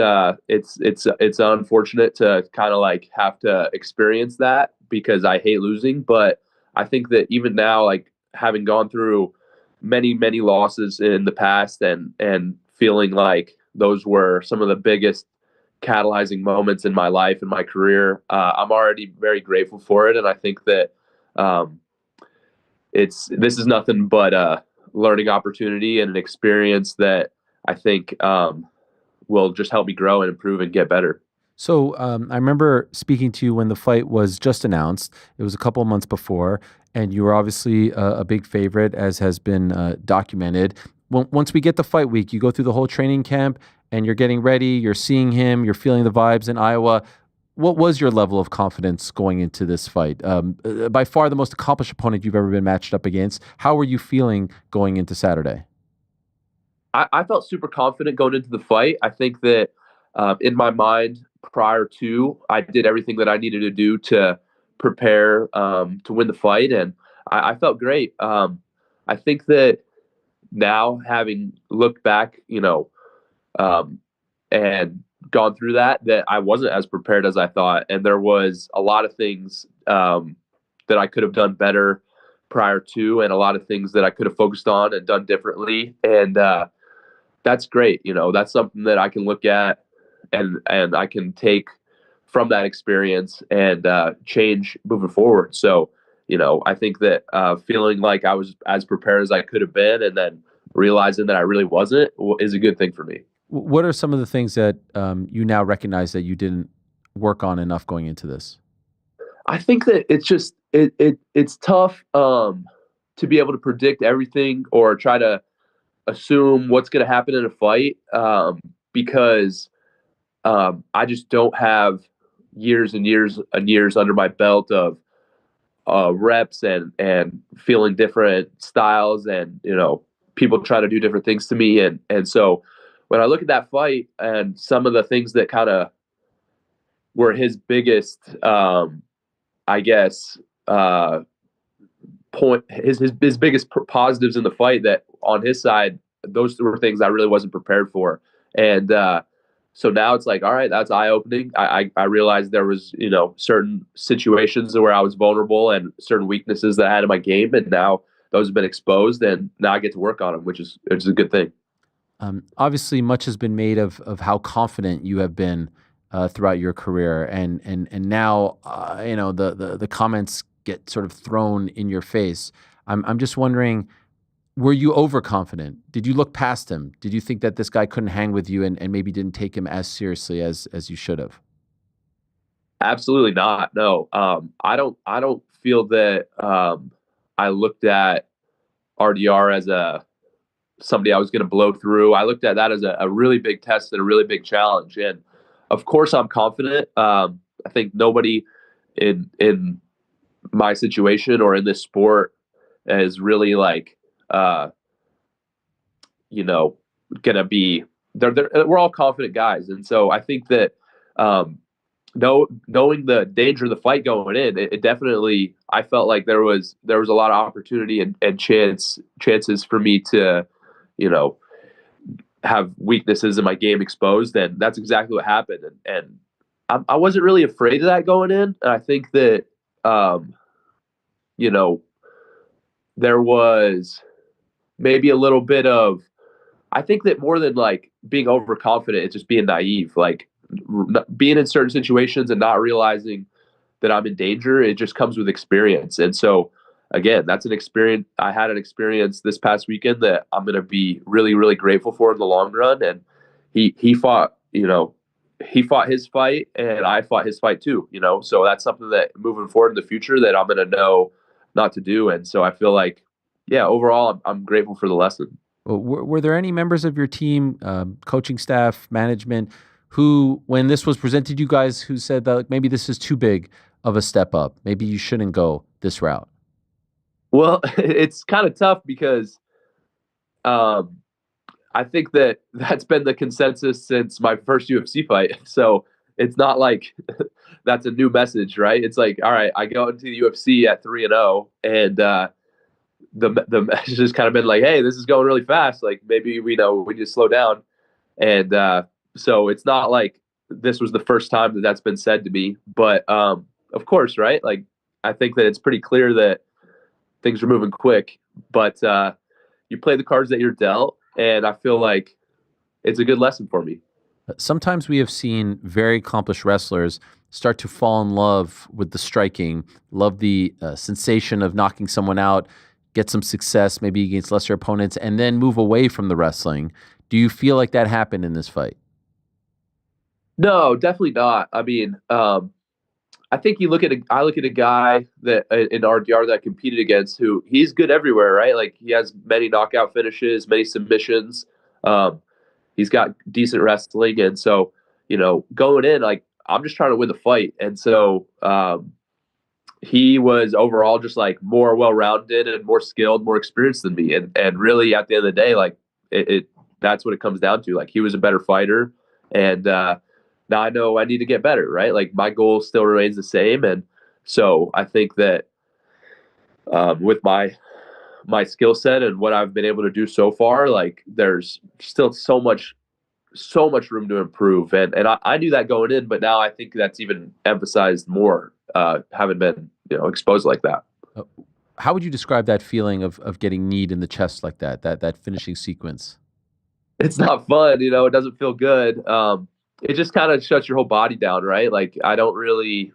Speaker 11: It's unfortunate to kind of like have to experience that because I hate losing. But I think that even now, like having gone through many losses in the past and feeling like those were some of the biggest catalyzing moments in my life and my career, I'm already very grateful for it. And I think that this is nothing but a learning opportunity and an experience that I think will just help me grow and improve and get better.
Speaker 2: So I remember speaking to you when the fight was just announced. It was a couple of months before, and you were obviously a big favorite, as has been documented. Once we get the fight week, you go through the whole training camp, and you're getting ready, you're seeing him, you're feeling the vibes in Iowa. What was your level of confidence going into this fight? By far the most accomplished opponent you've ever been matched up against. How were you feeling going into Saturday?
Speaker 11: I felt super confident going into the fight. I think that in my mind prior to, I did everything that I needed to do to prepare to win the fight, and I felt great. I think that now, having looked back, and gone through that I wasn't as prepared as I thought, and there was a lot of things that I could have done better prior to, and a lot of things that I could have focused on and done differently, and that's great. That's something that I can look at and I can take from that experience and change moving forward. So, I think that feeling like I was as prepared as I could have been and then realizing that I really wasn't is a good thing for me.
Speaker 2: What are some of the things that you now recognize that you didn't work on enough going into this?
Speaker 11: I think that it's just it's tough to be able to predict everything or try to assume what's going to happen in a fight because I just don't have years and years and years under my belt of reps and feeling different styles and people try to do different things to me and so when I look at that fight and some of the things that kind of were his biggest I guess his biggest positives in the fight, that on his side, those were things I really wasn't prepared for. And so now it's like, all right, that's eye-opening. I realized there was, certain situations where I was vulnerable and certain weaknesses that I had in my game, and now those have been exposed, and now I get to work on them, which is a good thing.
Speaker 2: Obviously, much has been made of how confident you have been throughout your career, and now the comments get sort of thrown in your face. I'm just wondering, were you overconfident? Did you look past him? Did you think that this guy couldn't hang with you and maybe didn't take him as seriously as you should have?
Speaker 11: Absolutely not. No. I don't feel that I looked at RDR as somebody I was going to blow through. I looked at that as a really big test and a really big challenge. And of course I'm confident. I think nobody in my situation or in this sport is really like, gonna be we're all confident guys. And so I think that, knowing the danger of the fight going in, it definitely, I felt like there was a lot of opportunity and chances for me to, have weaknesses in my game exposed. And that's exactly what happened. And I wasn't really afraid of that going in. And I think that, there was maybe a little bit of, I think that more than like being overconfident, it's just being naive, like being in certain situations and not realizing that I'm in danger. It just comes with experience. And so again, that's an experience. I had an experience this past weekend that I'm going to be really, really grateful for in the long run. And he fought his fight and I fought his fight too, so that's something that moving forward in the future that I'm going to know not to do. And so I feel like, overall, I'm grateful for the lesson.
Speaker 2: Well, were there any members of your team, coaching staff, management, who, when this was presented to you guys, who said that maybe this is too big of a step up, maybe you shouldn't go this route?
Speaker 11: Well, it's kind of tough because I think that that's been the consensus since my first UFC fight. So it's not like that's a new message, right? It's like, all right, I go into the UFC at 3-0, and the message has kind of been like, hey, this is going really fast. Like maybe we just slow down. And so it's not like this was the first time that that's been said to me. But of course, right? Like I think that it's pretty clear that things are moving quick. But you play the cards that you're dealt, and I feel like it's a good lesson for me.
Speaker 2: Sometimes we have seen very accomplished wrestlers start to fall in love with the striking, love the sensation of knocking someone out, get some success maybe against lesser opponents, and then move away from the wrestling. Do you feel like that happened in this fight?
Speaker 11: No, definitely not. I mean, I think I look at a guy that in RDR that I competed against who he's good everywhere, right? Like he has many knockout finishes, many submissions. He's got decent wrestling. And so, going in, like I'm just trying to win the fight. And so he was overall just like more well-rounded and more skilled, more experienced than me. And really at the end of the day, like that's what it comes down to. Like he was a better fighter. And now I know I need to get better, right? Like my goal still remains the same. And so I think that with my skill set and what I've been able to do so far, like there's still so much room to improve. And I knew that going in, but now I think that's even emphasized more, having been, exposed like that.
Speaker 2: How would you describe that feeling of getting kneed in the chest like that finishing sequence?
Speaker 11: It's not fun, it doesn't feel good. It just kind of shuts your whole body down, right? Like I don't really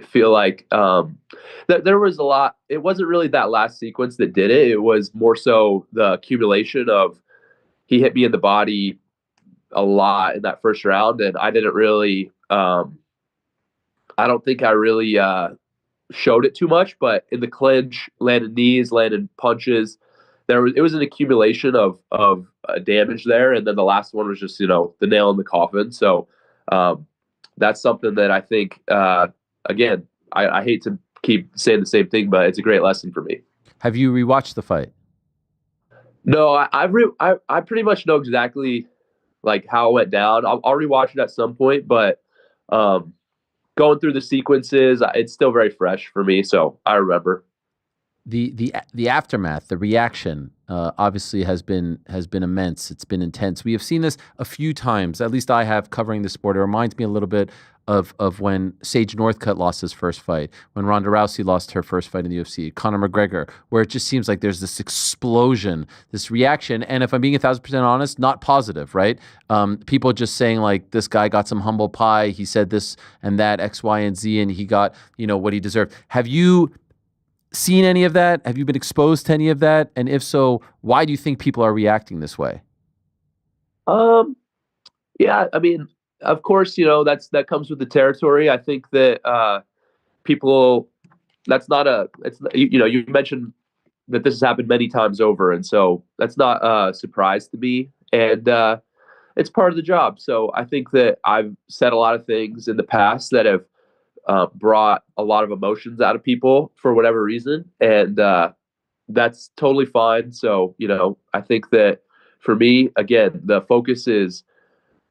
Speaker 11: feel like there was a lot. It wasn't really that last sequence that did it. It was more so the accumulation of he hit me in the body a lot in that first round, and I didn't really. I don't think I really showed it too much, but in the clinch, landed knees, landed punches. It was an accumulation of damage there, and then the last one was just the nail in the coffin. So that's something that I think. Again, I hate to keep saying the same thing, but it's a great lesson for me.
Speaker 2: Have you rewatched the fight?
Speaker 11: No, I pretty much know exactly like how it went down. I'll rewatch it at some point, but going through the sequences, it's still very fresh for me, so I remember.
Speaker 2: The aftermath, the reaction, obviously has been immense. It's been intense. We have seen this a few times. At least I have, covering the sport. It reminds me a little bit of when Sage Northcutt lost his first fight, when Ronda Rousey lost her first fight in the UFC, Conor McGregor, where it just seems like there's this explosion, this reaction. And if I'm being 1,000% honest, not positive, right? People just saying like, this guy got some humble pie. He said this and that, X, Y, and Z, and he got, what he deserved. Have you seen any of that? Have you been exposed to any of that? And if so, why do you think people are reacting this way?
Speaker 11: Yeah, I mean, of course, that comes with the territory. I think that people, you mentioned that this has happened many times over. And so that's not a surprise to me. And it's part of the job. So I think that I've said a lot of things in the past that have brought a lot of emotions out of people for whatever reason. And that's totally fine. So, I think that for me, again, the focus is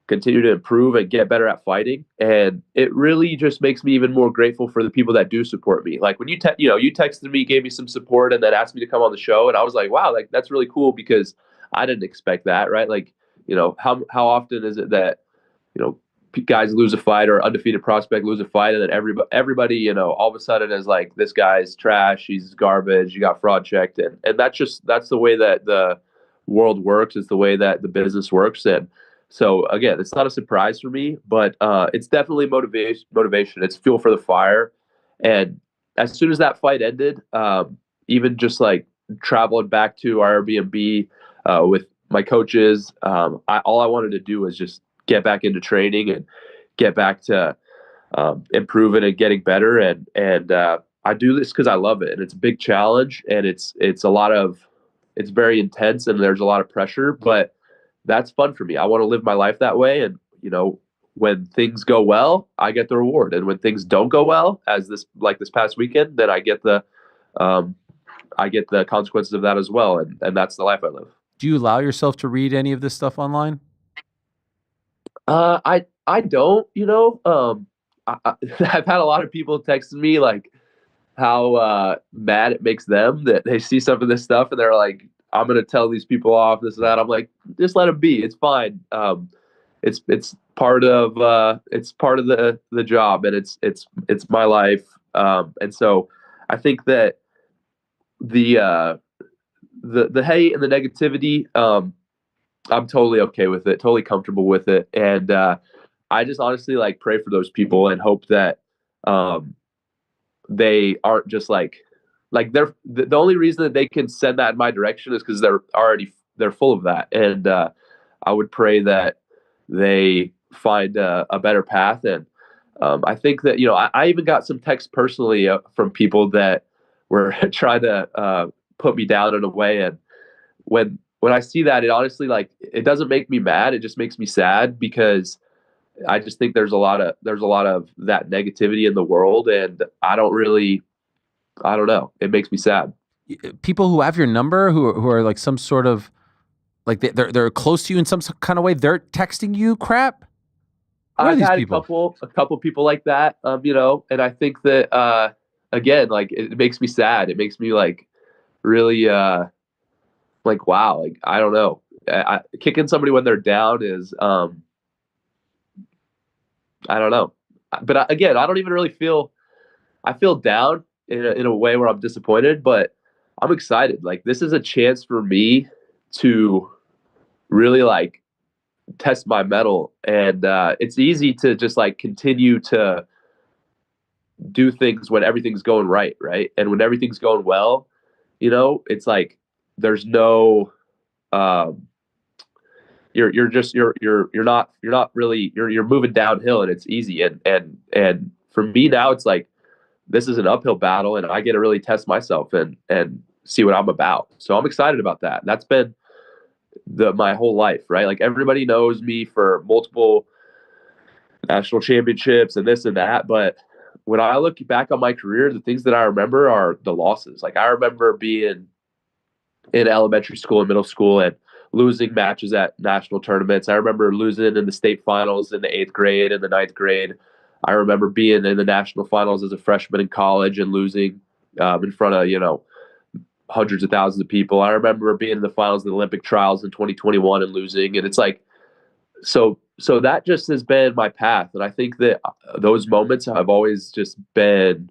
Speaker 11: continue to improve and get better at fighting. And it really just makes me even more grateful for the people that do support me. Like when you texted me, gave me some support, and then asked me to come on the show. And I was like, wow, like that's really cool because I didn't expect that. Right. Like, how often is it that, guys lose a fight or undefeated prospect lose a fight, and then everybody, all of a sudden is like, this guy's trash, he's garbage, you got fraud checked. And that's the way that the world works. It's the way that the business works. And so again, it's not a surprise for me, but it's definitely motivation. It's fuel for the fire. And as soon as that fight ended, even just like traveling back to our Airbnb with my coaches, all I wanted to do was just get back into training and get back to improving and getting better. And I do this because I love it, and it's a big challenge, and it's very intense, and there's a lot of pressure, but that's fun for me. I want to live my life that way. And, when things go well, I get the reward. And when things don't go well, as this past weekend, then I get the consequences of that as well. And that's the life I live.
Speaker 2: Do you allow yourself to read any of this stuff online?
Speaker 11: I I don't, I've had a lot of people texting me like how mad it makes them that they see some of this stuff and they're like, I'm going to tell these people off, this and that. I'm like, just let them be. It's fine. It's part of the job, and it's my life. And so I think that the hate and the negativity, I'm totally okay with it, totally comfortable with it. And I just honestly like pray for those people and hope that they aren't just like they're the only reason that they can send that in my direction is because they're full of that. And I would pray that they find a better path. And I think that, I even got some texts personally from people that were trying to put me down in a way. And when I see that, it honestly, like, it doesn't make me mad. It just makes me sad because I just think there's a lot of that negativity in the world. And I don't know. It makes me sad.
Speaker 2: People who have your number, who are like some sort of, like they're close to you in some kind of way, they're texting you crap?
Speaker 11: I've had a couple people like that, and I think that, again, like, it makes me sad. It makes me like really, like, wow, like, I don't know. Kicking somebody when they're down is, I don't know. But again, I don't even really I feel down in a way where I'm disappointed, but I'm excited. Like, this is a chance for me to really like test my mettle. And it's easy to just like continue to do things when everything's going right. And when everything's going well, it's like there's no you're not really moving downhill, and it's easy. And for me now, it's like this is an uphill battle, and I get to really test myself and see what I'm about. So I'm excited about that. That's been my whole life, right? Like, everybody knows me for multiple national championships and this and that. But when I look back on my career, the things that I remember are the losses. Like, I remember being in elementary school and middle school and losing matches at national tournaments. I remember losing in the state finals in the 8th grade and the 9th grade. I remember being in the national finals as a freshman in college and losing in front of, hundreds of thousands of people. I remember being in the finals of the Olympic trials in 2021 and losing. And it's like, so that just has been my path. And I think that those moments have always just been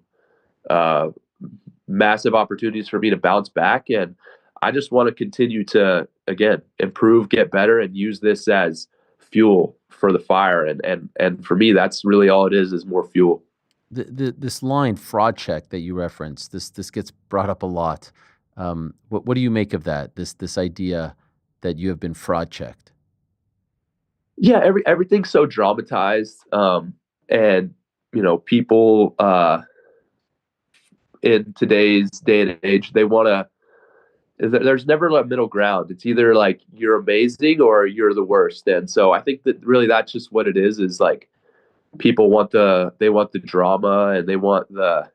Speaker 11: massive opportunities for me to bounce back. And I just want to continue to, again, improve, get better, and use this as fuel for the fire. And for me, that's really all it is more fuel.
Speaker 2: This line, fraud check, that you referenced, this gets brought up a lot. What do you make of that? This idea that you have been fraud checked?
Speaker 11: Yeah, everything's so dramatized, and people in today's day and age, they want to. There's never a middle ground. It's either like you're amazing or you're the worst. And so I think that really that's just what it is like people want the drama, and they want the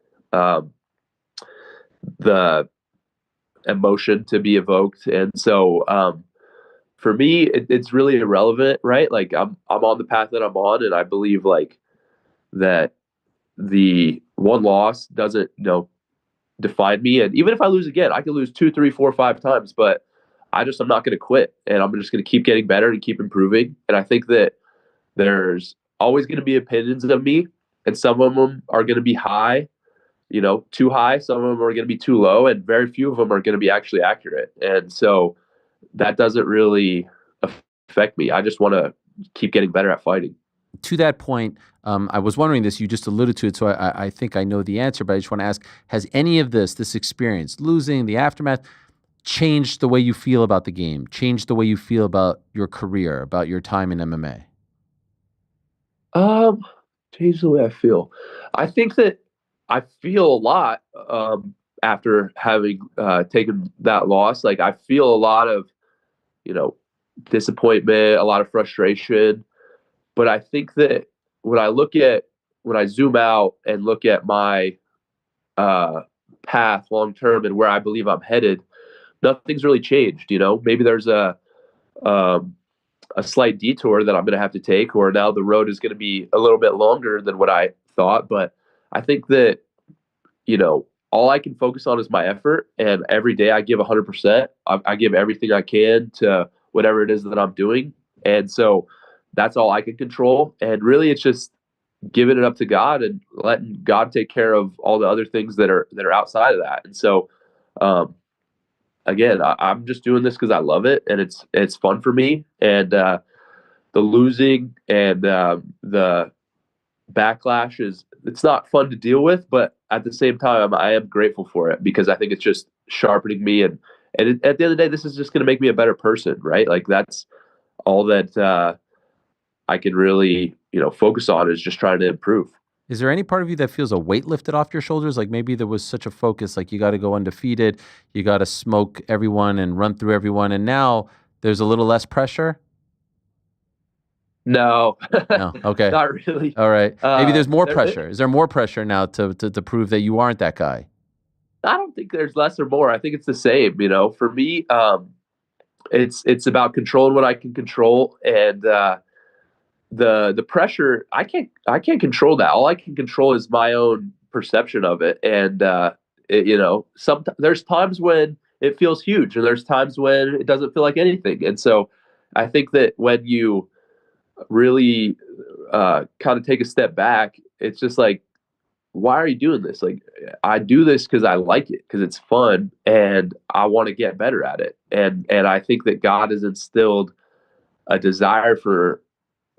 Speaker 11: emotion to be evoked. And so for me, it's really irrelevant, right? Like, I'm on the path that I'm on, and I believe like that the one loss doesn't define me. And even if I lose again, I can lose 2, 3, 4, 5 times, but I'm not going to quit, and I'm just going to keep getting better and keep improving. And I think that there's always going to be opinions of me, and some of them are going to be high, too high. Some of them are going to be too low, and very few of them are going to be actually accurate. And so that doesn't really affect me. I just want to keep getting better at fighting.
Speaker 2: To that point, I was wondering this, you just alluded to it, so I think I know the answer, but I just want to ask, has any of this experience, losing, the aftermath, changed the way you feel about the game, changed the way you feel about your career, about your time in MMA?
Speaker 11: Changed the way I feel. I think that I feel a lot after having taken that loss. Like, I feel a lot of, disappointment, a lot of frustration. But I think that when I zoom out and look at my path long term and where I believe I'm headed, nothing's really changed. Maybe there's a slight detour that I'm going to have to take, or now the road is going to be a little bit longer than what I thought. But I think that, all I can focus on is my effort, and every day I give 100%. I give everything I can to whatever it is that I'm doing. And so that's all I can control. And really it's just giving it up to God and letting God take care of all the other things that are outside of that. And so, again, I'm just doing this because I love it, and it's fun for me. And the losing and the backlash it's not fun to deal with, but at the same time, I am grateful for it because I think it's just sharpening me. And at the end of the day, this is just going to make me a better person, right? Like that's all that I can really, focus on is just trying to improve.
Speaker 2: Is there any part of you that feels a weight lifted off your shoulders? Like maybe there was such a focus, like you got to go undefeated, you got to smoke everyone and run through everyone, and now there's a little less pressure?
Speaker 11: No.
Speaker 2: No. Okay.
Speaker 11: Not really.
Speaker 2: All right. Maybe there's more pressure. Is there more pressure now to prove that you aren't that guy?
Speaker 11: I don't think there's less or more. I think it's the same. For me, it's about controlling what I can control, and the pressure I can't control that. All I can control is my own perception of it. And there's times when it feels huge, and there's times when it doesn't feel like anything. And so I think that when you really kind of take a step back, it's just like, why are you doing this? Like, I do this because I like it, because it's fun, and I want to get better at it. And I think that God has instilled a desire for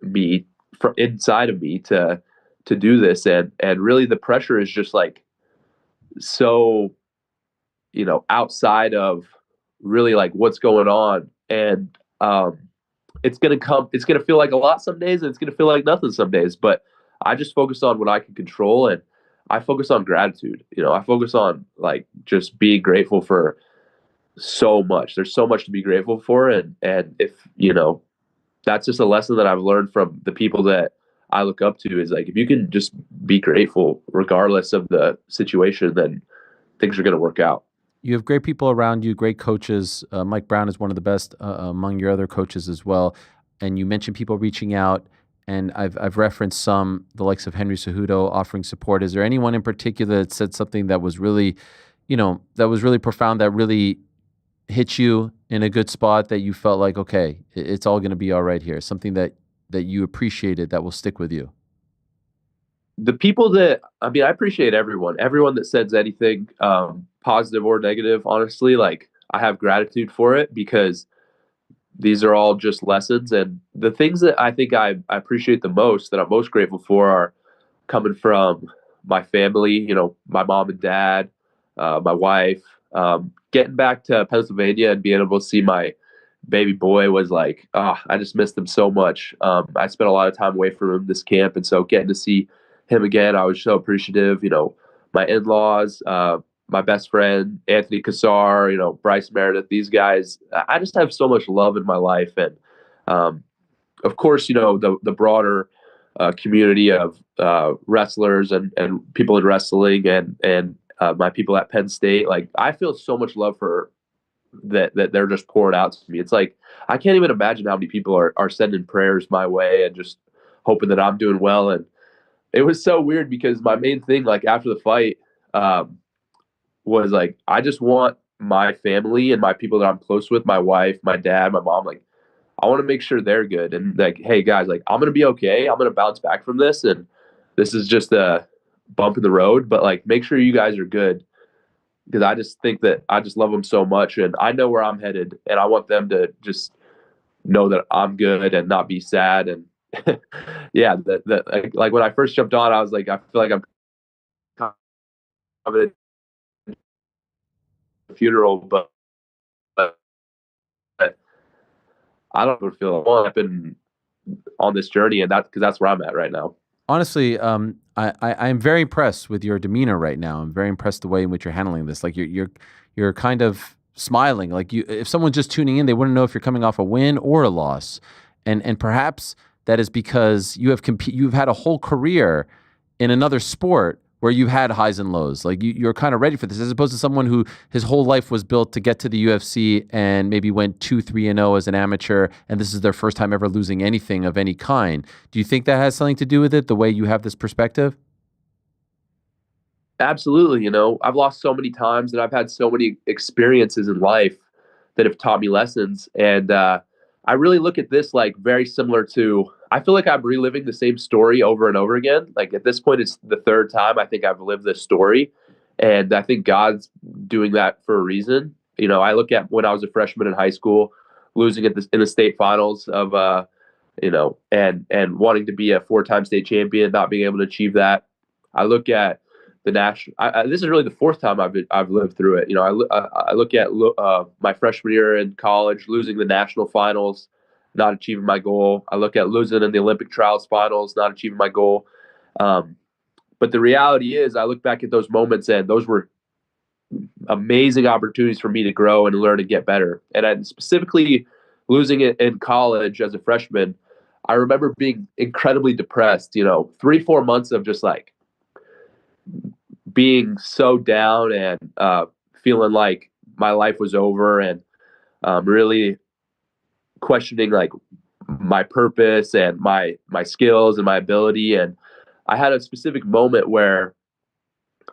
Speaker 11: me, from inside of me, to do this. And really the pressure is just like so, outside of really like what's going on. And it's going to feel like a lot some days, and it's going to feel like nothing some days. But I just focus on what I can control, and I focus on gratitude. I focus on like just being grateful for so much. There's so much to be grateful for. And if, that's just a lesson that I've learned from the people that I look up to, is like, if you can just be grateful regardless of the situation, then things are going to work out.
Speaker 2: You have great people around you, great coaches. Mike Brown is one of the best among your other coaches as well. And you mentioned people reaching out, and I've referenced some, the likes of Henry Cejudo offering support. Is there anyone in particular that said something that was really, that was really profound, that really hit you in a good spot, that you felt like, okay, it's all going to be all right here? Something that you appreciated that will stick with you?
Speaker 11: The people that, I appreciate everyone that says anything, positive or negative. Honestly, like, I have gratitude for it, because these are all just lessons. And the things that I think I appreciate the most, that I'm most grateful for, are coming from my family, my mom and dad, my wife. Getting back to Pennsylvania and being able to see my baby boy was like, I just missed him so much. I spent a lot of time away from him this camp, and so getting to see him again, I was so appreciative. My in-laws, my best friend Anthony Cacace, Bryce Meredith, these guys. I just have so much love in my life, and of course, the broader community of wrestlers and people in wrestling, and my people at Penn State. Like, I feel so much love for that they're just pouring out to me. It's like, I can't even imagine how many people are sending prayers my way and just hoping that I'm doing well. And it was so weird, because my main thing, like, after the fight, was like, I just want my family and my people that I'm close with, my wife, my dad, my mom, like, I want to make sure they're good. And like, hey guys, like, I'm going to be okay. I'm going to bounce back from this. And this is just a bump in the road, but like, make sure you guys are good, because I just think that I just love them so much, and I know where I'm headed, and I want them to just know that I'm good and not be sad. And yeah, like when I first jumped on, I was like, I feel like I'm coming to a funeral, but I don't feel like I've been on this journey, and because that's where I'm at right now.
Speaker 2: Honestly, I'm very impressed with your demeanor right now. I'm very impressed the way in which you're handling this. Like, you're kind of smiling. Like, if someone's just tuning in, they wouldn't know if you're coming off a win or a loss. And perhaps that is because you've had a whole career in another sport where you've had highs and lows. Like you're kind of ready for this, as opposed to someone who his whole life was built to get to the UFC and maybe went 2-3-0 as an amateur, and this is their first time ever losing anything of any kind. Do you think that has something to do with it, the way you have this perspective?
Speaker 11: Absolutely. I've lost so many times, and I've had so many experiences in life that have taught me lessons. And I really look at this like very similar to, I feel like I'm reliving the same story over and over again. Like at this point, it's the third time I think I've lived this story. And I think God's doing that for a reason. I look at when I was a freshman in high school, losing in the state finals of, and wanting to be a 4-time state champion, not being able to achieve that. I look at the national. This is really the fourth time I've lived through it. I look at my freshman year in college, losing the national finals, not achieving my goal. I look at losing in the Olympic trials finals, not achieving my goal. But the reality is, I look back at those moments, and those were amazing opportunities for me to grow and learn and get better. And specifically losing it in college as a freshman, I remember being incredibly depressed. 3-4 months of just like being so down and feeling like my life was over, and really questioning like my purpose and my skills and my ability. And I had a specific moment where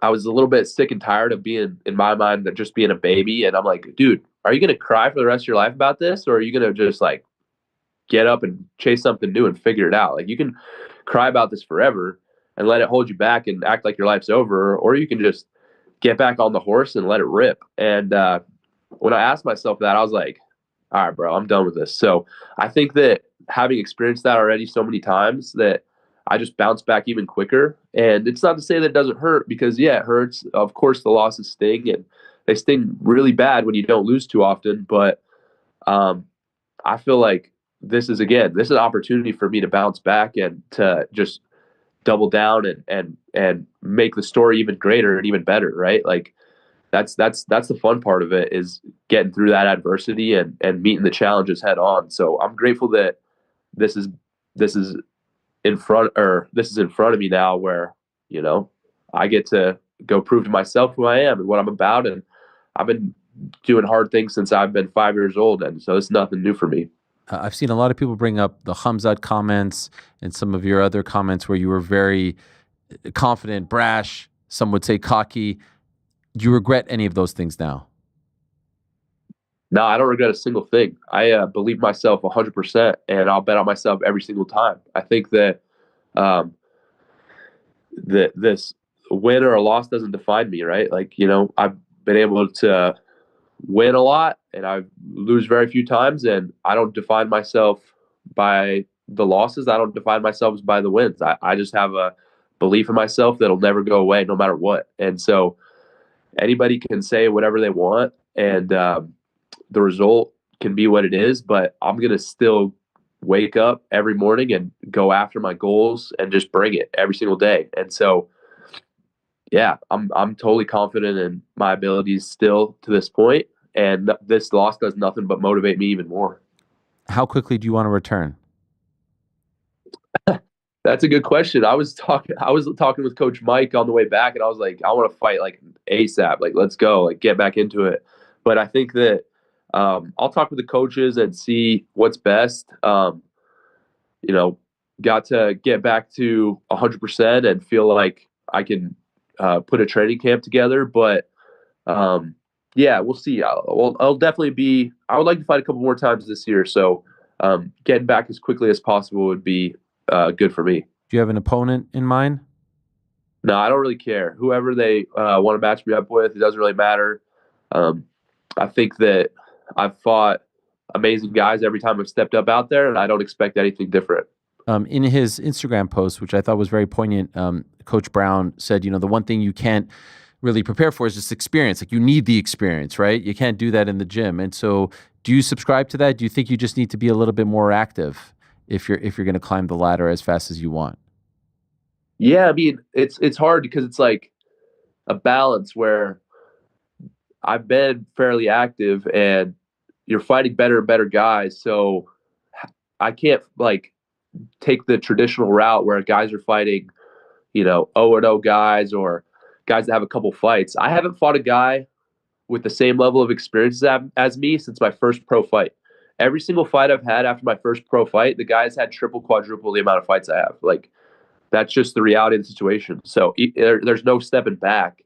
Speaker 11: I was a little bit sick and tired of being, in my mind, just being a baby. And I'm like, dude, are you going to cry for the rest of your life about this? Or are you going to just like get up and chase something new and figure it out? Like, you can cry about this forever and let it hold you back and act like your life's over, or you can just get back on the horse and let it rip. And when I asked myself that, I was like, all right, bro, I'm done with this. So I think that having experienced that already so many times, that I just bounce back even quicker. And it's not to say that it doesn't hurt, because yeah, it hurts. Of course, the losses sting, and they sting really bad when you don't lose too often. But I feel like this is an opportunity for me to bounce back and to just double down and make the story even greater and even better, right? Like that's the fun part of it, is getting through that adversity and meeting the challenges head on. So I'm grateful that this is in front of me now, where I get to go prove to myself who I am and what I'm about. And I've been doing hard things since I've been 5 years old, and so it's nothing new for me.
Speaker 2: I've seen a lot of people bring up the Hamzat comments and some of your other comments where you were very confident, brash, some would say cocky. Do you regret any of those things now?
Speaker 11: No, I don't regret a single thing. I believe myself 100%, and I'll bet on myself every single time. I think that this win or a loss doesn't define me, right? Like, I've been able to win a lot, and I lose very few times, and I don't define myself by the losses. I don't define myself by the wins. I just have a belief in myself that'll never go away no matter what. And so anybody can say whatever they want, and the result can be what it is, but I'm going to still wake up every morning and go after my goals and just bring it every single day. And so, yeah, I'm totally confident in my abilities still to this point, and this loss does nothing but motivate me even more.
Speaker 2: How quickly do you want to return?
Speaker 11: That's a good question. I was talking with Coach Mike on the way back, and I was like, I want to fight like ASAP. Like, let's go, like get back into it. But I think that I'll talk with the coaches and see what's best. Got to get back to 100% and feel like I can put a training camp together. But yeah, we'll see. I'll definitely be. I would like to fight a couple more times this year. So getting back as quickly as possible would be good for me.
Speaker 2: Do you have an opponent in mind?
Speaker 11: No, I don't really care. Whoever they want to match me up with, it doesn't really matter. I think that I've fought amazing guys every time I've stepped up out there, and I don't expect anything different.
Speaker 2: In his Instagram post, which I thought was very poignant, Coach Brown said, the one thing you can't really prepare for is just experience. Like, you need the experience, right? You can't do that in the gym. And so do you subscribe to that? Do you think you just need to be a little bit more active if you're going to climb the ladder as fast as you want?
Speaker 11: Yeah, I mean, it's hard because it's like a balance where I've been fairly active and you're fighting better and better guys. So I can't like take the traditional route where guys are fighting, 0-0 guys or guys that have a couple fights. I haven't fought a guy with the same level of experience as me since my first pro fight. Every single fight I've had after my first pro fight, the guy's had triple, quadruple the amount of fights I have. Like, that's just the reality of the situation. So there's no stepping back.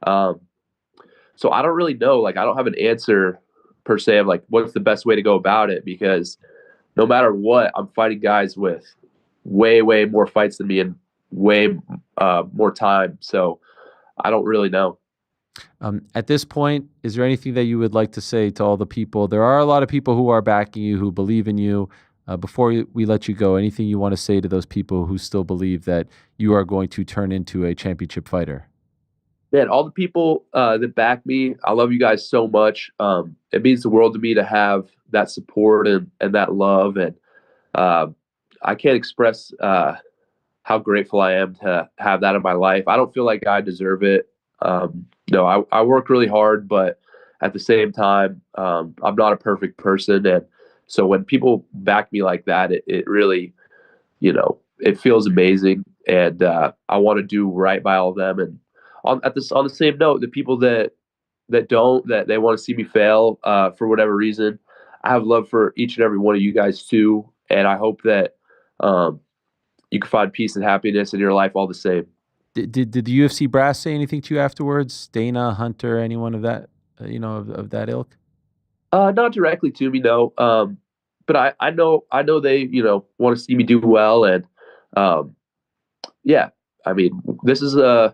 Speaker 11: So I don't really know. Like, I don't have an answer per se of like what's the best way to go about it, because no matter what, I'm fighting guys with way, way more fights than me and way more time. So I don't really know.
Speaker 2: At this point, is there anything that you would like to say to all the people? There are a lot of people who are backing you, who believe in you. Before we let you go, anything you want to say to those people who still believe that you are going to turn into a championship fighter?
Speaker 11: Man, all the people that back me, I love you guys so much. It means the world to me to have that support and that love. And I can't express how grateful I am to have that in my life. I don't feel like I deserve it. No, I work really hard, but at the same time, I'm not a perfect person. And so when people back me like that, it really, it feels amazing. And I want to do right by all of them. And on the same note, the people that they want to see me fail for whatever reason, I have love for each and every one of you guys too. And I hope that you can find peace and happiness in your life all the same.
Speaker 2: Did the UFC brass say anything to you afterwards? Dana, Hunter, anyone of that, of that ilk?
Speaker 11: Not directly to me, no. But I know they, want to see me do well. And yeah, I mean, this is a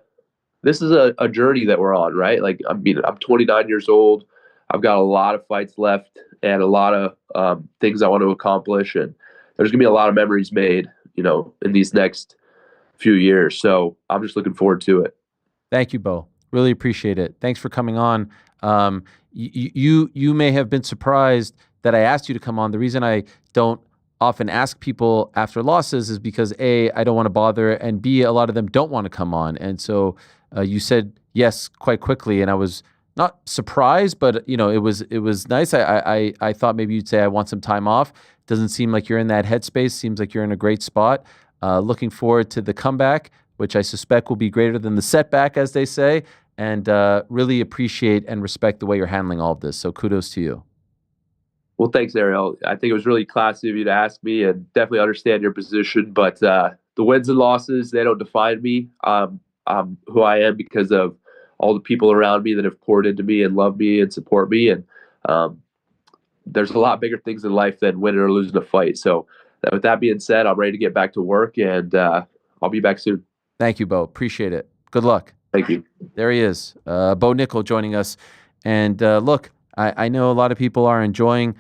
Speaker 11: journey that we're on, right? Like, I mean, I'm 29 years old. I've got a lot of fights left and a lot of things I want to accomplish. And there's going to be a lot of memories made, in these next few years. So I'm just looking forward to it.
Speaker 2: Thank you, Bo. Really appreciate it. Thanks for coming on. You may have been surprised that I asked you to come on. The reason I don't often ask people after losses is because A, I don't want to bother, and B, a lot of them don't want to come on. And so you said yes quite quickly, and I was not surprised, but it was nice. I thought maybe you'd say I want some time off. Doesn't seem like you're in that headspace. Seems like you're in a great spot. Looking forward to the comeback, which I suspect will be greater than the setback, as they say, and really appreciate and respect the way you're handling all of this. So kudos to you.
Speaker 11: Well, thanks, Ariel. I think it was really classy of you to ask me, and definitely understand your position. But the wins and losses, they don't define me. I'm who I am because of all the people around me that have poured into me and love me and support me. And there's a lot bigger things in life than winning or losing a fight. So with that being said, I'm ready to get back to work, and I'll be back soon.
Speaker 2: Thank you, Bo. Appreciate it. Good luck.
Speaker 11: Thank you.
Speaker 2: There he is, Bo Nickal joining us. And look, I know a lot of people are enjoying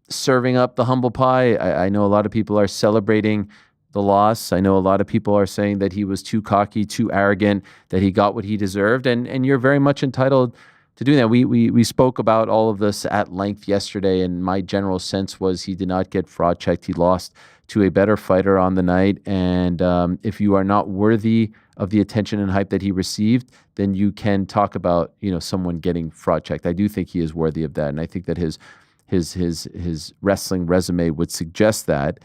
Speaker 2: serving up the humble pie. I know a lot of people are celebrating the loss. I know a lot of people are saying that he was too cocky, too arrogant, that he got what he deserved. And you're very much entitled to do that. We spoke about all of this at length yesterday, and my general sense was he did not get fraud checked. He lost to a better fighter on the night. And if you are not worthy of the attention and hype that he received, then you can talk about, someone getting fraud checked. I do think he is worthy of that. And I think that his wrestling resume would suggest that.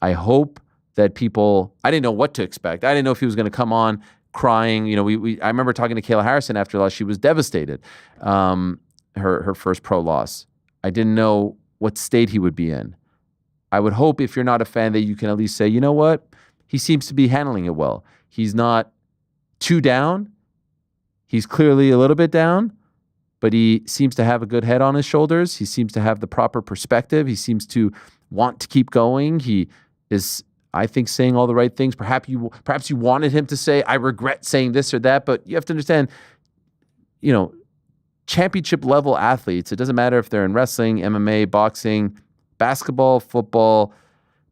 Speaker 2: I hope that people, I didn't know what to expect. I didn't know if he was going to come on crying. I remember talking to Kayla Harrison after the loss. She was devastated. Her first pro loss. I didn't know what state he would be in. I would hope, if you're not a fan, that you can at least say, you know what? He seems to be handling it well. He's not too down. He's clearly a little bit down, but he seems to have a good head on his shoulders. He seems to have the proper perspective. He seems to want to keep going. He is, I think, saying all the right things. Perhaps you wanted him to say, I regret saying this or that, but you have to understand, championship level athletes, it doesn't matter if they're in wrestling, MMA, boxing, basketball, football,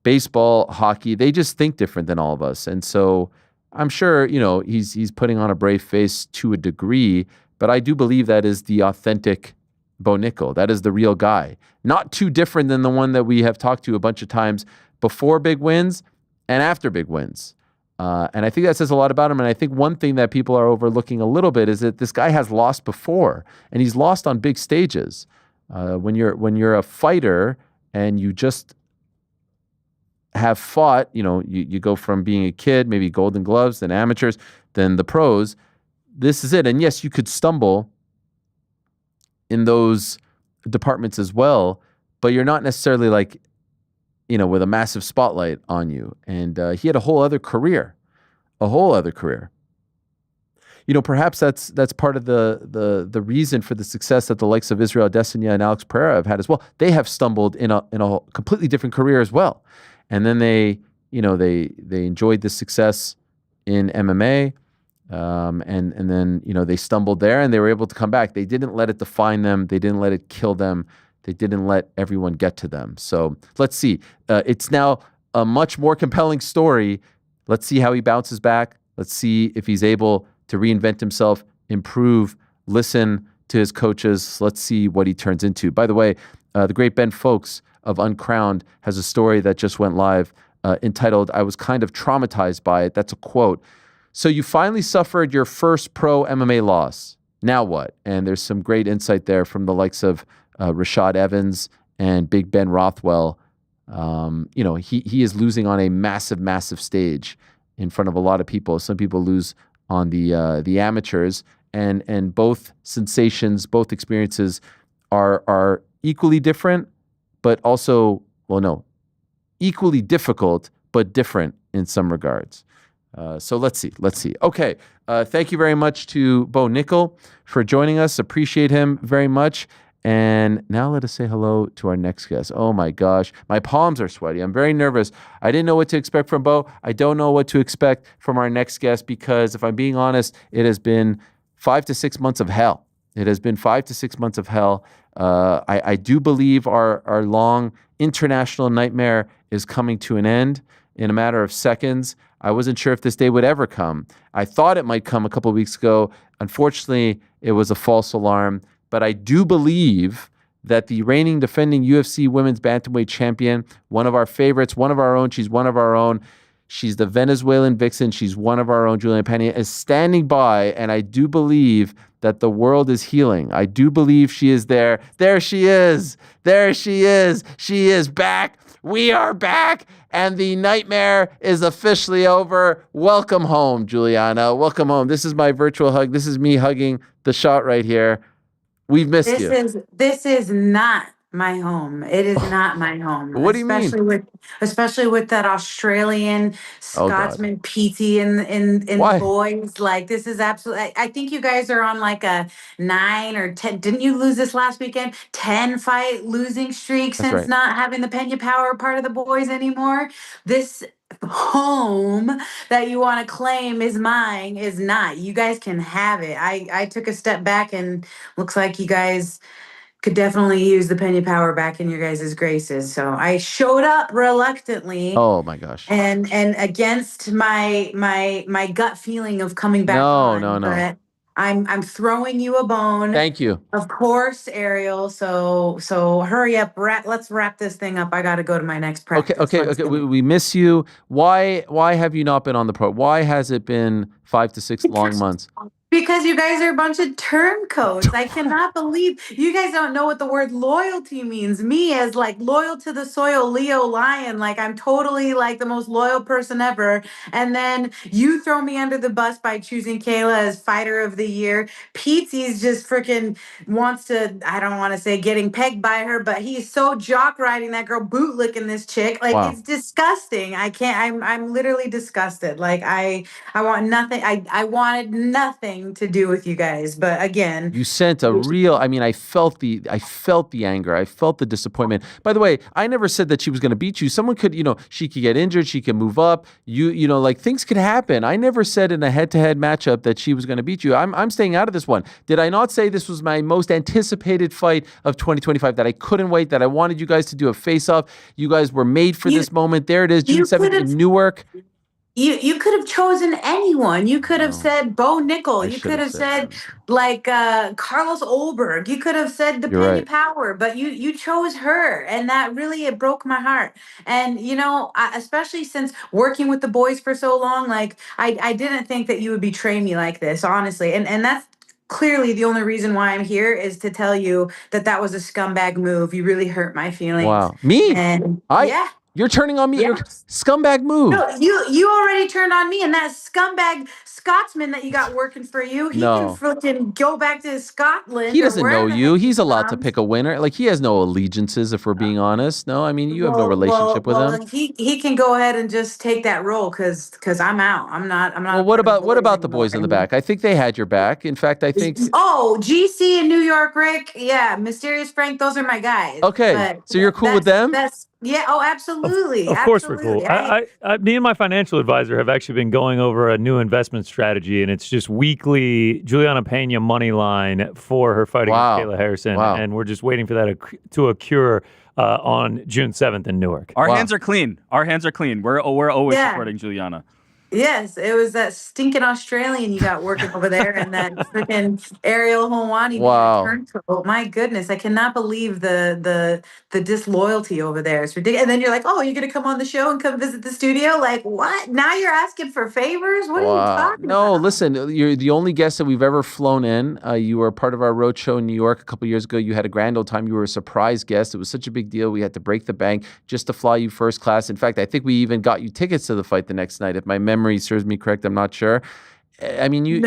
Speaker 2: baseball, hockey, they just think different than all of us. And so I'm sure, he's putting on a brave face to a degree, but I do believe that is the authentic Bo Nickal. That is the real guy. Not too different than the one that we have talked to a bunch of times before big wins and after big wins. And I think that says a lot about him. And I think one thing that people are overlooking a little bit is that this guy has lost before, and he's lost on big stages. When you're a fighter and you just have fought, you go from being a kid, maybe Golden Gloves, then amateurs, then the pros. This is it. And yes, you could stumble in those departments as well, but you're not necessarily like, with a massive spotlight on you. And he had a whole other career. Perhaps that's part of the reason for the success that the likes of Israel Adesanya and Alex Pereira have had as well. They have stumbled in a completely different career as well, and then they enjoyed the success in MMA, and then they stumbled there and they were able to come back. They didn't let it define them. They didn't let it kill them. They didn't let everyone get to them. So let's see. It's now a much more compelling story. Let's see how he bounces back. Let's see if he's able to reinvent himself, improve, listen to his coaches. Let's see what he turns into. By the way, the great Ben Folks of Uncrowned has a story that just went live entitled, "I was kind of traumatized by it." That's a quote. So you finally suffered your first pro MMA loss. Now what? And there's some great insight there from the likes of Rashad Evans and Big Ben Rothwell. He is losing on a massive, massive stage in front of a lot of people. Some people lose on the amateurs, and both sensations, both experiences are equally different, but also, equally difficult, but different in some regards. So let's see. Okay. Thank you very much to Bo Nickal for joining us. Appreciate him very much. And now let us say hello to our next guest. Oh my gosh, my palms are sweaty. I'm very nervous. I didn't know what to expect from Bo. I don't know what to expect from our next guest because if I'm being honest, it has been 5 to 6 months of hell. I do believe our long international nightmare is coming to an end in a matter of seconds. I wasn't sure if this day would ever come. I thought it might come a couple of weeks ago. Unfortunately, it was a false alarm. But I do believe that the reigning defending UFC women's bantamweight champion, one of our favorites, one of our own, she's one of our own. She's the Venezuelan vixen. She's one of our own. Julianna Peña is standing by, and I do believe that the world is healing. I do believe she is there. There she is. She is back. We are back, and the nightmare is officially over. Welcome home, Julianna. Welcome home. This is my virtual hug. This is me hugging the shot right here. We've missed you.
Speaker 12: This is not my home. It is not my home.
Speaker 2: What do you mean?
Speaker 12: Especially with that Australian Scotsman PT in boys. Like this is absolutely. I think you guys are on like a 9 or 10. Didn't you lose this last weekend? 10 fight losing streak since not having the Peña Power part of the boys anymore. This home that you want to claim is mine is not. You guys can have it. I took a step back and looks like you guys could definitely use the Peña Power back in your guys' graces. So I showed up reluctantly.
Speaker 2: Oh my gosh.
Speaker 12: And against my gut feeling of coming back on. But I'm throwing you a bone.
Speaker 2: Thank you.
Speaker 12: Of course, Ariel. So hurry up. Let's wrap this thing up. I got to go to my next practice.
Speaker 2: Okay. We miss you. Why have you not been on the pro? Why has it been 5 to 6 long months?
Speaker 12: Because you guys are a bunch of turncoats. I cannot believe you guys don't know what the word loyalty means. Me as like loyal to the soil, Leo Lion, like I'm totally like the most loyal person ever. And then you throw me under the bus by choosing Kayla as fighter of the year. Pete's just freaking wants to, I don't want to say getting pegged by her, but he's so jock riding that girl, bootlicking this chick. Like It's disgusting. I can't, I'm literally disgusted. Like I want nothing. I wanted nothing to do with you guys, but again,
Speaker 2: you sent a real. I mean, I felt the anger. I felt the disappointment. By the way, I never said that she was going to beat you. Someone could, she could get injured. She could move up. Like things could happen. I never said in a head-to-head matchup that she was going to beat you. I'm staying out of this one. Did I not say this was my most anticipated fight of 2025? That I couldn't wait. That I wanted you guys to do a face-off. You guys were made for this moment. There it is, June 7th in Newark.
Speaker 12: You could have chosen anyone. You could have said Bo Nickal. You could have said like Carlos Olberg. You could have said the Peña Power, but you chose her, and that really it broke my heart. And especially since working with the boys for so long, like I didn't think that you would betray me like this, honestly. And that's clearly the only reason why I'm here is to tell you that was a scumbag move. You really hurt my feelings.
Speaker 2: Wow, me?
Speaker 12: And
Speaker 2: You're turning on me.
Speaker 12: Yeah.
Speaker 2: You're scumbag move.
Speaker 12: No, you already turned on me, and that scumbag Scotsman that you got working for you, he can fucking go back to Scotland.
Speaker 2: He doesn't know you. He's allowed to
Speaker 12: from.
Speaker 2: pick a winner. Like, he has no allegiances, if we're being honest. No, I mean, you have no relationship with him.
Speaker 12: He can go ahead and just take that role because I'm out. I'm not.
Speaker 2: Well, what about the boys in the back? I think they had your back. In fact, I think.
Speaker 12: Oh, GC in New York, Rick. Yeah, Mysterious Frank. Those are my guys.
Speaker 2: Okay, so you're cool with them?
Speaker 12: Yeah. Oh, absolutely.
Speaker 4: Of course we're cool. Me and my financial advisor have actually been going over a new investment strategy, and it's just weekly Julianna Peña money line for her fight against Kayla Harrison, and we're just waiting for that to occur on June 7th in Newark.
Speaker 5: Our hands are clean. We're always supporting Julianna.
Speaker 12: Yes, it was that stinking Australian you got working over there, and that freaking Ariel Helwani. Oh my goodness, I cannot believe the disloyalty over there. It's ridiculous. And then you're like, oh, you're gonna come on the show and come visit the studio? Like, what? Now you're asking for favors? What are you talking about?
Speaker 2: No, listen, you're the only guest that we've ever flown in. You were part of our road show in New York a couple years ago. You had a grand old time. You were a surprise guest. It was such a big deal. We had to break the bank just to fly you first class. In fact, I think we even got you tickets to the fight the next night, if my memory serves me correct. I'm not sure. I mean, you're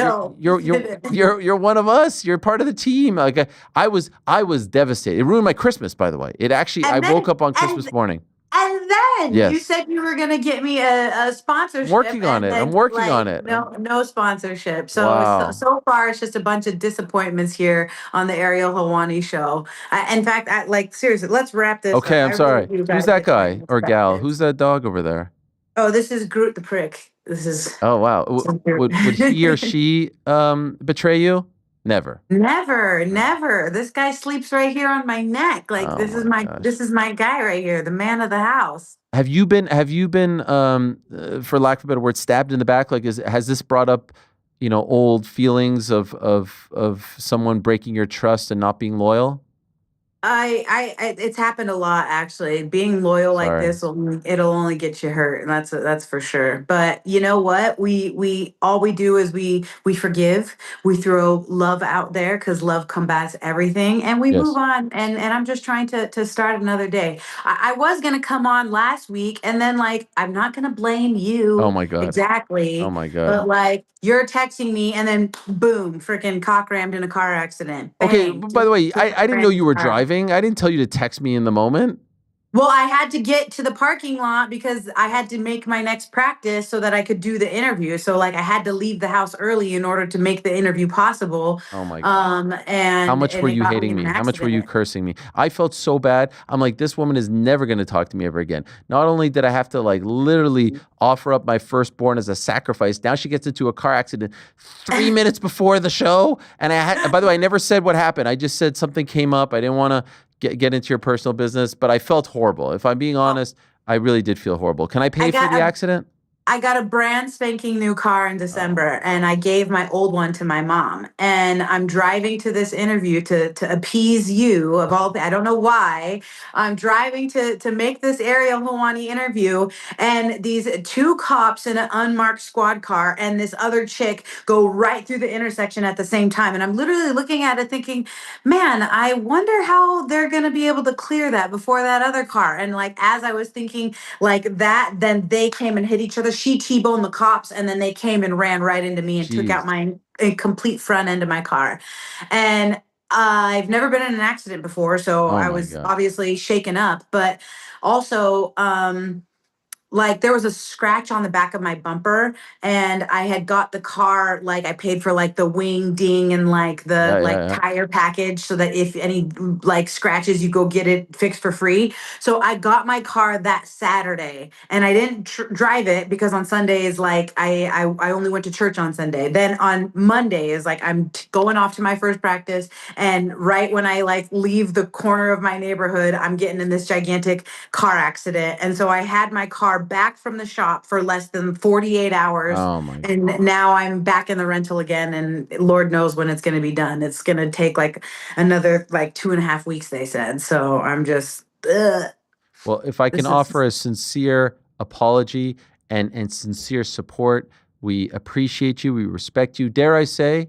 Speaker 2: one of us. You're part of the team. Like, I was devastated. It ruined my Christmas, by the way. It actually, I woke up on Christmas morning.
Speaker 12: And then you said you were going to get me a sponsorship.
Speaker 2: I'm working on it.
Speaker 12: No sponsorship. So so far, it's just a bunch of disappointments here on the Ariel Helwani Show. In fact, seriously, let's wrap this.
Speaker 2: Okay, I'm sorry. Who's that guy or gal? Who's that dog over there?
Speaker 12: Oh, this is Groot the Prick. This is.
Speaker 2: Oh wow! Would he or she betray you? Never.
Speaker 12: Never. This guy sleeps right here on my neck. Like, this is my guy right here, the man of the house.
Speaker 2: Have you been for lack of a better word, stabbed in the back? Like, has this brought up, old feelings of someone breaking your trust and not being loyal?
Speaker 12: It's happened a lot, actually. Being loyal like this it'll only get you hurt, and that's for sure. But you know what? We all we do is we forgive, we throw love out there because love combats everything, and we move on. And I'm just trying to start another day. I was gonna come on last week, and then I'm not gonna blame you.
Speaker 2: Oh my god!
Speaker 12: Exactly.
Speaker 2: Oh my god!
Speaker 12: But you're texting me, and then boom, freaking cock rammed in a car accident. Bang.
Speaker 2: Okay. By the way, I didn't know you were driving. I didn't tell you to text me in the moment.
Speaker 12: Well, I had to get to the parking lot because I had to make my next practice so that I could do the interview. So I had to leave the house early in order to make the interview possible.
Speaker 2: Oh my God.
Speaker 12: And
Speaker 2: how much were you hating me? How much were you cursing me? I felt so bad. I'm like, this woman is never going to talk to me ever again. Not only did I have to literally offer up my firstborn as a sacrifice, now she gets into a car accident 3 minutes before the show. And by the way, I never said what happened. I just said something came up. I didn't want to get into your personal business, but I felt horrible. If I'm being honest, I really did feel horrible. Can I pay for the accident?
Speaker 12: I got a brand spanking new car in December, and I gave my old one to my mom. And I'm driving to this interview to appease you of all. I don't know why. I'm driving to make this Ariel Helwani interview, and these two cops in an unmarked squad car and this other chick go right through the intersection at the same time. And I'm literally looking at it thinking, man, I wonder how they're going to be able to clear that before that other car. And as I was thinking that, then they came and hit each other. She T-boned the cops, and then they came and ran right into me and took out my complete front end of my car. And I've never been in an accident before, so I was obviously shaken up. But also, there was a scratch on the back of my bumper, and I had got the car, I paid for the wing ding and the tire package so that if any scratches, you go get it fixed for free. So I got my car that Saturday, and I didn't drive it because on Sundays, I only went to church on Sunday. Then on Mondays, I'm going off to my first practice, and right when I leave the corner of my neighborhood, I'm getting in this gigantic car accident. And so I had my car back from the shop for less than 48 hours.
Speaker 2: Oh my God.
Speaker 12: And now I'm back in the rental again, and Lord knows when it's going to be done. It's going to take another 2.5 weeks, they said. So I'm just,
Speaker 2: Well, if I can offer a sincere apology and sincere support, we appreciate you. We respect you. Dare I say,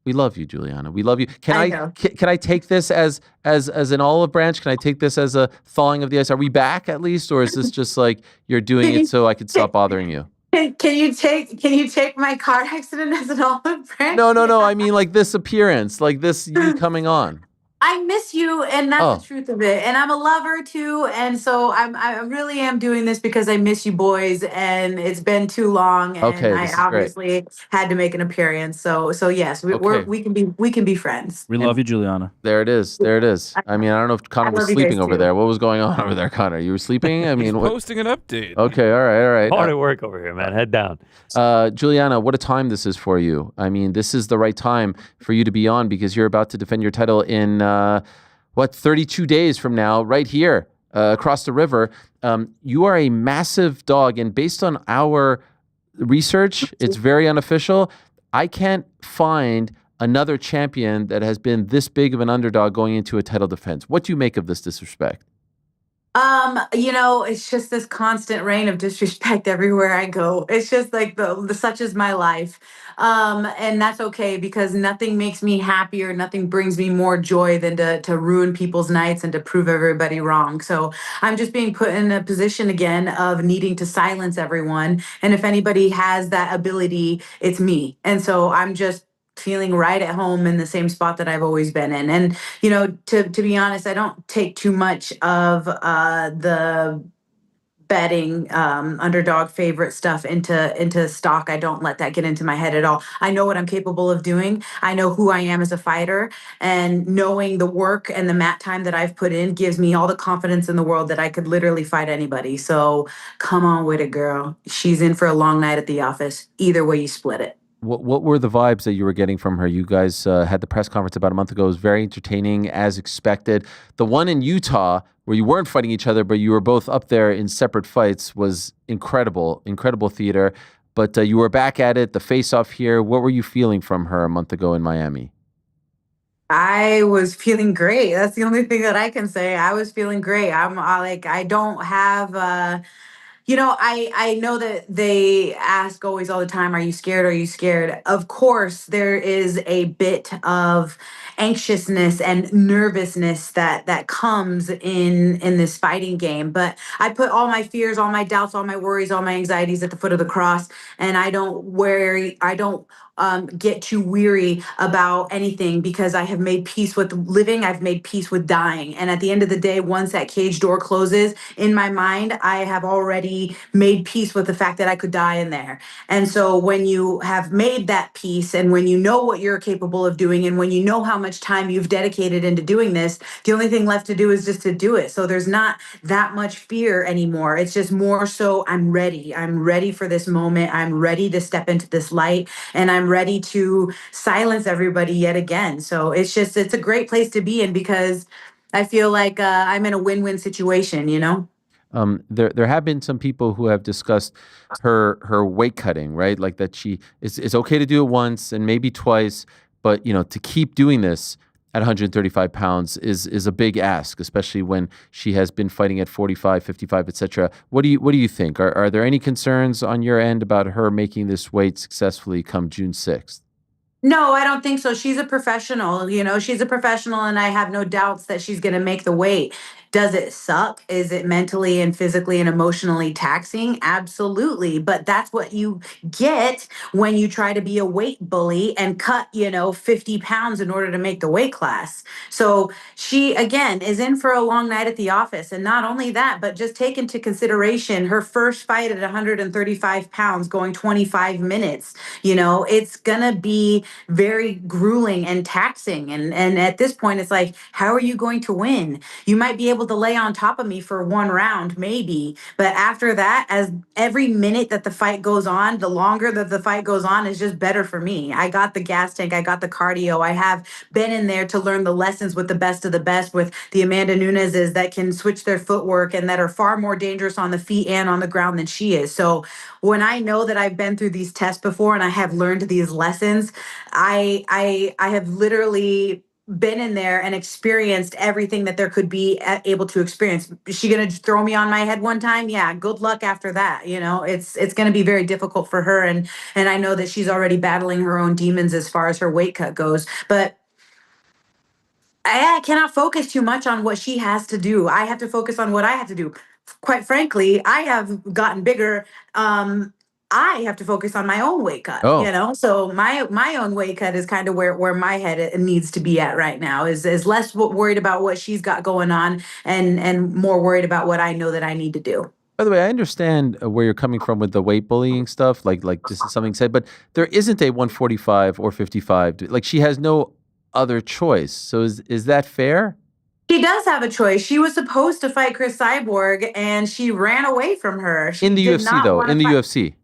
Speaker 2: We love you, Julianna. We love you. Can
Speaker 12: I
Speaker 2: I
Speaker 12: know.
Speaker 2: can I take this as an olive branch? Can I take this as a thawing of the ice? Are we back at least, or is this just like you're doing it so I could stop bothering you?
Speaker 12: Can you take my car accident as an olive branch?
Speaker 2: No. I mean like this appearance, like this you coming on.
Speaker 12: I miss you, and that's the truth of it. And I'm a lover too, and so I really am doing this because I miss you boys, and it's been too long, and
Speaker 2: Okay,
Speaker 12: I
Speaker 2: this is great.
Speaker 12: obviously had to make an appearance. So yes, we can be friends.
Speaker 5: We love you, Julianna.
Speaker 2: There it is. I mean, I don't know if Connor was
Speaker 12: love you
Speaker 2: sleeping
Speaker 12: guys
Speaker 2: over
Speaker 12: too.
Speaker 2: there. What was going on over there, Connor? You were sleeping? I mean, what?
Speaker 3: Posting an update.
Speaker 2: Okay, all right.
Speaker 4: Hard at work over here, man. Head down.
Speaker 2: Julianna, what a time this is for you. I mean, this is the right time for you to be on because you're about to defend your title in 32 days from now, right here across the river. You are a massive dog, and based on our research, it's very unofficial. I can't find another champion that has been this big of an underdog going into a title defense. What do you make of this disrespect?
Speaker 12: It's just this constant rain of disrespect everywhere I go. It's just like the such is my life. And that's okay because nothing makes me happier, nothing brings me more joy than to ruin people's nights and to prove everybody wrong. So I'm just being put in a position again of needing to silence everyone. And if anybody has that ability, it's me. And so I'm just feeling right at home in the same spot that I've always been in. And, to be honest, I don't take too much of the betting underdog favorite stuff into stock. I don't let that get into my head at all. I know what I'm capable of doing. I know who I am as a fighter, and knowing the work and the mat time that I've put in gives me all the confidence in the world that I could literally fight anybody. So come on with it, girl. She's in for a long night at the office. Either way you split it.
Speaker 2: What were the vibes that you were getting from her? You guys had the press conference about a month ago. It was very entertaining, as expected. The one in Utah, where you weren't fighting each other, but you were both up there in separate fights, was incredible theater. But you were back at it, the face-off here. What were you feeling from her a month ago in Miami?
Speaker 12: I was feeling great. That's the only thing that I can say. I was feeling great. I don't have... I know that they ask always all the time, are you scared? Are you scared? Of course, there is a bit of anxiousness and nervousness that comes in this fighting game. But I put all my fears, all my doubts, all my worries, all my anxieties at the foot of the cross. And I don't get too weary about anything because I have made peace with living. I've made peace with dying. And at the end of the day, once that cage door closes, in my mind, I have already made peace with the fact that I could die in there. And so when you have made that peace and when you know what you're capable of doing and when you know how much time you've dedicated into doing this, the only thing left to do is just to do it. So there's not that much fear anymore. It's just more so I'm ready. I'm ready for this moment. I'm ready to step into this light, and I'm ready to silence everybody yet again. So it's a great place to be in because I feel like I'm in a win-win situation,
Speaker 2: There have been some people who have discussed her weight cutting, right? Like that it's okay to do it once and maybe twice, but to keep doing this at 135 pounds is a big ask, especially when she has been fighting at 45, 55, etc. What do you think? Are there any concerns on your end about her making this weight successfully come June 6th?
Speaker 12: No, I don't think so. She's a professional, she's a professional, and I have no doubts that she's going to make the weight. Does it suck? Is it mentally and physically and emotionally taxing? Absolutely. But that's what you get when you try to be a weight bully and cut, 50 pounds in order to make the weight class. So she, again, is in for a long night at the office. And not only that, but just take into consideration her first fight at 135 pounds going 25 minutes. It's going to be very grueling and taxing. And at this point, it's like, how are you going to win? You might be able to lay on top of me for one round, maybe. But after that, as every minute that the fight goes on, the longer that the fight goes on is just better for me. I got the gas tank. I got the cardio. I have been in there to learn the lessons with the best of the best, with the Amanda Nunes's that can switch their footwork and that are far more dangerous on the feet and on the ground than she is. So when I know that I've been through these tests before and I have learned these lessons, I have literally been in there and experienced everything that there could be able to experience. Is she going to throw me on my head one time? Yeah, good luck after that. It's going to be very difficult for her. And I know that she's already battling her own demons as far as her weight cut goes. But I cannot focus too much on what she has to do. I have to focus on what I have to do. Quite frankly, I have gotten bigger. I have to focus on my own weight cut, So my own weight cut is kind of where my head needs to be at right now. Is less worried about what she's got going on and more worried about what I know that I need to do.
Speaker 2: By the way, I understand where you're coming from with the weight bullying stuff, like this is something said, but there isn't a 145 or 55. Like she has no other choice. So is that fair?
Speaker 12: She does have a choice. She was supposed to fight Chris Cyborg, and she ran away from her.
Speaker 2: In the UFC, though. In the UFC.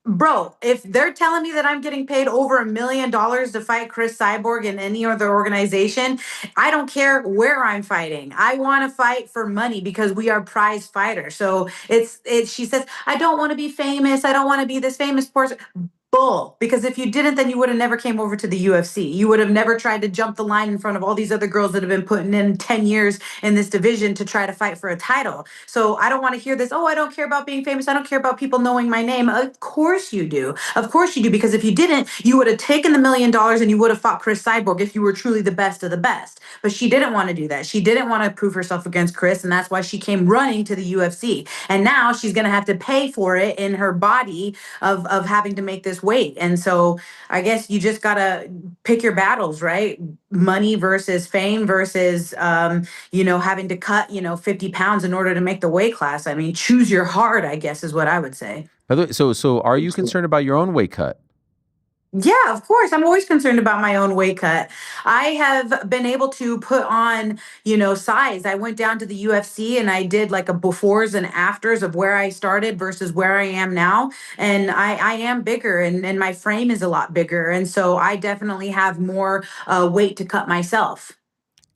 Speaker 12: Bro, if they're telling me that I'm getting paid over $1 million to fight Chris Cyborg in any other organization, I don't care where I'm fighting. I want to fight for money because we are prize fighters. So she says, I don't want to be famous. I don't want to be this famous person. Bull. Because if you didn't, then you would have never came over to the UFC. You would have never tried to jump the line in front of all these other girls that have been putting in 10 years in this division to try to fight for a title. So I don't want to hear this, I don't care about being famous. I don't care about people knowing my name. Of course you do. Of course you do. Because if you didn't, you would have taken the $1 million and you would have fought Chris Cyborg if you were truly the best of the best. But she didn't want to do that. She didn't want to prove herself against Chris. And that's why she came running to the UFC. And now she's going to have to pay for it in her body of having to make this weight. And so I guess you just got to pick your battles, right? Money versus fame versus, having to cut, 50 pounds in order to make the weight class. I mean, choose your heart, I guess, is what I would say.
Speaker 2: By the way, so are you concerned about your own weight cut?
Speaker 12: Yeah, of course. I'm always concerned about my own weight cut. I have been able to put on, size. I went down to the UFC and I did like a befores and afters of where I started versus where I am now. And I am bigger and my frame is a lot bigger. And so I definitely have more weight to cut myself.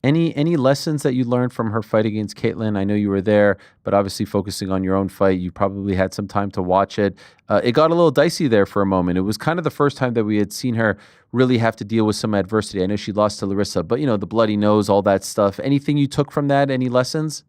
Speaker 2: Any lessons that you learned from her fight against Caitlin? I know you were there, but obviously focusing on your own fight, you probably had some time to watch it. It got a little dicey there for a moment. It was kind of the first time that we had seen her really have to deal with some adversity. I know she lost to Larissa, but the bloody nose, all that stuff. Anything you took from that? Any lessons?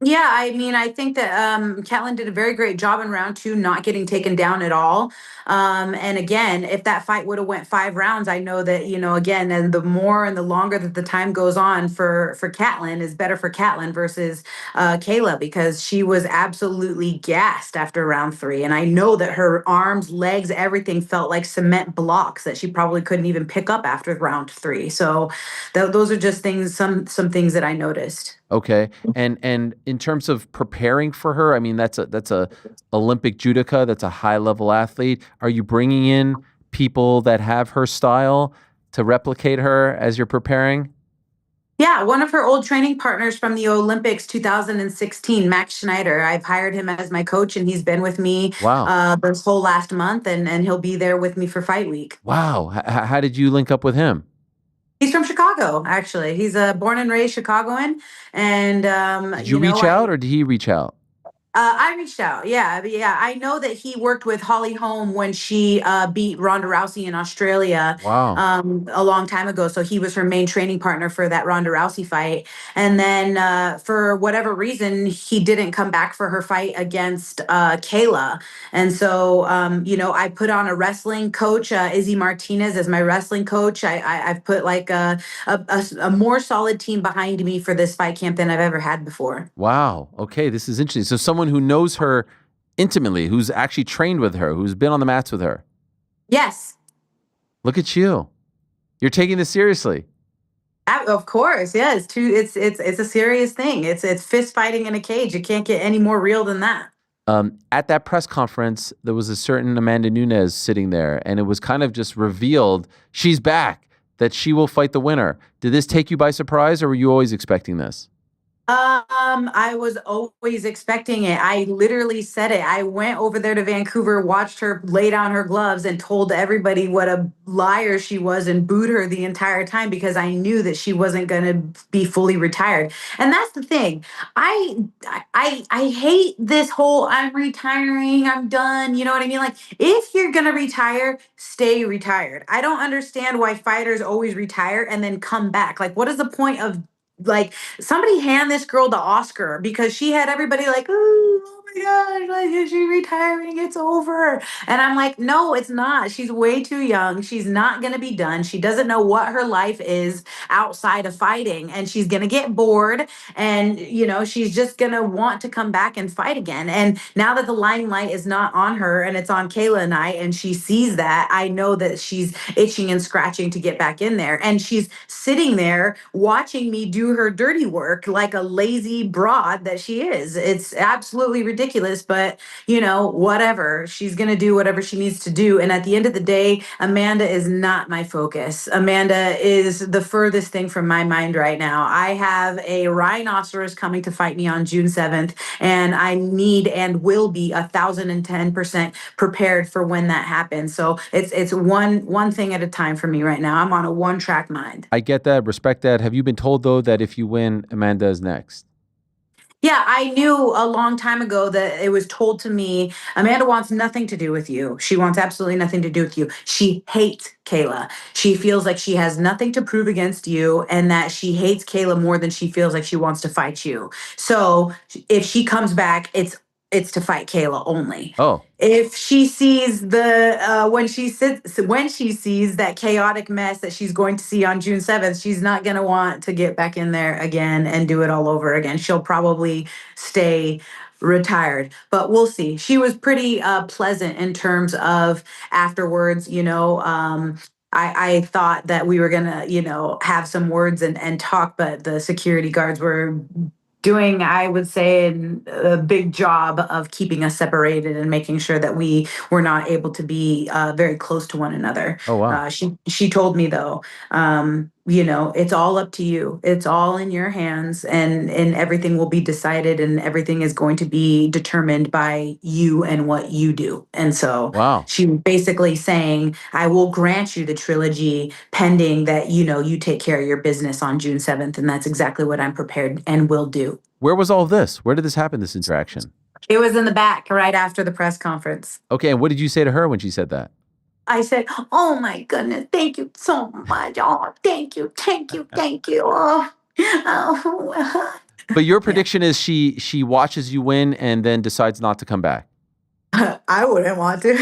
Speaker 12: Yeah, I mean, I think that Caitlin did a very great job in round 2, not getting taken down at all. And again, if that fight would have went 5 rounds, I know that, again, and the more and the longer that the time goes on for Caitlin is better for Caitlin versus Kayla, because she was absolutely gassed after round 3. And I know that her arms, legs, everything felt like cement blocks that she probably couldn't even pick up after round 3. So those are just things, some things that I noticed.
Speaker 2: Okay. And in terms of preparing for her, I mean, that's a Olympic judoka. That's a high level athlete. Are you bringing in people that have her style to replicate her as you're preparing?
Speaker 12: Yeah, one of her old training partners from the Olympics 2016, Max Schneider. I've hired him as my coach, and he's been with me this whole last month, and he'll be there with me for Fight Week.
Speaker 2: Wow. How did you link up with him?
Speaker 12: He's from Chicago, actually. He's a born and raised Chicagoan. And
Speaker 2: did you reach out or did he reach out?
Speaker 12: I reached out. Yeah. I know that he worked with Holly Holm when she beat Ronda Rousey in Australia a long time ago. So he was her main training partner for that Ronda Rousey fight. And then for whatever reason, he didn't come back for her fight against Kayla. And so, I put on a wrestling coach, Izzy Martinez, as my wrestling coach. I've put like a more solid team behind me for this fight camp than I've ever had before.
Speaker 2: Wow. Okay. This is interesting. So someone who knows her intimately, who's actually trained with her, who's been on the mats with her.
Speaker 12: Yes.
Speaker 2: Look at you. You're taking this seriously.
Speaker 12: Of course. Yeah. It's a serious thing. It's fist fighting in a cage. It can't get any more real than that.
Speaker 2: At that press conference, there was a certain Amanda Nunes sitting there, and it was kind of just revealed she's back, that she will fight the winner. Did this take you by surprise, or were you always expecting this?
Speaker 12: I was always expecting it. I literally said it. I went over there to Vancouver, watched her lay down her gloves, and told everybody what a liar she was and booed her the entire time because I knew that she wasn't going to be fully retired. And that's the thing. I hate this whole I'm retiring, I'm done. You know what I mean? Like, if you're going to retire, stay retired. I don't understand why fighters always retire and then come back. Like, what is the point of, like, somebody hand this girl the Oscar because she had everybody like, oh my gosh, like, is she retiring? It's over. And I'm like, no, it's not. She's way too young. She's not going to be done. She doesn't know what her life is outside of fighting. And she's going to get bored. And, she's just going to want to come back and fight again. And now that the limelight is not on her and it's on Kayla and I, and she sees that, I know that she's itching and scratching to get back in there. And she's sitting there watching me do her dirty work like a lazy broad that she is. It's absolutely ridiculous, but whatever. She's going to do whatever she needs to do. And at the end of the day, Amanda is not my focus. Amanda is the furthest thing from my mind right now. I have a rhinoceros coming to fight me on June 7th, and I need and will be 1,010% prepared for when that happens. So it's one thing at a time for me right now. I'm on a one-track mind.
Speaker 2: I get that, respect that. Have you been told, though, that if you win, Amanda is next?
Speaker 12: Yeah, I knew a long time ago that it was told to me, Amanda wants nothing to do with you. She wants absolutely nothing to do with you. She hates Kayla. She feels like she has nothing to prove against you and that she hates Kayla more than she feels like she wants to fight you. So if she comes back, it's to fight Kayla only.
Speaker 2: Oh.
Speaker 12: If she sees when she sees that chaotic mess that she's going to see on June 7th, she's not going to want to get back in there again and do it all over again. She'll probably stay retired, but we'll see. She was pretty pleasant in terms of afterwards, I thought that we were gonna, have some words and talk, but the security guards were doing, I would say, a big job of keeping us separated and making sure that we were not able to be very close to one another.
Speaker 2: Oh, wow.
Speaker 12: She told me, though, it's all up to you. It's all in your hands, and everything will be decided, and everything is going to be determined by you and what you do. And so
Speaker 2: wow.
Speaker 12: She was basically saying, I will grant you the trilogy pending that, you take care of your business on June 7th. And that's exactly what I'm prepared and will do.
Speaker 2: Where was all this? Where did this happen, this interaction?
Speaker 12: It was in the back right after the press conference.
Speaker 2: Okay, and what did you say to her when she said that?
Speaker 12: I said, oh my goodness, thank you so much. Oh, thank you. Oh.
Speaker 2: But your prediction is she watches you win and then decides not to come back.
Speaker 12: I wouldn't want to.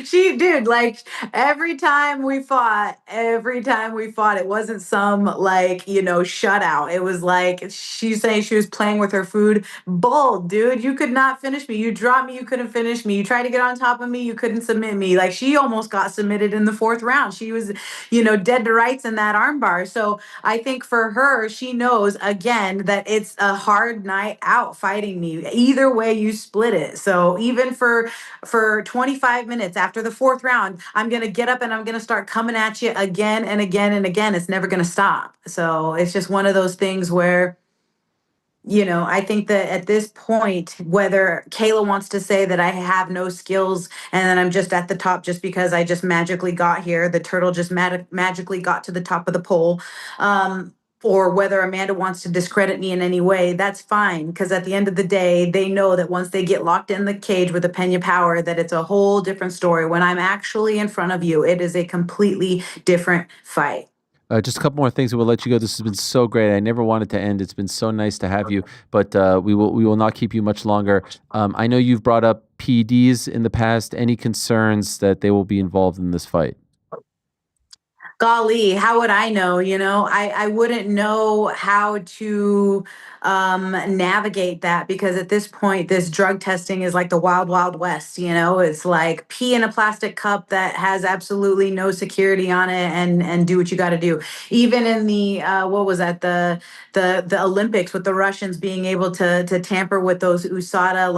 Speaker 12: She did. Like, every time we fought, it wasn't some shutout. It was like she's saying she was playing with her food. Bull, dude, you could not finish me. You dropped me, you couldn't finish me. You tried to get on top of me, you couldn't submit me. Like, she almost got submitted in the 4th round. She was, dead to rights in that armbar. So I think for her, she knows again that it's a hard night out fighting me. Either way you split it. So even for 25 minutes after the 4th round, I'm going to get up and I'm going to start coming at you again and again and again. It's never going to stop. So it's just one of those things where, I think that at this point, whether Kayla wants to say that I have no skills and that I'm just at the top just because I just magically got here, the turtle just magically got to the top of the pole, or whether Amanda wants to discredit me in any way, that's fine. Because at the end of the day, they know that once they get locked in the cage with the Peña power, that it's a whole different story. When I'm actually in front of you, it is a completely different fight.
Speaker 2: Just a couple more things and we'll let you go. This has been so great. I never wanted to end. It's been so nice to have you, but we will not keep you much longer. I know you've brought up PEDs in the past. Any concerns that they will be involved in this fight?
Speaker 12: Golly, how would I know? I wouldn't know how to navigate that, because at this point, this drug testing is like the wild, wild west. It's like pee in a plastic cup that has absolutely no security on it, and do what you got to do. Even in the what was that, the Olympics, with the Russians being able to tamper with those USADA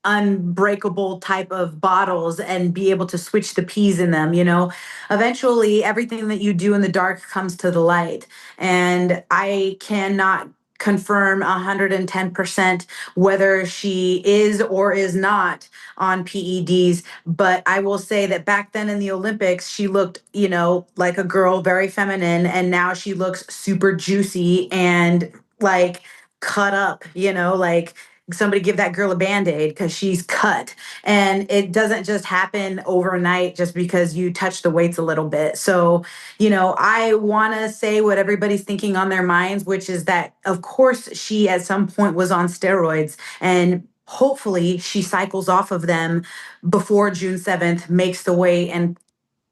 Speaker 12: unbreakable type of bottles and be able to switch the peas in them. Eventually everything that you do in the dark comes to the light. And I cannot confirm 110% whether she is or is not on PEDs. But I will say that back then in the Olympics, she looked, like a girl, very feminine. And now she looks super juicy and like cut up, like somebody give that girl a Band-Aid because she's cut. And it doesn't just happen overnight just because you touch the weights a little bit. So, I want to say what everybody's thinking on their minds, which is that, of course, she at some point was on steroids, and hopefully she cycles off of them before June 7th, makes the weight, and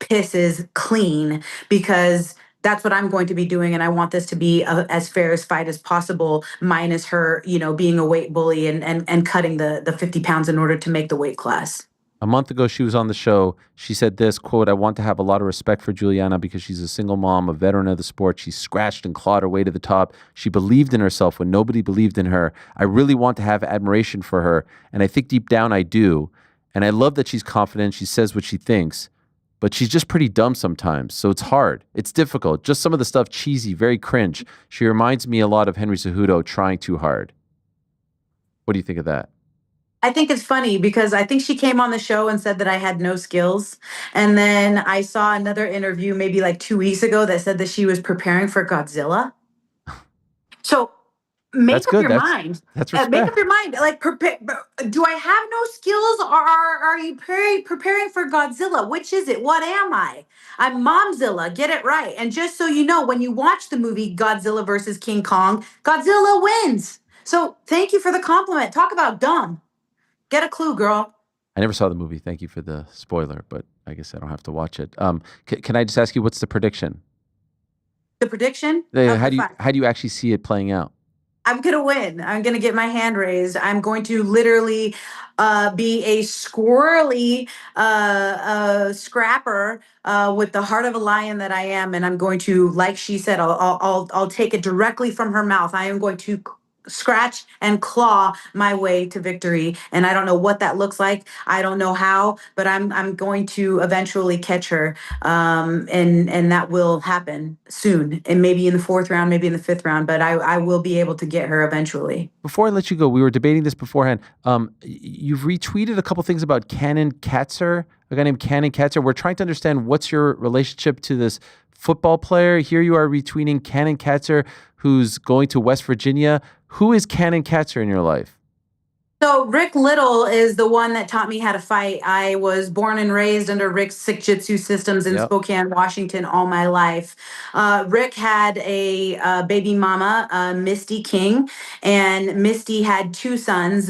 Speaker 12: pisses clean, because that's what I'm going to be doing. And I want this to be as fair as fight as possible, minus her, being a weight bully and cutting the 50 pounds in order to make the weight class.
Speaker 2: A month ago, she was on the show. She said this, quote, "I want to have a lot of respect for Julianna because she's a single mom, a veteran of the sport. She scratched and clawed her way to the top. She believed in herself when nobody believed in her. I really want to have admiration for her. And I think deep down I do. And I love that she's confident. She says what she thinks. But she's just pretty dumb sometimes, so it's hard. It's difficult. Just some of the stuff cheesy, very cringe. She reminds me a lot of Henry Cejudo trying too hard." What do you think of that?
Speaker 12: I think it's funny because I think she came on the show and said that I had no skills. And then I saw another interview maybe like 2 weeks ago that said that she was preparing for Godzilla. So make up your mind.
Speaker 2: That's respect.
Speaker 12: Make up your mind. Like, do I have no skills, or are you preparing for Godzilla? Which is it? What am I? I'm Momzilla. Get it right. And just so you know, when you watch the movie Godzilla versus King Kong, Godzilla wins. So thank you for the compliment. Talk about dumb. Get a clue, girl.
Speaker 2: I never saw the movie. Thank you for the spoiler, but I guess I don't have to watch it. Can I just ask you, what's the prediction?
Speaker 12: The prediction?
Speaker 2: How do you actually see it playing out?
Speaker 12: I'm going to win. I'm going to get my hand raised. I'm going to literally be a squirrely scrapper with the heart of a lion that I am. And I'm going to, like she said, I'll take it directly from her mouth. I am going to scratch and claw my way to victory. And I don't know what that looks like. I don't know how, but I'm going to eventually catch her. And that will happen soon. And maybe in the 4th round, maybe in the 5th round, but I will be able to get her eventually. Before
Speaker 2: I let you go, we were debating this beforehand. You've retweeted a couple things about Cannon Katzer, a guy named Cannon Katzer. We're trying to understand what's your relationship to this football player. Here you are retweeting Cannon Katzer, who's going to West Virginia. Who is Cannon Katzer in your life?
Speaker 12: So Rick Little is the one that taught me how to fight. I was born and raised under Rick's Sick Jitsu systems in Spokane, Washington all my life. Rick had a baby mama, Misty King, and Misty had 2 sons.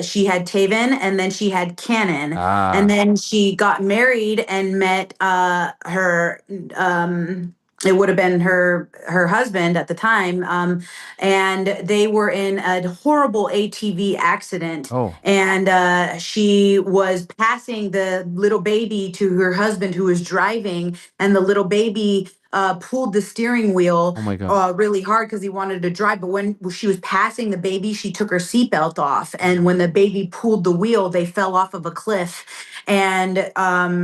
Speaker 12: She had Taven, and then she had Cannon. And then she got married and met her it would have been her husband at the time. And they were in a horrible ATV accident. And she was passing the little baby to her husband who was driving, and the little baby pulled the steering wheel really hard because he wanted to drive. But when she was passing the baby, she took her seatbelt off. And when the baby pulled the wheel, they fell off of a cliff. And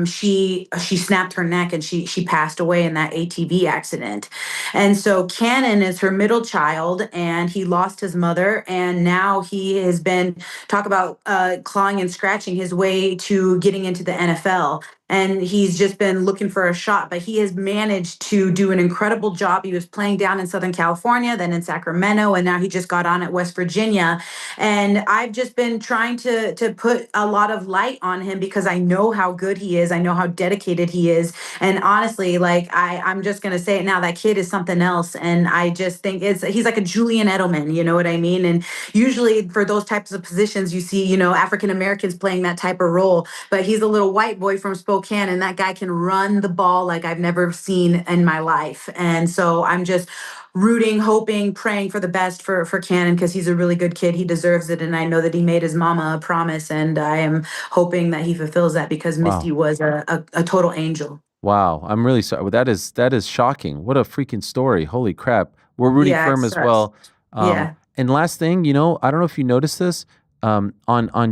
Speaker 12: she snapped her neck, and she passed away in that ATV accident. And so Cannon is her middle child, and he lost his mother, and now he has been, talk about clawing and scratching his way to getting into the NFL. And he's just been looking for a shot, but he has managed to do an incredible job. He was playing down in Southern California, then in Sacramento, and now he just got on at West Virginia. And I've just been trying to put a lot of light on him because I know how good he is. I know how dedicated he is. And honestly, like I'm just going to say it now, that kid is something else. And I just think he's like a Julian Edelman, you know what I mean? And usually for those types of positions, you see, African Americans playing that type of role, but he's a little white boy from Spokane, and that guy can run the ball like I've never seen in my life. And so I'm just rooting, hoping, praying for the best for Cannon, because he's a really good kid. He deserves it. And I know that he made his mama a promise, and I am hoping that he fulfills that, because Misty was a total angel.
Speaker 2: Wow. I'm really sorry. That is shocking. What a freaking story. Holy crap. We're rooting for him as well. And last thing, I don't know if you noticed this, on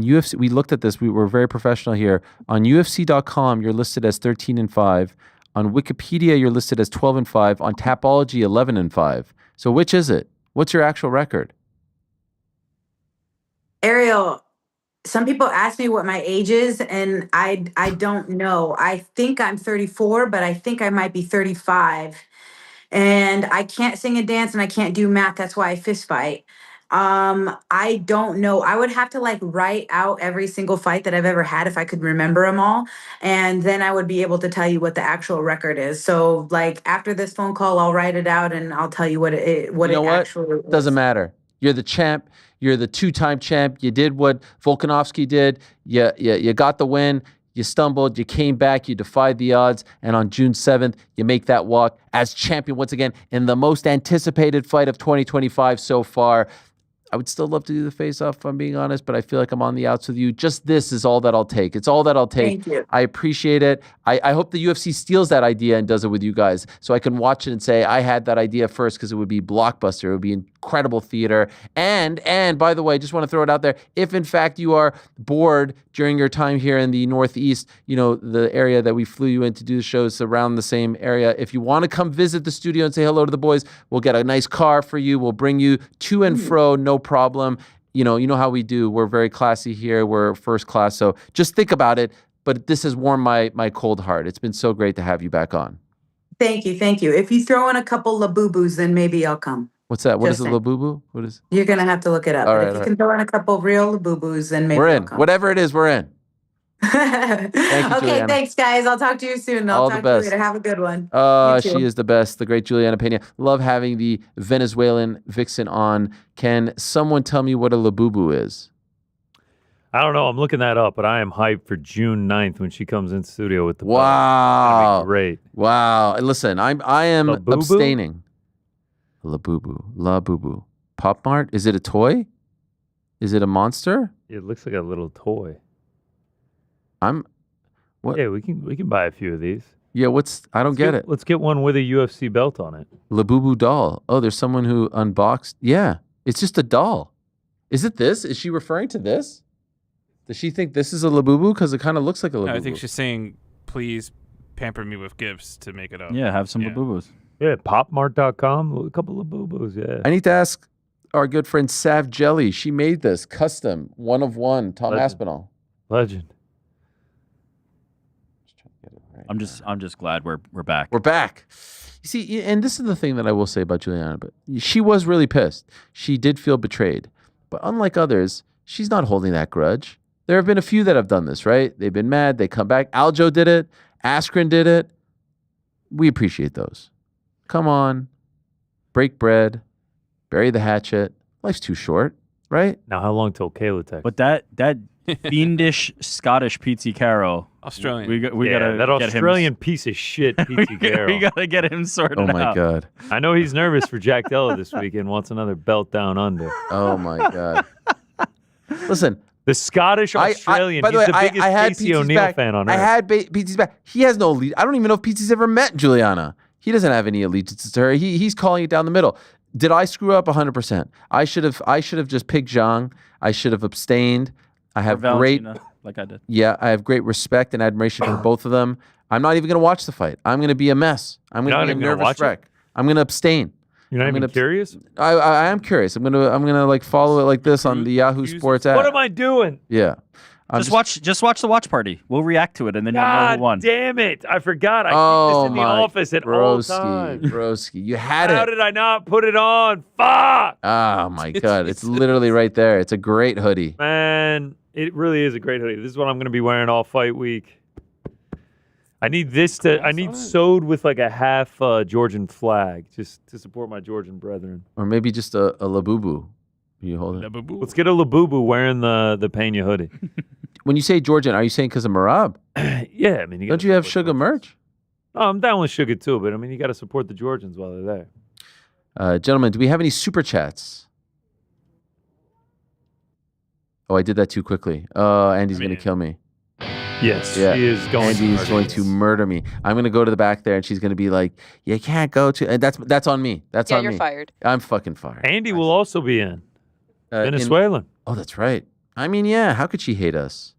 Speaker 2: UFC, we looked at this. We were very professional here. On UFC.com, you're listed as 13-5. On Wikipedia, you're listed as 12-5. On Tapology, 11-5. So which is it? What's your actual record?
Speaker 12: Ariel, some people ask me what my age is, and I don't know. I think I'm 34, but I think I might be 35. And I can't sing and dance, and I can't do math. That's why I fist fight. I don't know. I would have to like write out every single fight that I've ever had if I could remember them all. And then I would be able to tell you what the actual record is. So like after this phone call, I'll write it out and I'll tell you what it actually is.
Speaker 2: Doesn't matter. You're the champ. You're the 2-time champ. You did what Volkanovski did. You got the win. You stumbled, you came back, you defied the odds, and on June 7th, you make that walk as champion once again in the most anticipated fight of 2025 so far. I would still love to do the face-off, if I'm being honest, but I feel like I'm on the outs with you. Just this is all that I'll take. It's all that I'll take.
Speaker 12: Thank you.
Speaker 2: I appreciate it. I hope the UFC steals that idea and does it with you guys so I can watch it and say, I had that idea first because it would be blockbuster. It would be incredible theater. And by the way, just want to throw it out there, if in fact you are bored during your time here in the Northeast, the area that we flew you in to do the shows around the same area, if you want to come visit the studio and say hello to the boys, we'll get a nice car for you. We'll bring you to and fro, no problem. You know how we do. We're very classy here. We're first class. So just think about it. But this has warmed my cold heart. It's been so great to have you back on.
Speaker 12: Thank you. If you throw in a couple Labubus, then maybe I'll come.
Speaker 2: What's that? What
Speaker 12: Just
Speaker 2: is a
Speaker 12: saying.
Speaker 2: Labubu? What is?
Speaker 12: You're going to have to look it up.
Speaker 2: All
Speaker 12: But
Speaker 2: right,
Speaker 12: if you
Speaker 2: all
Speaker 12: can throw in a couple real Labubus, then maybe
Speaker 2: We're
Speaker 12: I'll
Speaker 2: in.
Speaker 12: come.
Speaker 2: Whatever it is, we're in.
Speaker 12: Thank
Speaker 2: you,
Speaker 12: Okay,
Speaker 2: Julianna.
Speaker 12: thanks, guys. I'll talk to you soon.
Speaker 2: All
Speaker 12: I'll
Speaker 2: the
Speaker 12: talk to you
Speaker 2: best.
Speaker 12: later. Have a good one. You too.
Speaker 2: She is the best, the great Julianna Peña. Love having the Venezuelan vixen on. Can someone tell me what a Labubu is?
Speaker 4: I don't know. I'm looking that up, but I am hyped for June 9th when she comes in studio with the belt.
Speaker 2: Wow.
Speaker 4: Great.
Speaker 2: Wow. Listen, I am
Speaker 4: Labubu?
Speaker 2: abstaining. Labubu. Pop Mart? Is it a toy? Is it a monster?
Speaker 4: It looks like a little toy.
Speaker 2: What?
Speaker 4: Yeah, we can buy a few of these.
Speaker 2: Yeah, I don't get it.
Speaker 4: Let's get one with a UFC belt on it.
Speaker 2: Labubu doll. Oh, there's someone who unboxed. Yeah, it's just a doll. Is it this? Is she referring to this? Does she think this is a Labubu? Because it kind of looks like a Labubu.
Speaker 3: I think she's saying, please pamper me with gifts to make it up.
Speaker 5: Yeah, have some Labubus.
Speaker 4: Yeah, popmart.com, a couple of Labubus, yeah.
Speaker 2: I need to ask our good friend Sav Jelly. She made this custom, one of one, Tom Aspinall.
Speaker 4: Legend.
Speaker 5: I'm just glad we're back.
Speaker 2: We're back. You see, and this is the thing that I will say about Julianna, but she was really pissed. She did feel betrayed. But unlike others, she's not holding that grudge. There have been a few that have done this, right? They've been mad. They come back. Aljo did it. Askren did it. We appreciate those. Come on. Break bread. Bury the hatchet. Life's too short, right?
Speaker 4: Now, how long till Kayla texts?
Speaker 5: But that fiendish Scottish Pete Carroll.
Speaker 3: Australian.
Speaker 5: We gotta
Speaker 4: that
Speaker 5: get
Speaker 4: Australian piece of shit, Pete Carroll.
Speaker 5: We gotta get him sorted out.
Speaker 2: Oh my God.
Speaker 4: I know he's nervous for Jack Della this weekend. Wants another belt down under.
Speaker 2: Oh my God. Listen.
Speaker 4: The Scottish Australian.
Speaker 2: By the
Speaker 4: He's
Speaker 2: way,
Speaker 4: the biggest
Speaker 2: I had
Speaker 4: Casey
Speaker 2: Pete's
Speaker 4: O'Neill
Speaker 2: back.
Speaker 4: fan on
Speaker 2: I
Speaker 4: earth.
Speaker 2: had Pete's back. He has no lead. I don't even know if Pete's ever met Julianna. He doesn't have any allegiance to her. He's calling it down the middle. Did I screw up 100%? I should have just picked Zhang. I should have abstained. I have great,
Speaker 5: like I did.
Speaker 2: Yeah, I have great respect and admiration for both of them. I'm not even going to watch the fight. I'm going to be a mess. I'm going to be a nervous wreck. I'm going to abstain.
Speaker 4: You're not even curious?
Speaker 2: I am curious. I'm gonna like follow it like this on the Yahoo Sports app.
Speaker 4: What am I doing?
Speaker 2: Yeah.
Speaker 5: Just watch the watch party. We'll react to it, and then you'll know who won.
Speaker 4: Damn it! I forgot. I keep this in the office at all times.
Speaker 2: Broski, you had it.
Speaker 4: How did I not put it on? Fuck!
Speaker 2: Oh my God! It's literally right there. It's a great hoodie.
Speaker 4: Man, it really is a great hoodie. This is what I'm gonna be wearing all fight week. I need this I need sewed with like a half Georgian flag just to support my Georgian brethren.
Speaker 2: Or maybe just a Labubu. You hold it.
Speaker 4: Let's get a Labubu wearing the Peña hoodie.
Speaker 2: When you say Georgian, are you saying because of Marab?
Speaker 4: Yeah, I mean,
Speaker 2: don't you have Sugar merch?
Speaker 4: Oh, I'm down with Sugar too, but I mean, you got to support the Georgians while they're
Speaker 2: there. Gentlemen, do we have any super chats? Oh, I did that too quickly. Andy's going to kill me.
Speaker 4: Yes, yeah. She is going
Speaker 2: Andy's going to murder me. I'm going to go to the back there, and she's going to be like, "You can't go to." And that's on me. That's on me.
Speaker 13: You're fired.
Speaker 2: I'm fucking fired.
Speaker 4: Andy will also be in Venezuelan.
Speaker 2: Oh, that's right. I mean, yeah. How could she hate us?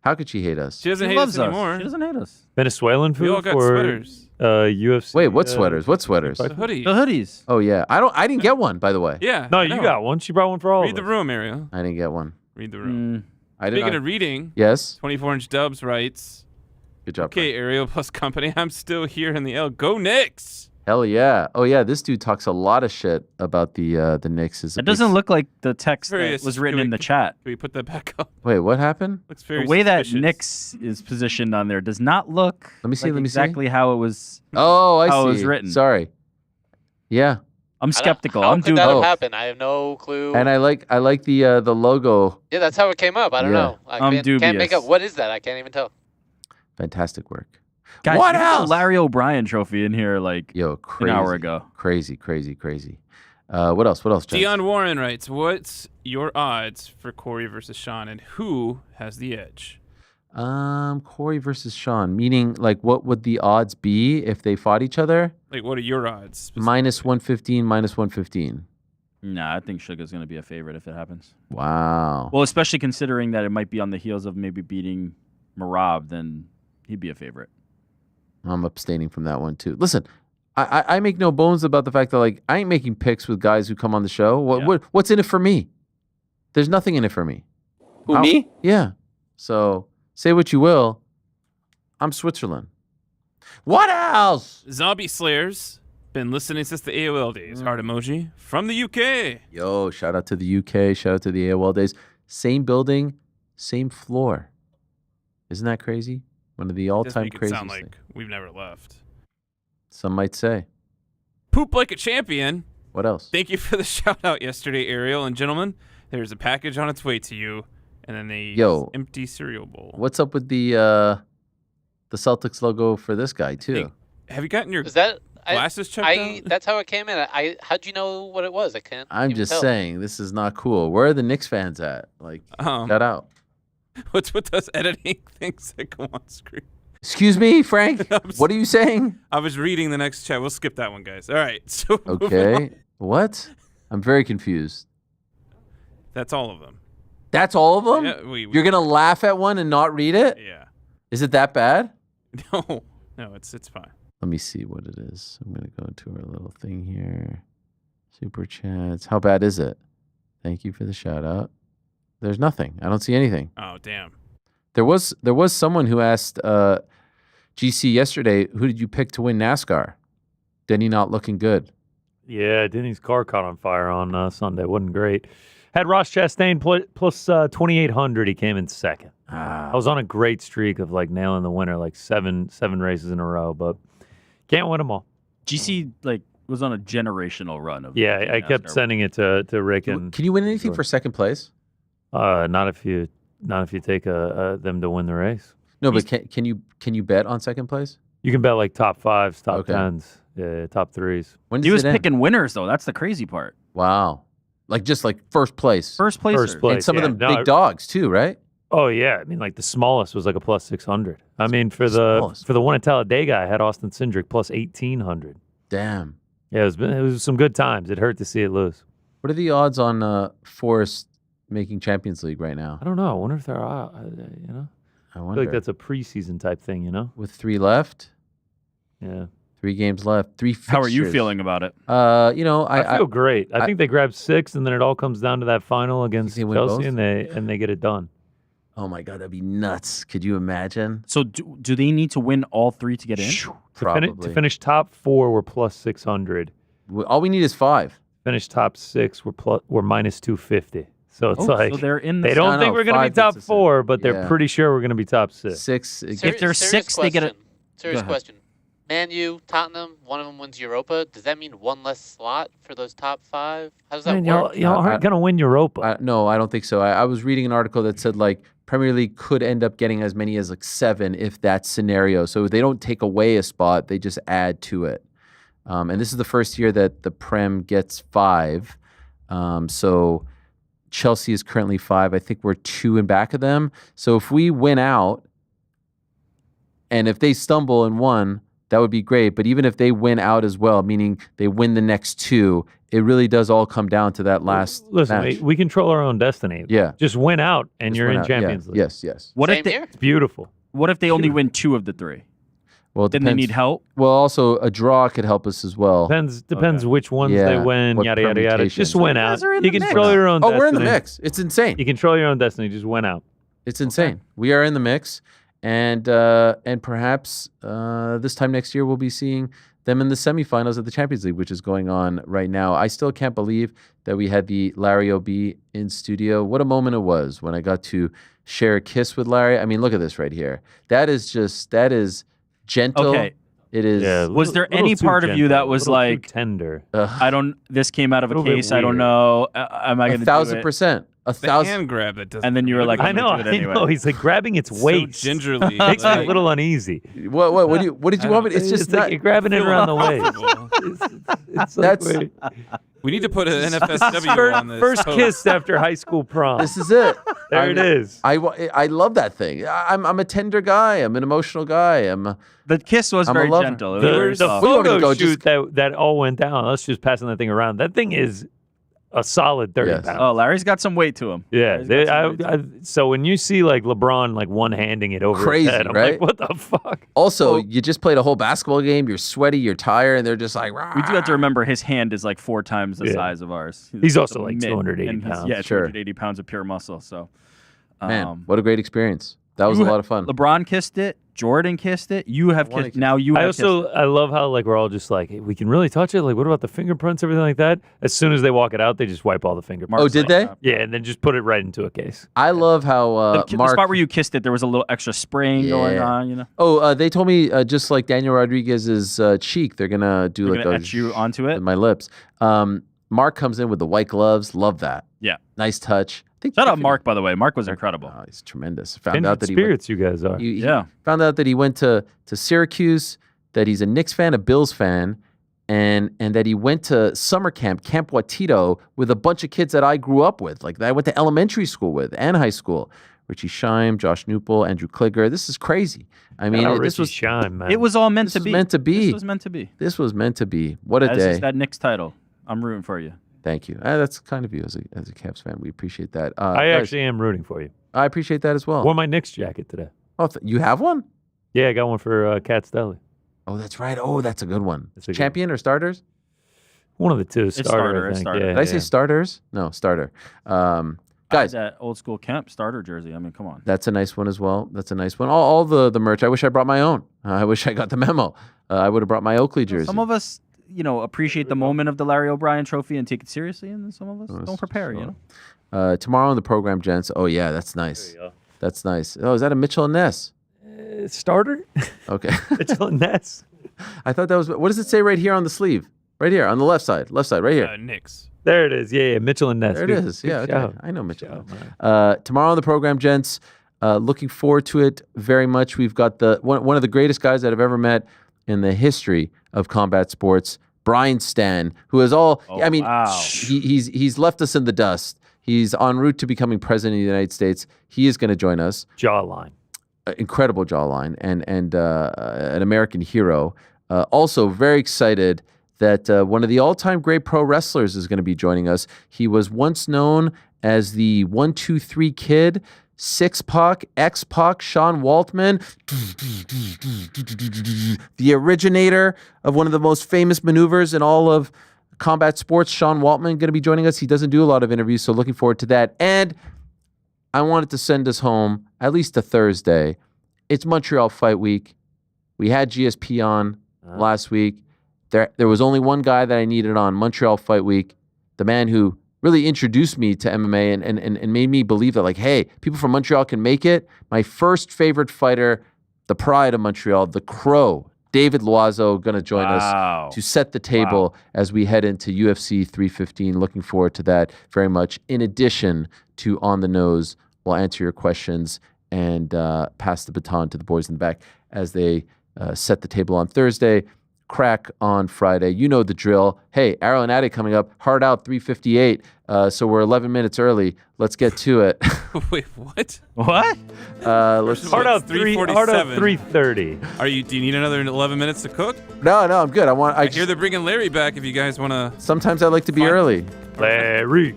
Speaker 2: How could she hate us?
Speaker 3: She doesn't
Speaker 5: She
Speaker 3: hate
Speaker 5: loves
Speaker 3: us
Speaker 5: us.
Speaker 3: anymore.
Speaker 5: She doesn't hate us.
Speaker 4: Venezuelan food
Speaker 3: We all got
Speaker 4: for
Speaker 3: sweaters.
Speaker 4: UFC.
Speaker 2: Wait, what sweaters? What sweaters?
Speaker 3: The hoodies.
Speaker 5: The hoodies.
Speaker 2: Oh yeah, I didn't get one, by the way.
Speaker 3: Yeah.
Speaker 4: No,
Speaker 3: I
Speaker 4: you
Speaker 3: know.
Speaker 4: got one. She brought one for all
Speaker 3: Read
Speaker 4: of
Speaker 3: the
Speaker 4: us.
Speaker 3: room, Ariel.
Speaker 2: I didn't get one.
Speaker 3: Read the room.
Speaker 2: I did
Speaker 3: Speaking
Speaker 2: not.
Speaker 3: of reading,
Speaker 2: Yes.
Speaker 3: 24-inch Dubs writes,
Speaker 2: Good job.
Speaker 3: okay, Ariel plus company, I'm still here in the L. Go Knicks!
Speaker 2: Hell yeah. Oh yeah, this dude talks a lot of shit about the Knicks.
Speaker 5: It doesn't look like the text
Speaker 3: Very
Speaker 5: that was written in the
Speaker 3: Can
Speaker 5: chat.
Speaker 3: we put that back up?
Speaker 2: Wait, what happened?
Speaker 3: Looks very
Speaker 5: The way that
Speaker 3: suspicious.
Speaker 5: Knicks is positioned on there does not look
Speaker 2: Let me see.
Speaker 5: like
Speaker 2: Let me
Speaker 5: exactly how it was.
Speaker 2: Oh, I
Speaker 5: how
Speaker 2: see.
Speaker 5: it was written.
Speaker 2: Sorry. Yeah,
Speaker 5: I'm skeptical.
Speaker 8: How
Speaker 5: I'm
Speaker 8: could that
Speaker 5: doing.
Speaker 8: have happened? I have no clue.
Speaker 2: and I like the logo.
Speaker 8: Yeah, that's how it came up. I don't
Speaker 2: Yeah.
Speaker 8: know. I
Speaker 5: I'm
Speaker 8: can't make
Speaker 5: dubious.
Speaker 8: up. What is that? I can't even tell.
Speaker 2: Fantastic work.
Speaker 5: Guys,
Speaker 2: What
Speaker 5: you had the
Speaker 2: else?
Speaker 5: Larry O'Brien trophy in here like
Speaker 2: Yo,
Speaker 5: an
Speaker 2: crazy.
Speaker 5: hour ago.
Speaker 2: Crazy. What else? What else, Jen?
Speaker 3: Dion Warren writes, what's your odds for Corey versus Sean, and who has the edge?
Speaker 2: Corey versus Sean. Meaning, like, what would the odds be if they fought each other?
Speaker 3: Like, what are your odds?
Speaker 2: Minus 115, minus 115.
Speaker 5: Nah, I think Sugar's going to be a favorite if it happens.
Speaker 2: Wow.
Speaker 5: Well, especially considering that it might be on the heels of maybe beating Marab, then he'd be a favorite.
Speaker 2: I'm abstaining from that one too. Listen, I make no bones about the fact that like I ain't making picks with guys who come on the show. What's in it for me? There's nothing in it for me.
Speaker 11: Who, me?
Speaker 2: Yeah. So say what you will. I'm Switzerland. What else?
Speaker 3: Zombie Slayers. Been listening since the AOL days. Heart emoji from the UK.
Speaker 2: Yo, shout out to the UK. Shout out to the AOL days. Same building, same floor. Isn't that crazy? One of the
Speaker 3: Does
Speaker 2: all-time
Speaker 3: make it
Speaker 2: craziest
Speaker 3: sound like
Speaker 2: things.
Speaker 3: we've never left.
Speaker 2: Some might say.
Speaker 3: Poop like a champion.
Speaker 2: What else?
Speaker 3: Thank you for the shout out yesterday, Ariel and gentlemen. There's a package on its way to you, and then a empty cereal bowl.
Speaker 2: What's up with the Celtics logo for this guy too?
Speaker 3: Have you gotten your glasses checked out?
Speaker 8: That's how it came in. How'd you know what it was? I can't.
Speaker 2: I'm
Speaker 8: even
Speaker 2: just
Speaker 8: tell.
Speaker 2: saying this is not cool. Where are the Knicks fans at? Like, shout out.
Speaker 3: What's with those editing things that go on screen?
Speaker 2: Excuse me, Frank. What are you saying?
Speaker 3: I was reading the next chat. We'll skip that one, guys. All right. So moving
Speaker 2: Okay.
Speaker 3: on.
Speaker 2: What? I'm very confused.
Speaker 3: That's all of them.
Speaker 2: That's all of them?
Speaker 3: Yeah,
Speaker 2: You're gonna laugh at one and not read it?
Speaker 3: Yeah.
Speaker 2: Is it that bad?
Speaker 3: No, it's fine.
Speaker 2: Let me see what it is. I'm gonna go into our little thing here. Super chats. How bad is it? Thank you for the shout out. There's nothing. I don't see anything.
Speaker 3: Oh, damn.
Speaker 2: There was someone who asked GC yesterday, who did you pick to win NASCAR? Denny not looking good.
Speaker 4: Yeah, Denny's car caught on fire on Sunday. Wasn't great. Had Ross Chastain plus 2,800. He came in second. I was on a great streak of like nailing the winner, like seven races in a row, but can't win them all.
Speaker 5: GC was on a generational run of.
Speaker 4: Yeah, I kept sending it to Rick and.
Speaker 2: Can you win anything for second place?
Speaker 4: Not if you take them to win the race.
Speaker 2: No, but can you bet on second place?
Speaker 4: You can bet like top fives, top tens, top threes.
Speaker 5: He was picking winners though. That's the crazy part.
Speaker 2: Wow, just like first place.
Speaker 5: First place.
Speaker 2: And some of them big dogs too, right?
Speaker 4: Oh yeah, I mean like the smallest was like a plus 600. I mean for the one at Talladega, I had Austin Cindric plus 1,800.
Speaker 2: Damn.
Speaker 4: Yeah, it was some good times. It hurt to see it lose.
Speaker 2: What are the odds on Forrest making Champions League right now?
Speaker 4: I don't know. I wonder if there are.
Speaker 2: I
Speaker 4: I
Speaker 2: wonder.
Speaker 4: feel like that's a preseason type thing,
Speaker 2: With 3 left.
Speaker 4: Yeah.
Speaker 2: 3 games left. 3 fixtures.
Speaker 5: How are you feeling about it?
Speaker 4: I feel great. I think they grabbed 6, and then it all comes down to that final against Chelsea, and they get it done.
Speaker 2: Oh my God, that'd be nuts! Could you imagine?
Speaker 5: So do they need to win all 3 to get in?
Speaker 2: Probably.
Speaker 4: To finish top 4, we're plus 600.
Speaker 2: All we need is 5.
Speaker 4: Finish top 6, we're minus 250. So it's
Speaker 5: so they're in.
Speaker 4: They don't think we're going to be top 4, but they're
Speaker 2: Yeah.
Speaker 4: pretty sure we're going to be top 6.
Speaker 2: 6.
Speaker 5: If there's 6, they get it.
Speaker 8: Serious question. Man U, Tottenham, one of them wins Europa. Does that mean one less slot for those top 5? How does that work?
Speaker 4: Y'all aren't going to win Europa.
Speaker 2: No, I don't think so. I was reading an article that said like Premier League could end up getting as many as like 7 if that scenario. So they don't take away a spot; they just add to it. And this is the first year that the Prem gets 5. So Chelsea is currently 5. I think we're 2 in back of them. So if we win out, and if they stumble and won, that would be great. But even if they win out as well, meaning they win the next 2, it really does all come down to that last match.
Speaker 4: We control our own destiny.
Speaker 2: Yeah.
Speaker 4: Just win out, and you're in Champions League.
Speaker 2: Yes.
Speaker 5: What
Speaker 8: Same
Speaker 5: if they?
Speaker 8: here?
Speaker 4: It's beautiful.
Speaker 5: What if they only win 2 of the 3?
Speaker 2: Well,
Speaker 5: then they need help.
Speaker 2: Well, also a draw could help us as well.
Speaker 4: Depends which ones they win.
Speaker 2: What
Speaker 4: Yada yada yada.
Speaker 2: permutations.
Speaker 4: Just win out. You
Speaker 5: mix.
Speaker 4: control your own. destiny.
Speaker 2: We're in the mix. It's insane.
Speaker 4: You control your own destiny. Just win out.
Speaker 2: It's insane. We are in the mix, and perhaps this time next year we'll be seeing them in the semifinals of the Champions League, which is going on right now. I still can't believe that we had the Larry O.B. in studio. What a moment it was when I got to share a kiss with Larry. I mean, look at this right here. That is gentle.
Speaker 5: Okay.
Speaker 2: It is.
Speaker 4: Yeah,
Speaker 5: Was there any part of you that was like
Speaker 4: tender?
Speaker 5: This came out of a
Speaker 4: Little bit
Speaker 5: case. I don't
Speaker 4: weird.
Speaker 5: know. Am I going to do it?
Speaker 2: 1,000%.
Speaker 3: The hand grab that doesn't.
Speaker 5: And then you were like,
Speaker 4: I
Speaker 5: I'm
Speaker 4: know.
Speaker 5: gonna do it anyway.
Speaker 4: I know. He's like grabbing its waist.
Speaker 3: So gingerly.
Speaker 4: Makes me a little uneasy.
Speaker 2: What did you want me? It's just
Speaker 4: like
Speaker 2: not.
Speaker 4: you're grabbing it around the waist. It's like,
Speaker 2: That's.
Speaker 4: wait.
Speaker 3: We need to put an NFSW on this.
Speaker 4: First
Speaker 3: post.
Speaker 4: kiss after high school prom.
Speaker 2: This is it.
Speaker 4: There it is.
Speaker 2: I love that thing. I'm a tender guy. I'm an emotional guy.
Speaker 5: The kiss was
Speaker 2: I'm a
Speaker 5: very
Speaker 2: lover.
Speaker 5: gentle. It was very
Speaker 4: The
Speaker 5: soft.
Speaker 4: photo shoot that all went down. Us just passing that thing around. That thing is a solid 30 pounds.
Speaker 5: Oh, Larry's got some weight to him.
Speaker 4: Yeah. So when you see like LeBron like one-handing it over
Speaker 2: Crazy,
Speaker 4: his head, I'm
Speaker 2: right?
Speaker 4: like, what the fuck?
Speaker 2: Also, you just played a whole basketball game. You're sweaty. You're tired, and they're just like. Rah.
Speaker 5: We do have to remember his hand is like 4 times the size of ours.
Speaker 4: He's also
Speaker 5: a
Speaker 4: like
Speaker 5: mid,
Speaker 4: 280
Speaker 5: and he's-
Speaker 4: pounds.
Speaker 5: Yeah,
Speaker 2: Sure.
Speaker 5: 280 pounds of pure muscle. So,
Speaker 2: Man, what a great experience. That was a lot of fun.
Speaker 5: LeBron kissed it. Jordan kissed it. You have kissed. Now you.
Speaker 4: I
Speaker 5: have
Speaker 4: also
Speaker 5: kissed it.
Speaker 4: I love how like we're all just like, hey, we can really touch it. Like, what about the fingerprints, everything like that? As soon as they walk it out, they just wipe all the fingerprints.
Speaker 2: Oh, did they?
Speaker 4: Yeah, and then just put it right into a case.
Speaker 2: I love how
Speaker 5: the
Speaker 2: Mark.
Speaker 5: spot where you kissed it, there was a little extra spraying going on. You know.
Speaker 2: Oh, they told me just like Daniel Rodriguez's cheek, they're gonna do
Speaker 5: They're
Speaker 2: like
Speaker 5: gonna
Speaker 2: a
Speaker 5: etch you onto it.
Speaker 2: with my lips. Mark comes in with the white gloves. Love that.
Speaker 5: Yeah.
Speaker 2: Nice touch.
Speaker 5: Shout out Mark, by the way. Mark was incredible.
Speaker 2: Oh, he's tremendous. Found
Speaker 4: Kindred
Speaker 2: out that
Speaker 4: spirits you guys are.
Speaker 2: he
Speaker 5: Yeah.
Speaker 2: found out that he went to Syracuse, that he's a Knicks fan, a Bills fan, and that he went to summer camp, Camp Watito, with a bunch of kids that I grew up with, like that I went to elementary school with and high school. Richie Scheim, Josh Newpel, Andrew Kligger. This is crazy. I mean, this was
Speaker 4: Scheim, man.
Speaker 5: It was all meant
Speaker 2: this
Speaker 5: to
Speaker 2: was
Speaker 5: be.
Speaker 2: meant to be.
Speaker 5: This was meant to be.
Speaker 2: This was meant to be. What a
Speaker 5: As
Speaker 2: day.
Speaker 5: is that Knicks title. I'm rooting for you.
Speaker 2: Thank you. That's kind of you as a Cavs fan. We appreciate that.
Speaker 4: I
Speaker 2: guys,
Speaker 4: actually am rooting for you.
Speaker 2: I appreciate that as well.
Speaker 4: Wore my Knicks jacket today.
Speaker 2: Oh, you have one?
Speaker 4: Yeah, I got one for Cat's Deli.
Speaker 2: Oh, that's right. Oh, that's a good one.
Speaker 4: That's a good
Speaker 2: Champion or starters?
Speaker 4: One of the two.
Speaker 5: It's
Speaker 4: Starter, I
Speaker 5: it's
Speaker 4: think.
Speaker 5: starter.
Speaker 4: Yeah,
Speaker 2: Did I say starters? No, starter. Guys,
Speaker 5: that old school Kemp starter jersey. I mean, come on.
Speaker 2: that's a nice one as well. That's a nice one. All the merch. I wish I brought my own. I wish I got the memo. I would have brought my Oakley jersey.
Speaker 5: Some of us, appreciate the moment of the Larry O'Brien Trophy and take it seriously, and then some of us don't prepare.
Speaker 2: Tomorrow on the program, gents. Oh yeah, that's nice. That's nice. Oh, is that a Mitchell and Ness?
Speaker 4: Starter?
Speaker 2: Okay.
Speaker 4: Mitchell and Ness.
Speaker 2: I thought that was. What does it say right here on the sleeve? Right here on the left side. Left side. Right here.
Speaker 3: Knicks.
Speaker 4: There it is. Yeah, Mitchell and Ness.
Speaker 2: There it
Speaker 4: Good-
Speaker 2: is.
Speaker 4: good
Speaker 2: Yeah, okay.
Speaker 4: shout.
Speaker 2: I know Mitchell.
Speaker 4: Shout,
Speaker 2: Tomorrow on the program, gents. Looking forward to it very much. We've got one of the greatest guys that I've ever met in the history of combat sports, Brian Stan, who is all. I mean, he's left us in the dust. He's en route to becoming president of the United States. He is going to join us.
Speaker 4: Jawline.
Speaker 2: Incredible jawline and an American hero. Also very excited that one of the all-time great pro wrestlers is going to be joining us. He was once known as the 1-2-3 Kid, Six-Pac, X-Pac, Sean Waltman, the originator of one of the most famous maneuvers in all of combat sports. Sean Waltman going to be joining us. He doesn't do a lot of interviews, so looking forward to that. And I wanted to send us home at least a Thursday. It's Montreal Fight Week. We had GSP on last week. There was only one guy that I needed on Montreal Fight Week, the man who really introduced me to MMA and made me believe that, like, hey, people from Montreal can make it. My first favorite fighter, the pride of Montreal, the Crow, David Loiseau, going to join us to set the table as we head into UFC 315. Looking forward to that very much. In addition to On the Nose, we'll answer your questions and pass the baton to the boys in the back as they set the table on Thursday. crack on Friday. You know the drill. Hey, Ariel and Addy coming up. Hard out 3:58. So we're 11 minutes early. Let's get to it.
Speaker 3: Wait, what?
Speaker 5: What?
Speaker 2: Let's
Speaker 4: hard out 3:30.
Speaker 3: Do you need another 11 minutes to cook?
Speaker 2: No, I'm good. I
Speaker 3: hear they're bringing Larry back if you guys want to.
Speaker 2: Sometimes I like to be early.
Speaker 4: Larry.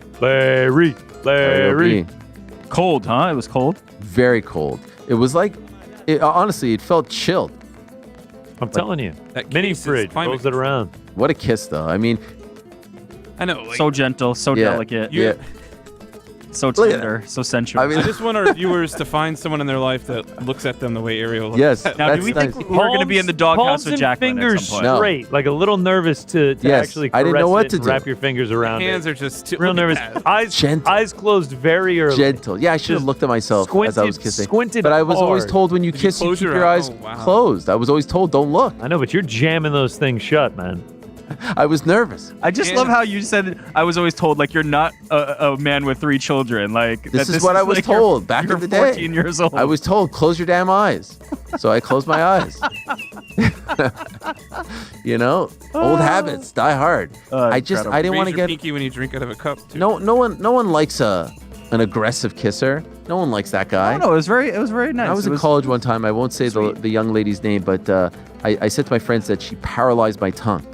Speaker 5: Cold, huh? It was cold?
Speaker 2: Very cold. It was like, honestly, it felt chilled.
Speaker 4: I'm telling you. That mini fridge rolls it around.
Speaker 2: What a kiss, though. I mean,
Speaker 3: I know. Like,
Speaker 5: so gentle, so delicate.
Speaker 2: Yeah.
Speaker 5: So tender, so sensual.
Speaker 3: I just want our viewers to find someone in their life that looks at them the way Ariel looks.
Speaker 2: Yes.
Speaker 5: Now, do we think we're going to be in the doghouse with Jacqueline
Speaker 4: fingers
Speaker 5: at some point?
Speaker 4: straight, like a little nervous to actually caress
Speaker 2: I didn't know what
Speaker 4: it
Speaker 2: to
Speaker 4: and
Speaker 2: do.
Speaker 4: wrap your fingers around
Speaker 3: Hands
Speaker 4: it.
Speaker 3: are just
Speaker 4: real nervous. Eyes closed very early.
Speaker 2: Gentle. Yeah, I should have looked at myself as I was kissing.
Speaker 4: Squinted
Speaker 2: but I was always
Speaker 4: hard.
Speaker 2: told when you kiss, you keep your eyes closed. I was always told, don't look.
Speaker 4: I know, but you're jamming those things shut, man.
Speaker 2: I was nervous.
Speaker 5: I just love how you said, I was always told, like, you're not a man with 3 children. Like
Speaker 2: This is what I was told back in the day.
Speaker 5: 14 years old.
Speaker 2: I was told, close your damn eyes. So I closed my eyes. You know, old habits die hard. I didn't want to get
Speaker 3: pinky when you drink out of a cup. Too.
Speaker 2: No one likes an aggressive kisser. No one likes that guy.
Speaker 5: No, it was very nice.
Speaker 2: I was in college one time. I won't say the young lady's name, but I said to my friends that she paralyzed my tongue.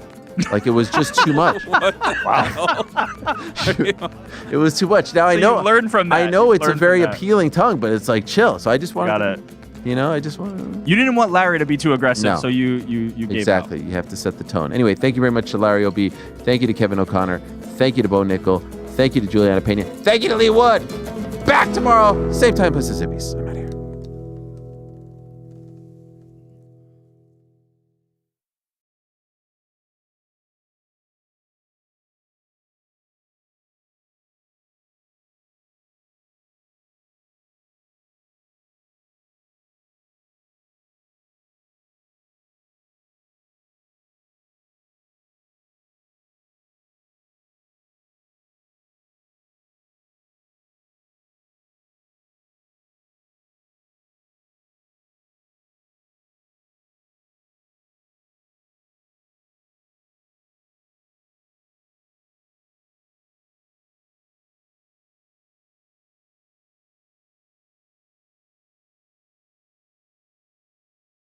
Speaker 2: Like it was just too much.
Speaker 3: Wow.
Speaker 2: It was too much. Now
Speaker 5: So
Speaker 2: I know.
Speaker 5: you learned from that.
Speaker 2: I know
Speaker 5: You
Speaker 2: it's a
Speaker 5: learned
Speaker 2: very
Speaker 5: from that.
Speaker 2: appealing tongue, but it's like chill. So I just wanted.
Speaker 5: Got it.
Speaker 2: You know, I just wanted.
Speaker 5: You didn't want Larry to be too aggressive,
Speaker 2: No.
Speaker 5: so you gave
Speaker 2: Exactly.
Speaker 5: up.
Speaker 2: You have to set the tone. Anyway, thank you very much to Larry O.B. Thank you to Kevin O'Connor. Thank you to Bo Nickal. Thank you to Julianna Peña. Thank you to Leigh Wood. Back tomorrow, same time, Mississippi.